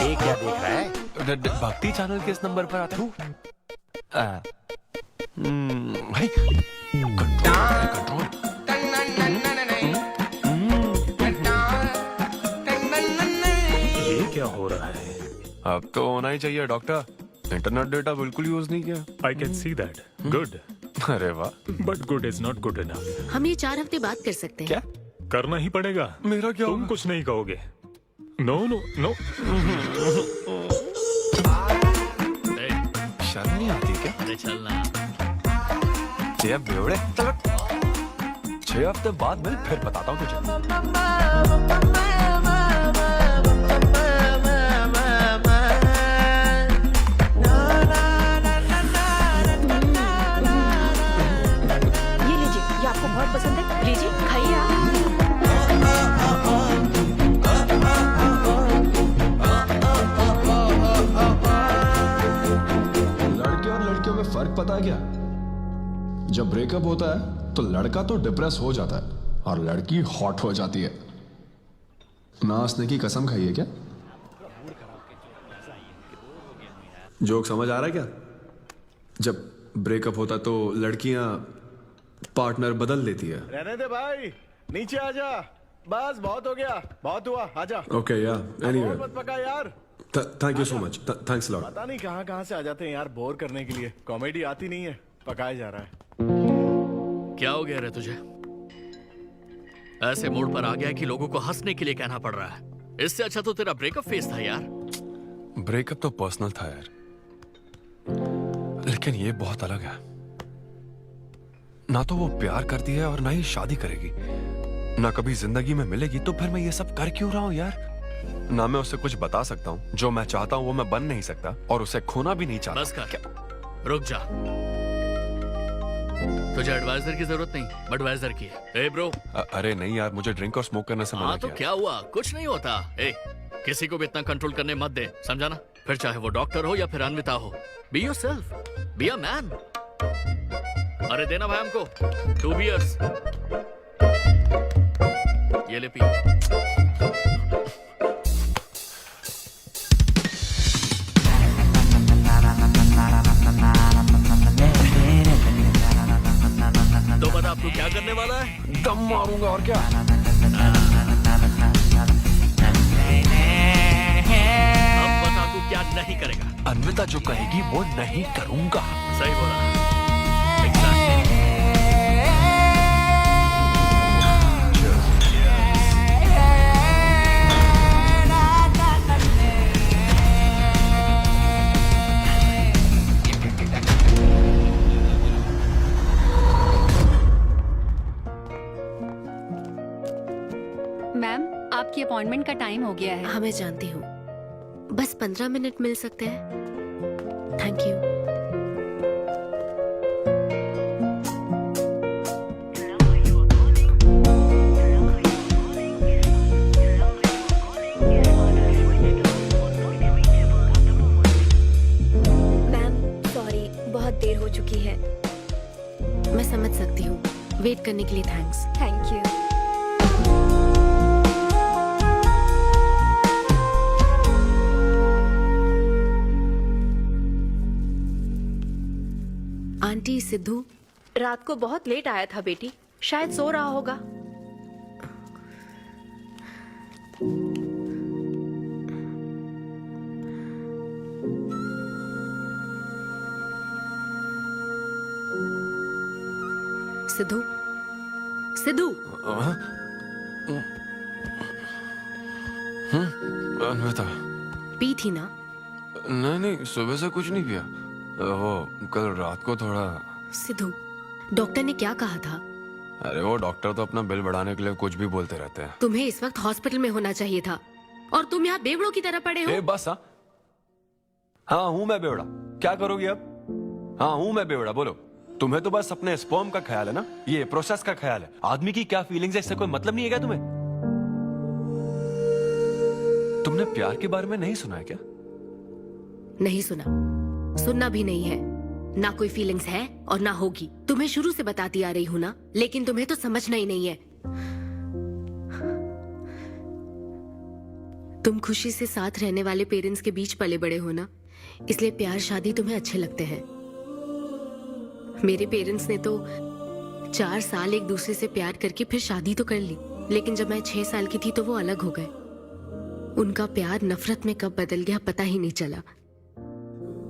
ये क्या देख रहा है? भक्ति चैनल के इस नंबर पर आता हूँ। भाई कंट्रोल। ये क्या हो रहा है? अब तो होना ही चाहिए डॉक्टर। इंटरनेट डेटा बिल्कुल यूज नहीं किया। I can see that. Good. अरे वाह। But good is not good enough. हम ये 4 हफ्ते बाद कर सकते हैं। क्या करना ही पड़ेगा? मेरा क्या तुम होगा? कुछ नहीं कहोगे। No no no. शर्म नहीं आती क्या? अरे चलना। ये बेवड़े। 6 हफ्ते बाद मिल, फिर बताता हूँ तुझे। ये लीजिए, ये आपको बहुत पसंद है, लीजिए खाइए आप। लड़के और लड़कियों में फर्क पता है क्या? जब ब्रेकअप होता है तो लड़का तो डिप्रेस हो जाता है और लड़की हॉट हो जाती है। नाचने की कसम खाई है क्या? जोक समझ आ रहा है क्या? जब ब्रेकअप होता है तो लड़कियां पार्टनर बदल देती है। रहने दे भाई, नीचे आजा। बस बहुत हो गया, बहुत हुआ, आजा। ओके या एनीवे, मत पका यार। Thank you so much, thanks lot. पता नहीं कहाँ से आ जाते हैं यार, बोर करने के लिए। कॉमेडी आती नहीं है, पकाया जा रहा है। क्या हो गया रे तुझे? ऐसे मूड पर आ गया कि लोगों को हंसने के लिए कहना पड़ रहा है। इससे अच्छा तो तेरा ब्रेकअप फेस था यार। ब्रेकअप तो पर्सनल था यार, लेकिन ये बहुत अलग है। ना तो वो प्यार करती है और ना ही शादी करेगी, ना कभी जिंदगी में मिलेगी, तो फिर मैं ये सब कर क्यों रहा हूँ यार? ना मैं उसे कुछ बता सकता हूँ, जो मैं चाहता हूँ वो मैं बन नहीं सकता, और उसे खोना भी नहीं चाहता। बस कर, रुक जा। तुझे एडवाइजर की जरूरत नहीं, बडवाइजर की है। ए ब्रो। अरे नहीं यार, मुझे ड्रिंक और स्मोक करने से मना हाँ तो किया। क्या हुआ? कुछ नहीं होता। ए, किसी को भी इतना कंट्रोल करने मत दे, समझा ना? फिर चाहे वो डॉक्टर हो या फिर अनविता हो। Be yourself, be a man. अरे देना भाई हमको 2 बियर्स। ये ले पी। तो बता अब तू क्या करने वाला है? दम मारूंगा और क्या। अब बता तू क्या नहीं करेगा? अनविता जो कहेगी वो नहीं करूंगा। सही बोला। अपॉइंटमेंट का टाइम हो गया है। हाँ मैं जानती हूँ, बस 15 मिनट मिल सकते हैं? Thank you. मैम सॉरी, बहुत देर हो चुकी है। मैं समझ सकती हूँ। वेट करने के लिए thanks. Thank you. Aunty, Sidhu रात को बहुत लेट आया था बेटी, शायद सो रहा होगा। सिद्धू, सिद्धू अन्विता, पी थी ना? नहीं, सुबह से कुछ नहीं पिया। वो कल रात को थोड़ा। सिद्धू, डॉक्टर ने क्या कहा था? अरे वो डॉक्टर तो अपना बिल बढ़ाने के लिए कुछ भी बोलते रहते हैं। तुम्हें इस वक्त हॉस्पिटल में होना चाहिए था और तुम यहाँ बेवड़ों की तरह पड़े हो। बस हाँ हूँ मैं बेवड़ा। क्या करोगी अब? हाँ हूँ मैं बेवड़ा, बोलो। तुम्हें तो बस अपने स्पर्म का ख्याल है ना, ये प्रोसेस का ख्याल है। आदमी की क्या फीलिंग्स है इससे कोई मतलब नहीं है क्या तुम्हें? तुमने प्यार के बारे में नहीं सुना है क्या? नहीं सुना, सुनना भी नहीं है। ना कोई फीलिंग्स है और ना होगी। तुम्हें शुरू से बताती आ रही हूँ ना, लेकिन तुम्हें तो समझना ही नहीं है। तुम खुशी से साथ रहने वाले पेरेंट्स के बीच पले बड़े हो ना, इसलिए प्यार शादी तुम्हें अच्छे लगते हैं। मेरे पेरेंट्स ने तो 4 साल एक दूसरे से प्यार करके फिर शादी तो कर ली, लेकिन जब मैं 6 साल की थी तो वो अलग हो गए। उनका प्यार नफरत में कब बदल गया पता ही नहीं चला।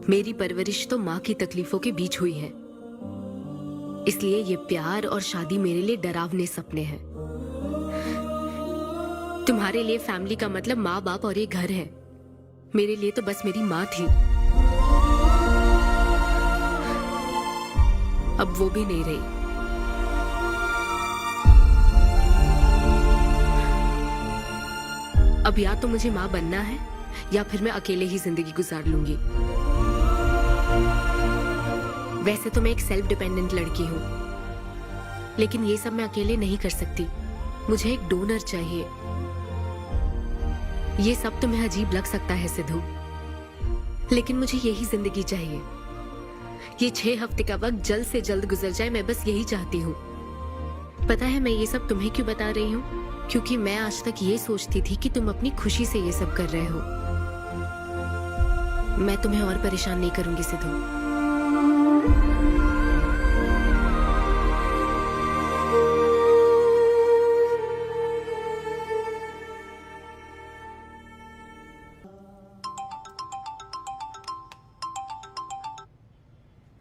मेरी परवरिश तो माँ की तकलीफों के बीच हुई है, इसलिए ये प्यार और शादी मेरे लिए डरावने सपने हैं। तुम्हारे लिए फैमिली का मतलब माँ बाप और ये घर है। मेरे लिए तो बस मेरी माँ थी, अब वो भी नहीं रही। अब या तो मुझे माँ बनना है या फिर मैं अकेले ही जिंदगी गुजार लूंगी। वैसे तो मैं एक सेल्फ डिपेंडेंट लड़की हूँ, लेकिन ये सब मैं अकेले नहीं कर सकती। मुझे एक डोनर चाहिए। ये सब तुम्हें अजीब लग सकता है सिद्धू, लेकिन मुझे यही जिंदगी चाहिए। ये 6 हफ्ते का वक्त जल्द से जल्द गुजर जाए, मैं बस यही चाहती हूँ। पता है मैं ये सब तुम्हें क्यों बता रही हूँ? क्योंकि मैं आज तक ये सोचती थी कि तुम अपनी खुशी से ये सब कर रहे हो। मैं तुम्हें और परेशान नहीं करूंगी Sidhu.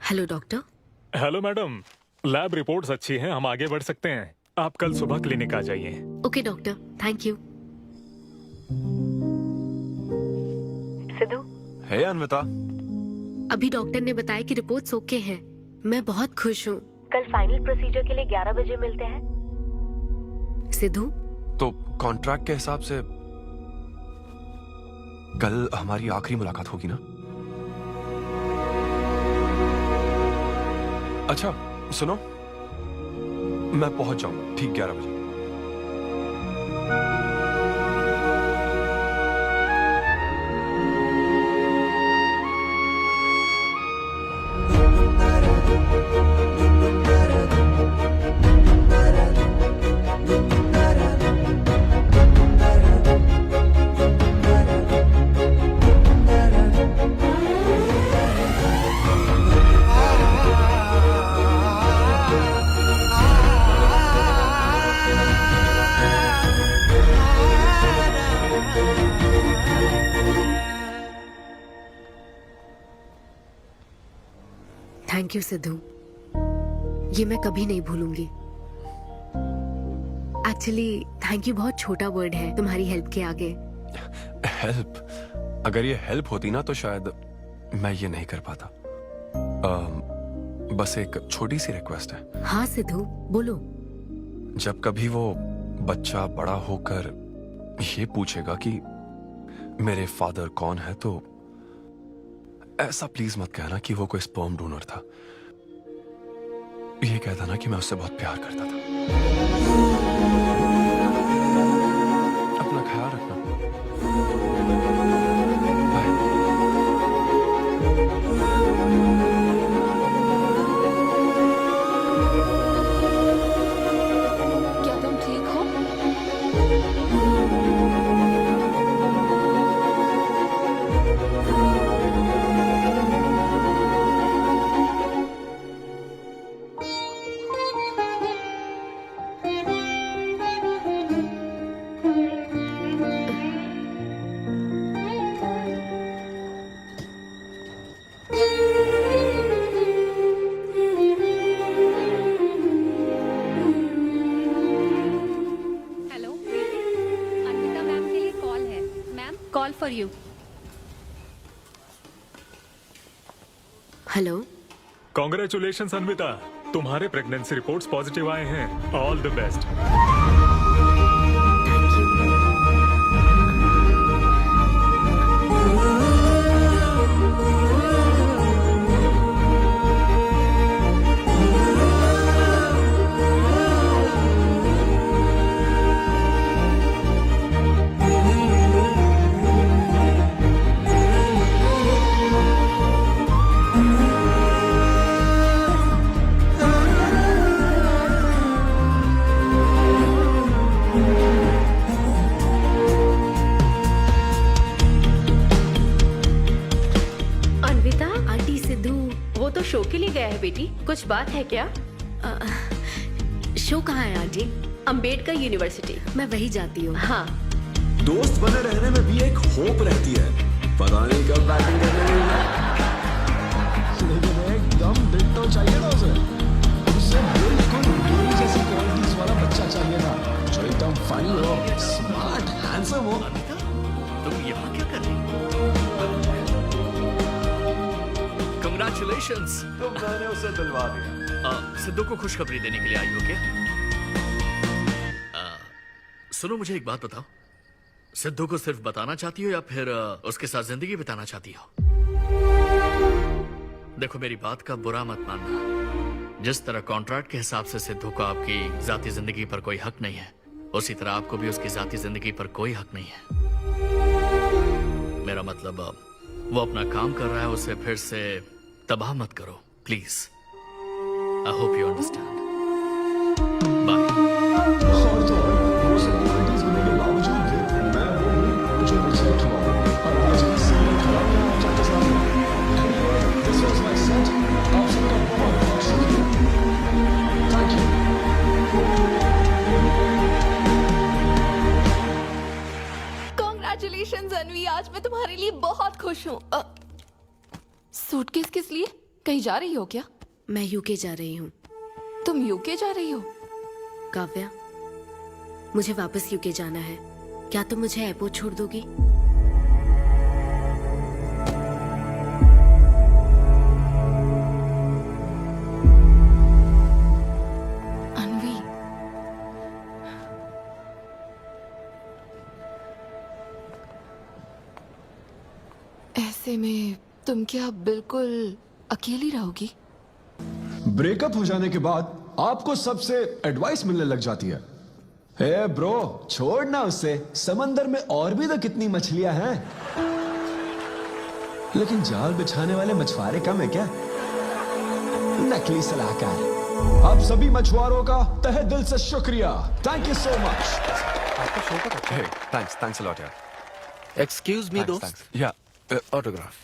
Hello doctor. Hello madam, lab reports अच्छी हैं, हम आगे बढ़ सकते हैं। आप कल सुबह क्लिनिक आ जाइए। Okay doctor, thank you. Sidhu, hey Anvita. अभी डॉक्टर ने बताया कि रिपोर्ट्स ओके हैं। मैं बहुत खुश हूँ। कल फाइनल प्रोसीजर के लिए 11 बजे मिलते हैं। सिद्धू, तो कॉन्ट्रैक्ट के हिसाब से कल हमारी आखिरी मुलाकात होगी ना? अच्छा सुनो, मैं पहुंच जाऊंगा ठीक 11 बजे। थैंक यू सिद्धू, ये मैं कभी नहीं भूलूंगी। एक्चुअली थैंक यू बहुत छोटा वर्ड है तुम्हारी हेल्प के आगे। हेल्प? अगर ये हेल्प होती ना तो शायद मैं ये नहीं कर पाता। बस एक छोटी सी रिक्वेस्ट है। हाँ सिद्धू बोलो। जब कभी वो बच्चा बड़ा होकर ये पूछेगा कि मेरे फादर कौन है, तो ऐसा प्लीज मत कहना कि वो कोई स्पर्म डोनर था। ये कहता ना कि मैं उससे बहुत प्यार करता था। अपना ख्याल रखना। क्या तुम ठीक हो? हेलो अन्विता मैम के लिए कॉल है। Ma'am call for you. Hello. Congratulation Anvita, तुम्हारे प्रेगनेंसी रिपोर्ट्स पॉजिटिव आए हैं। All the best. Anvita, aunty Sidhu. वो तो शो के लिए गया है बेटी, कुछ बात है क्या? शो कहाँ है आंटी? अंबेडकर यूनिवर्सिटी। मैं वही जाती हूँ। हाँ। दोस्त बने रहने में भी एक होप रहती है, पता नहीं कब बैटिंग करने मिलेगा। लेकिन एकदम डिट्टो चाहिए था उसे। उसे बिल्कुल मेरी जैसी क्वालिटीज वाला बच्चा चाहिए था, जो एकदम फनी हो, स्मार्ट, हैंडसम हो। तुम यहाँ क्या कर रही हो? Congratulations! तो मैंने उसे दिलवा दिया। सिद्धू को खुशखबरी देने के लिए आई हो क्या? सुनो, मुझे एक बात बताओ, सिद्धू को सिर्फ बताना चाहती हो या फिर उसके साथ जिंदगी बिताना चाहती हो? देखो, मेरी बात का बुरा मत मानना। जिस तरह कॉन्ट्रैक्ट के हिसाब से सिद्धू को आपकी जाती जिंदगी पर कोई हक नहीं है, उसी तरह आपको भी उसकी जाती जिंदगी पर कोई हक नहीं है। मेरा मतलब, वो अपना काम कर रहा है, उसे फिर से तबाह मत करो please. I hope you understand. Bye. और तो और, वो सब क्वालिटीज होने के बावजूद भी मैं वो हूँ जो रिजेक्ट हुआ हूँ, और आज इस सीरियल खराब है आप सबके सामने। Anyway, this was my set. आप सबका बहुत बहुत शुक्रिया। Thank you. Congratulations अन्वी, आज मैं तुम्हारे लिए बहुत खुश हूँ। सूटकेस किस लिए? कहीं जा रही हो क्या? मैं यूके जा रही हूँ। तुम यूके जा रही हो? काव्या, मुझे वापस यूके जाना है। क्या तुम मुझे एयरपोर्ट छोड़ दोगी? अन्वी, ऐसे में तुम क्या बिल्कुल अकेली रहोगी? ब्रेकअप हो जाने के बाद आपको सबसे एडवाइस मिलने लग जाती है। हे ब्रो, छोड़ना उसे, समंदर में और भी तो कितनी मछलियां हैं। लेकिन जाल बिछाने वाले मछुआरे कम है क्या? नकली सलाहकार। आप सभी मछुआरों का तहे दिल से शुक्रिया। Thank you so much. आपका शो का अच्छा है। थैंक्स अ लॉट यार। एक्सक्यूज मी दोस्त। या ऑटोग्राफ।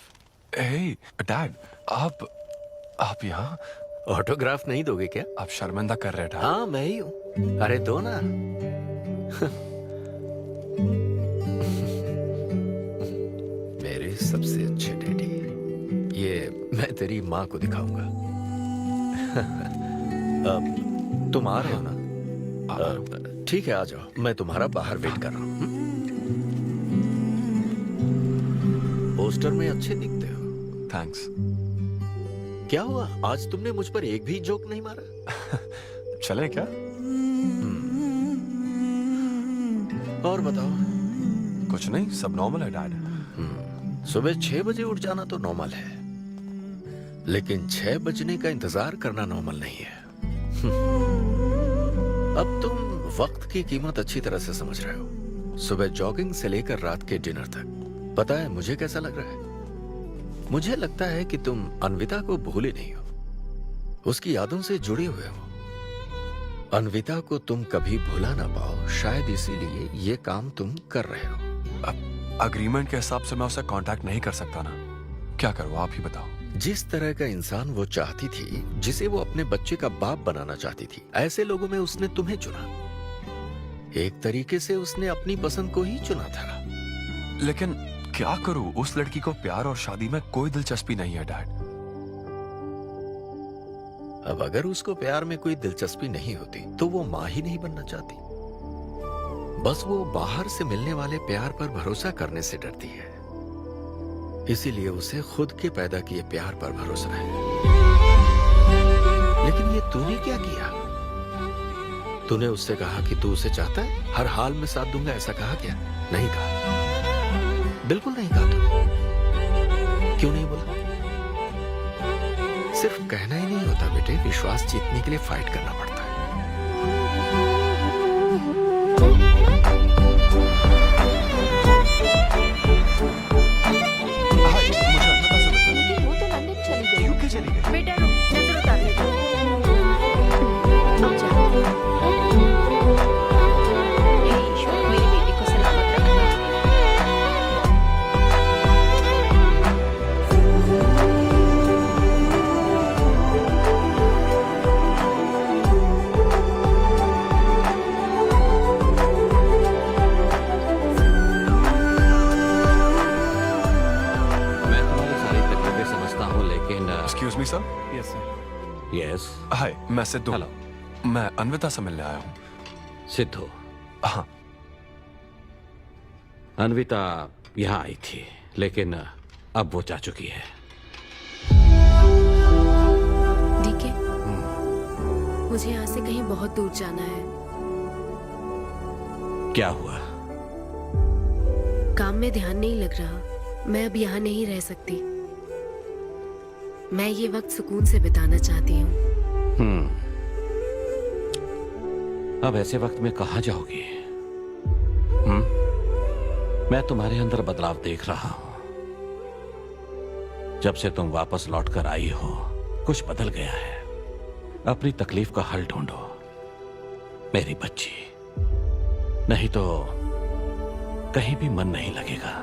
हे डैड, आप यहाँ? ऑटोग्राफ नहीं दोगे क्या? आप शर्मिंदा कर रहे थे। हाँ, मैं ही हूँ। अरे दो ना। मेरे सबसे अच्छे डैडी, ये मैं तेरी माँ को दिखाऊंगा। तुम आ रहे हो ना? ठीक है, आ जाओ। मैं तुम्हारा बाहर वेट कर रहा हूँ। पोस्टर में अच्छे दिखते हो। थैंक्स। क्या हुआ, आज तुमने मुझ पर एक भी जोक नहीं मारा? चले क्या? और बताओ, कुछ नहीं, सब नॉर्मल है डैड। सुबह 6 बजे उठ जाना तो नॉर्मल है, लेकिन 6 बजने का इंतजार करना नॉर्मल नहीं है। अब तुम वक्त की कीमत अच्छी तरह से समझ रहे हो। सुबह जॉगिंग से लेकर रात के डिनर तक। पता है मुझे कैसा लग रहा है? मुझे लगता है कि तुम अन्विता को भूले नहीं हो, उसकी यादों से जुड़े हुए हो। अन्विता को तुम कभी भुला ना पाओ, शायद इसीलिए ये काम तुम कर रहे हो। अब अग्रीमेंट के हिसाब से मैं उसे कांटेक्ट नहीं कर सकता ना, क्या करूं आप ही बताओ। जिस तरह का इंसान वो चाहती थी, जिसे वो अपने बच्चे का बाप बनाना चाहती थी, ऐसे लोगों में उसने तुम्हें चुना। एक तरीके से उसने अपनी पसंद को ही चुना था। लेकिन क्या करूं, उस लड़की को प्यार और शादी में कोई दिलचस्पी नहीं है डैड। अब अगर उसको प्यार में कोई दिलचस्पी नहीं होती तो वो माँ ही नहीं बनना चाहती। बस वो बाहर से मिलने वाले प्यार पर भरोसा करने से डरती है, इसीलिए उसे खुद के पैदा किए प्यार पर भरोसा है। लेकिन ये तूने क्या किया? तूने उससे कहा कि तू उसे चाहता है, हर हाल में साथ दूंगा, ऐसा कहा क्या? नहीं कहा, बिल्कुल नहीं कहा। तू क्यों नहीं बोला? सिर्फ कहना ही नहीं होता बेटे, विश्वास जीतने के लिए फाइट करना पड़ता है। लेकिन वो तो लंदन चली गई। यूके चली गई। बेटा रुक, नजर उतार ले। मेरी बेटी को सलामत रखना। मैं तुम्हारी सारी तकलीफें समझता हूँ, लेकिन excuse me sir. Yes sir. Yes. Hi, मैं सिद्धू। हेलो। मैं अन्विता से मिलने आया हूँ। सिद्धू? हाँ। अन्विता यहाँ आई थी, लेकिन अब वो जा चुकी है। डीके, मुझे यहाँ से कहीं बहुत दूर जाना है। क्या हुआ? काम में ध्यान नहीं लग रहा। मैं अब यहाँ नहीं रह सकती। मैं ये वक्त सुकून से बिताना चाहती हूँ। अब ऐसे वक्त में कहाँ जाओगी? मैं तुम्हारे अंदर बदलाव देख रहा हूं। जब से तुम वापस लौट कर आई हो, कुछ बदल गया है। अपनी तकलीफ का हल ढूंढो, मेरी बच्ची, नहीं तो कहीं भी मन नहीं लगेगा।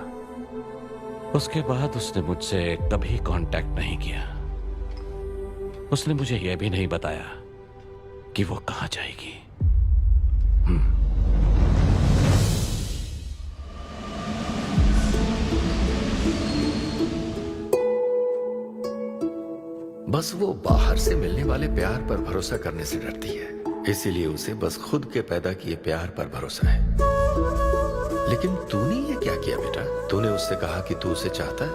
उसके बाद उसने मुझसे कभी कांटेक्ट नहीं किया। उसने मुझे यह भी नहीं बताया कि वो कहां जाएगी। बस वो बाहर से मिलने वाले प्यार पर भरोसा करने से डरती है, इसीलिए उसे बस खुद के पैदा किए प्यार पर भरोसा है। लेकिन तूने ये क्या किया बेटा? तूने उससे कहा कि तू उसे चाहता है।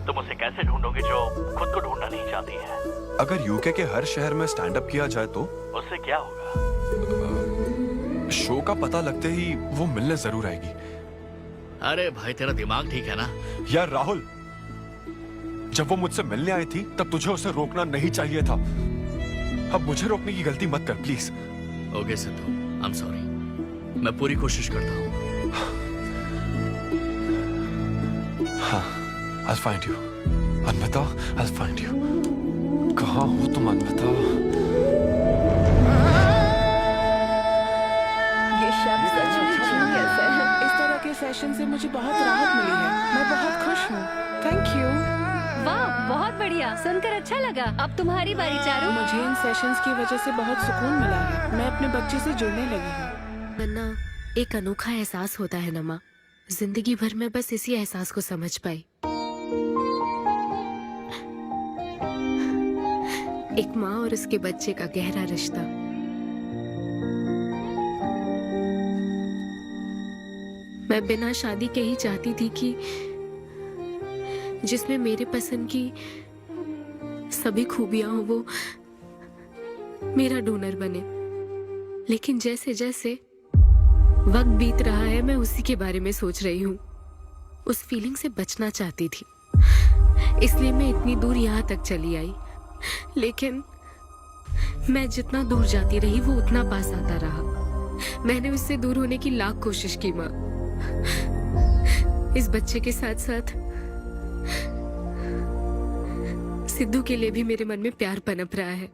तुम उसे कैसे ढूंढोगे जो खुद को ढूंढना नहीं चाहती है? अगर यूके के हर शहर में स्टैंड अप किया जाए तो उससे क्या होगा? शो का पता लगते ही वो मिलने जरूर आएगी। अरे भाई, तेरा दिमाग ठीक है ना? यार राहुल, जब वो मुझसे मिलने आई थी तब तुझे उसे रोकना नहीं चाहिए था। अब मुझे रोकने की गलती मत कर please. Okay Sidhu, I am sorry. मैं पूरी कोशिश करता हूँ। हाँ, I'll find you. Anvita, I'll find you. कहाँ हो तुम अन्विता? ये शब्द सच में जीनियस है। इस तरह के सेशन से मुझे बहुत राहत मिली है। मैं बहुत खुश हूँ। Thank you. वाह, बहुत बढ़िया, सुनकर अच्छा लगा। अब तुम्हारी बारी चारू। मुझे इन सेशंस की वजह से बहुत सुकून मिला है। मैं अपने बच्चे से जुड़ने लगी हूँ। वरना एक अनोखा एहसास होता है ना माँ। जिंदगी भर में बस इसी एहसास को समझ पाई। एक माँ और उसके बच्चे का गहरा रिश्ता। मैं बिना शादी के ही चाहती थी कि जिसमें मेरे पसंद की सभी खूबियां हो वो मेरा डोनर बने। लेकिन जैसे जैसे वक्त बीत रहा है मैं उसी के बारे में सोच रही हूँ। उस फीलिंग से बचना चाहती थी, इसलिए मैं इतनी दूर यहाँ तक चली आई। लेकिन मैं जितना दूर जाती रही वो उतना पास आता रहा। मैंने उससे दूर होने की लाख कोशिश की माँ। इस बच्चे के साथ साथ सिद्धू के लिए भी मेरे मन में प्यार पनप रहा है।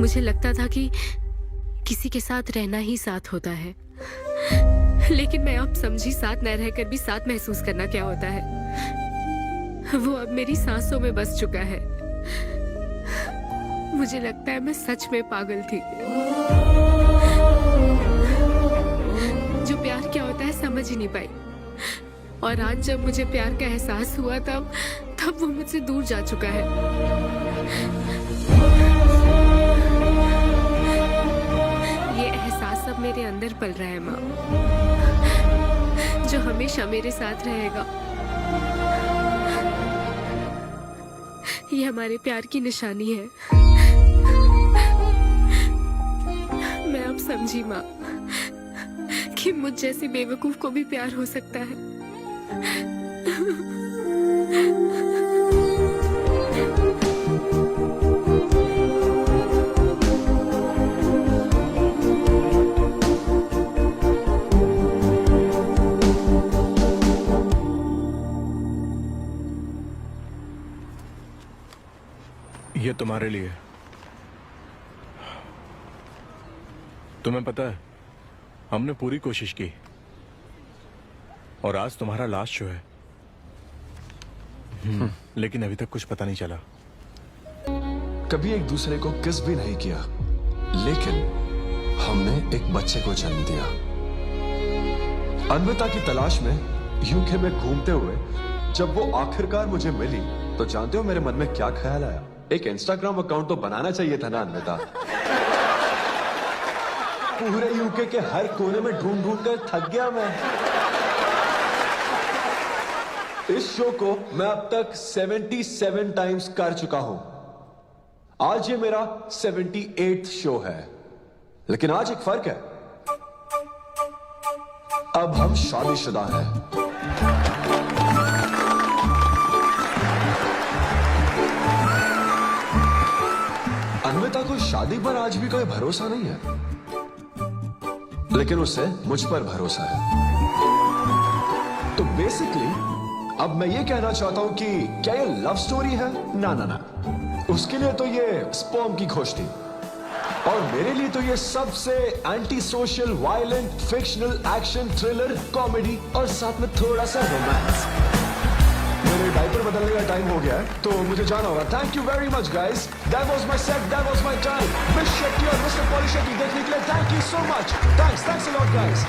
मुझे लगता था कि किसी के साथ रहना ही साथ होता है, लेकिन मैं अब समझी साथ न रहकर भी साथ महसूस करना क्या होता है। वो अब मेरी सांसों में बस चुका है। मुझे लगता है मैं सच में पागल थी। जो प्यार क्या होता है समझ ही नहीं पाई, और आज जब मुझे प्यार का एहसास हुआ तब वो मुझसे दूर जा चुका है। ये एहसास अब मेरे अंदर पल रहा है माँ, जो हमेशा मेरे साथ रहेगा। ये हमारे प्यार की निशानी है। मैं अब समझी माँ कि मुझ जैसी बेवकूफ को भी प्यार हो सकता है। ये तुम्हारे लिए। तुम्हें पता है हमने पूरी कोशिश की और आज तुम्हारा लास्ट शो है, लेकिन अभी तक कुछ पता नहीं चला। कभी एक दूसरे को किस भी नहीं किया, लेकिन हमने एक बच्चे को जन्म दिया। अन्विता की तलाश में यूके में घूमते हुए जब वो आखिरकार मुझे मिली तो जानते हो मेरे मन में क्या ख्याल आया? एक इंस्टाग्राम अकाउंट तो बनाना चाहिए था ना अन्विता। पूरे यूके के हर कोने में ढूंढ ढूंढ कर थक गया मैं। इस शो को मैं अब तक 77 टाइम्स कर चुका हूं। आज ये मेरा 78th शो है, लेकिन आज एक फर्क है, अब हम शादीशुदा हैं। अन्विता को शादी पर आज भी कोई भरोसा नहीं है, लेकिन उसे मुझ पर भरोसा है। तो बेसिकली अब मैं ये कहना चाहता हूं कि क्या ये लव स्टोरी है? ना ना ना, उसके लिए तो ये स्पर्म की खोज थी, और मेरे लिए तो ये सबसे anti social, violent, fictional, action, thriller, comedy और साथ में थोड़ा सा रोमांस। मेरे डायपर बदलने का टाइम हो गया है, तो मुझे जाना होगा। Thank you very much guys, that was my set, that was my time. Miss Shetty और मिस्टर पॉली शेट्टी देखने के लिए thank you so much. Thanks a lot guys.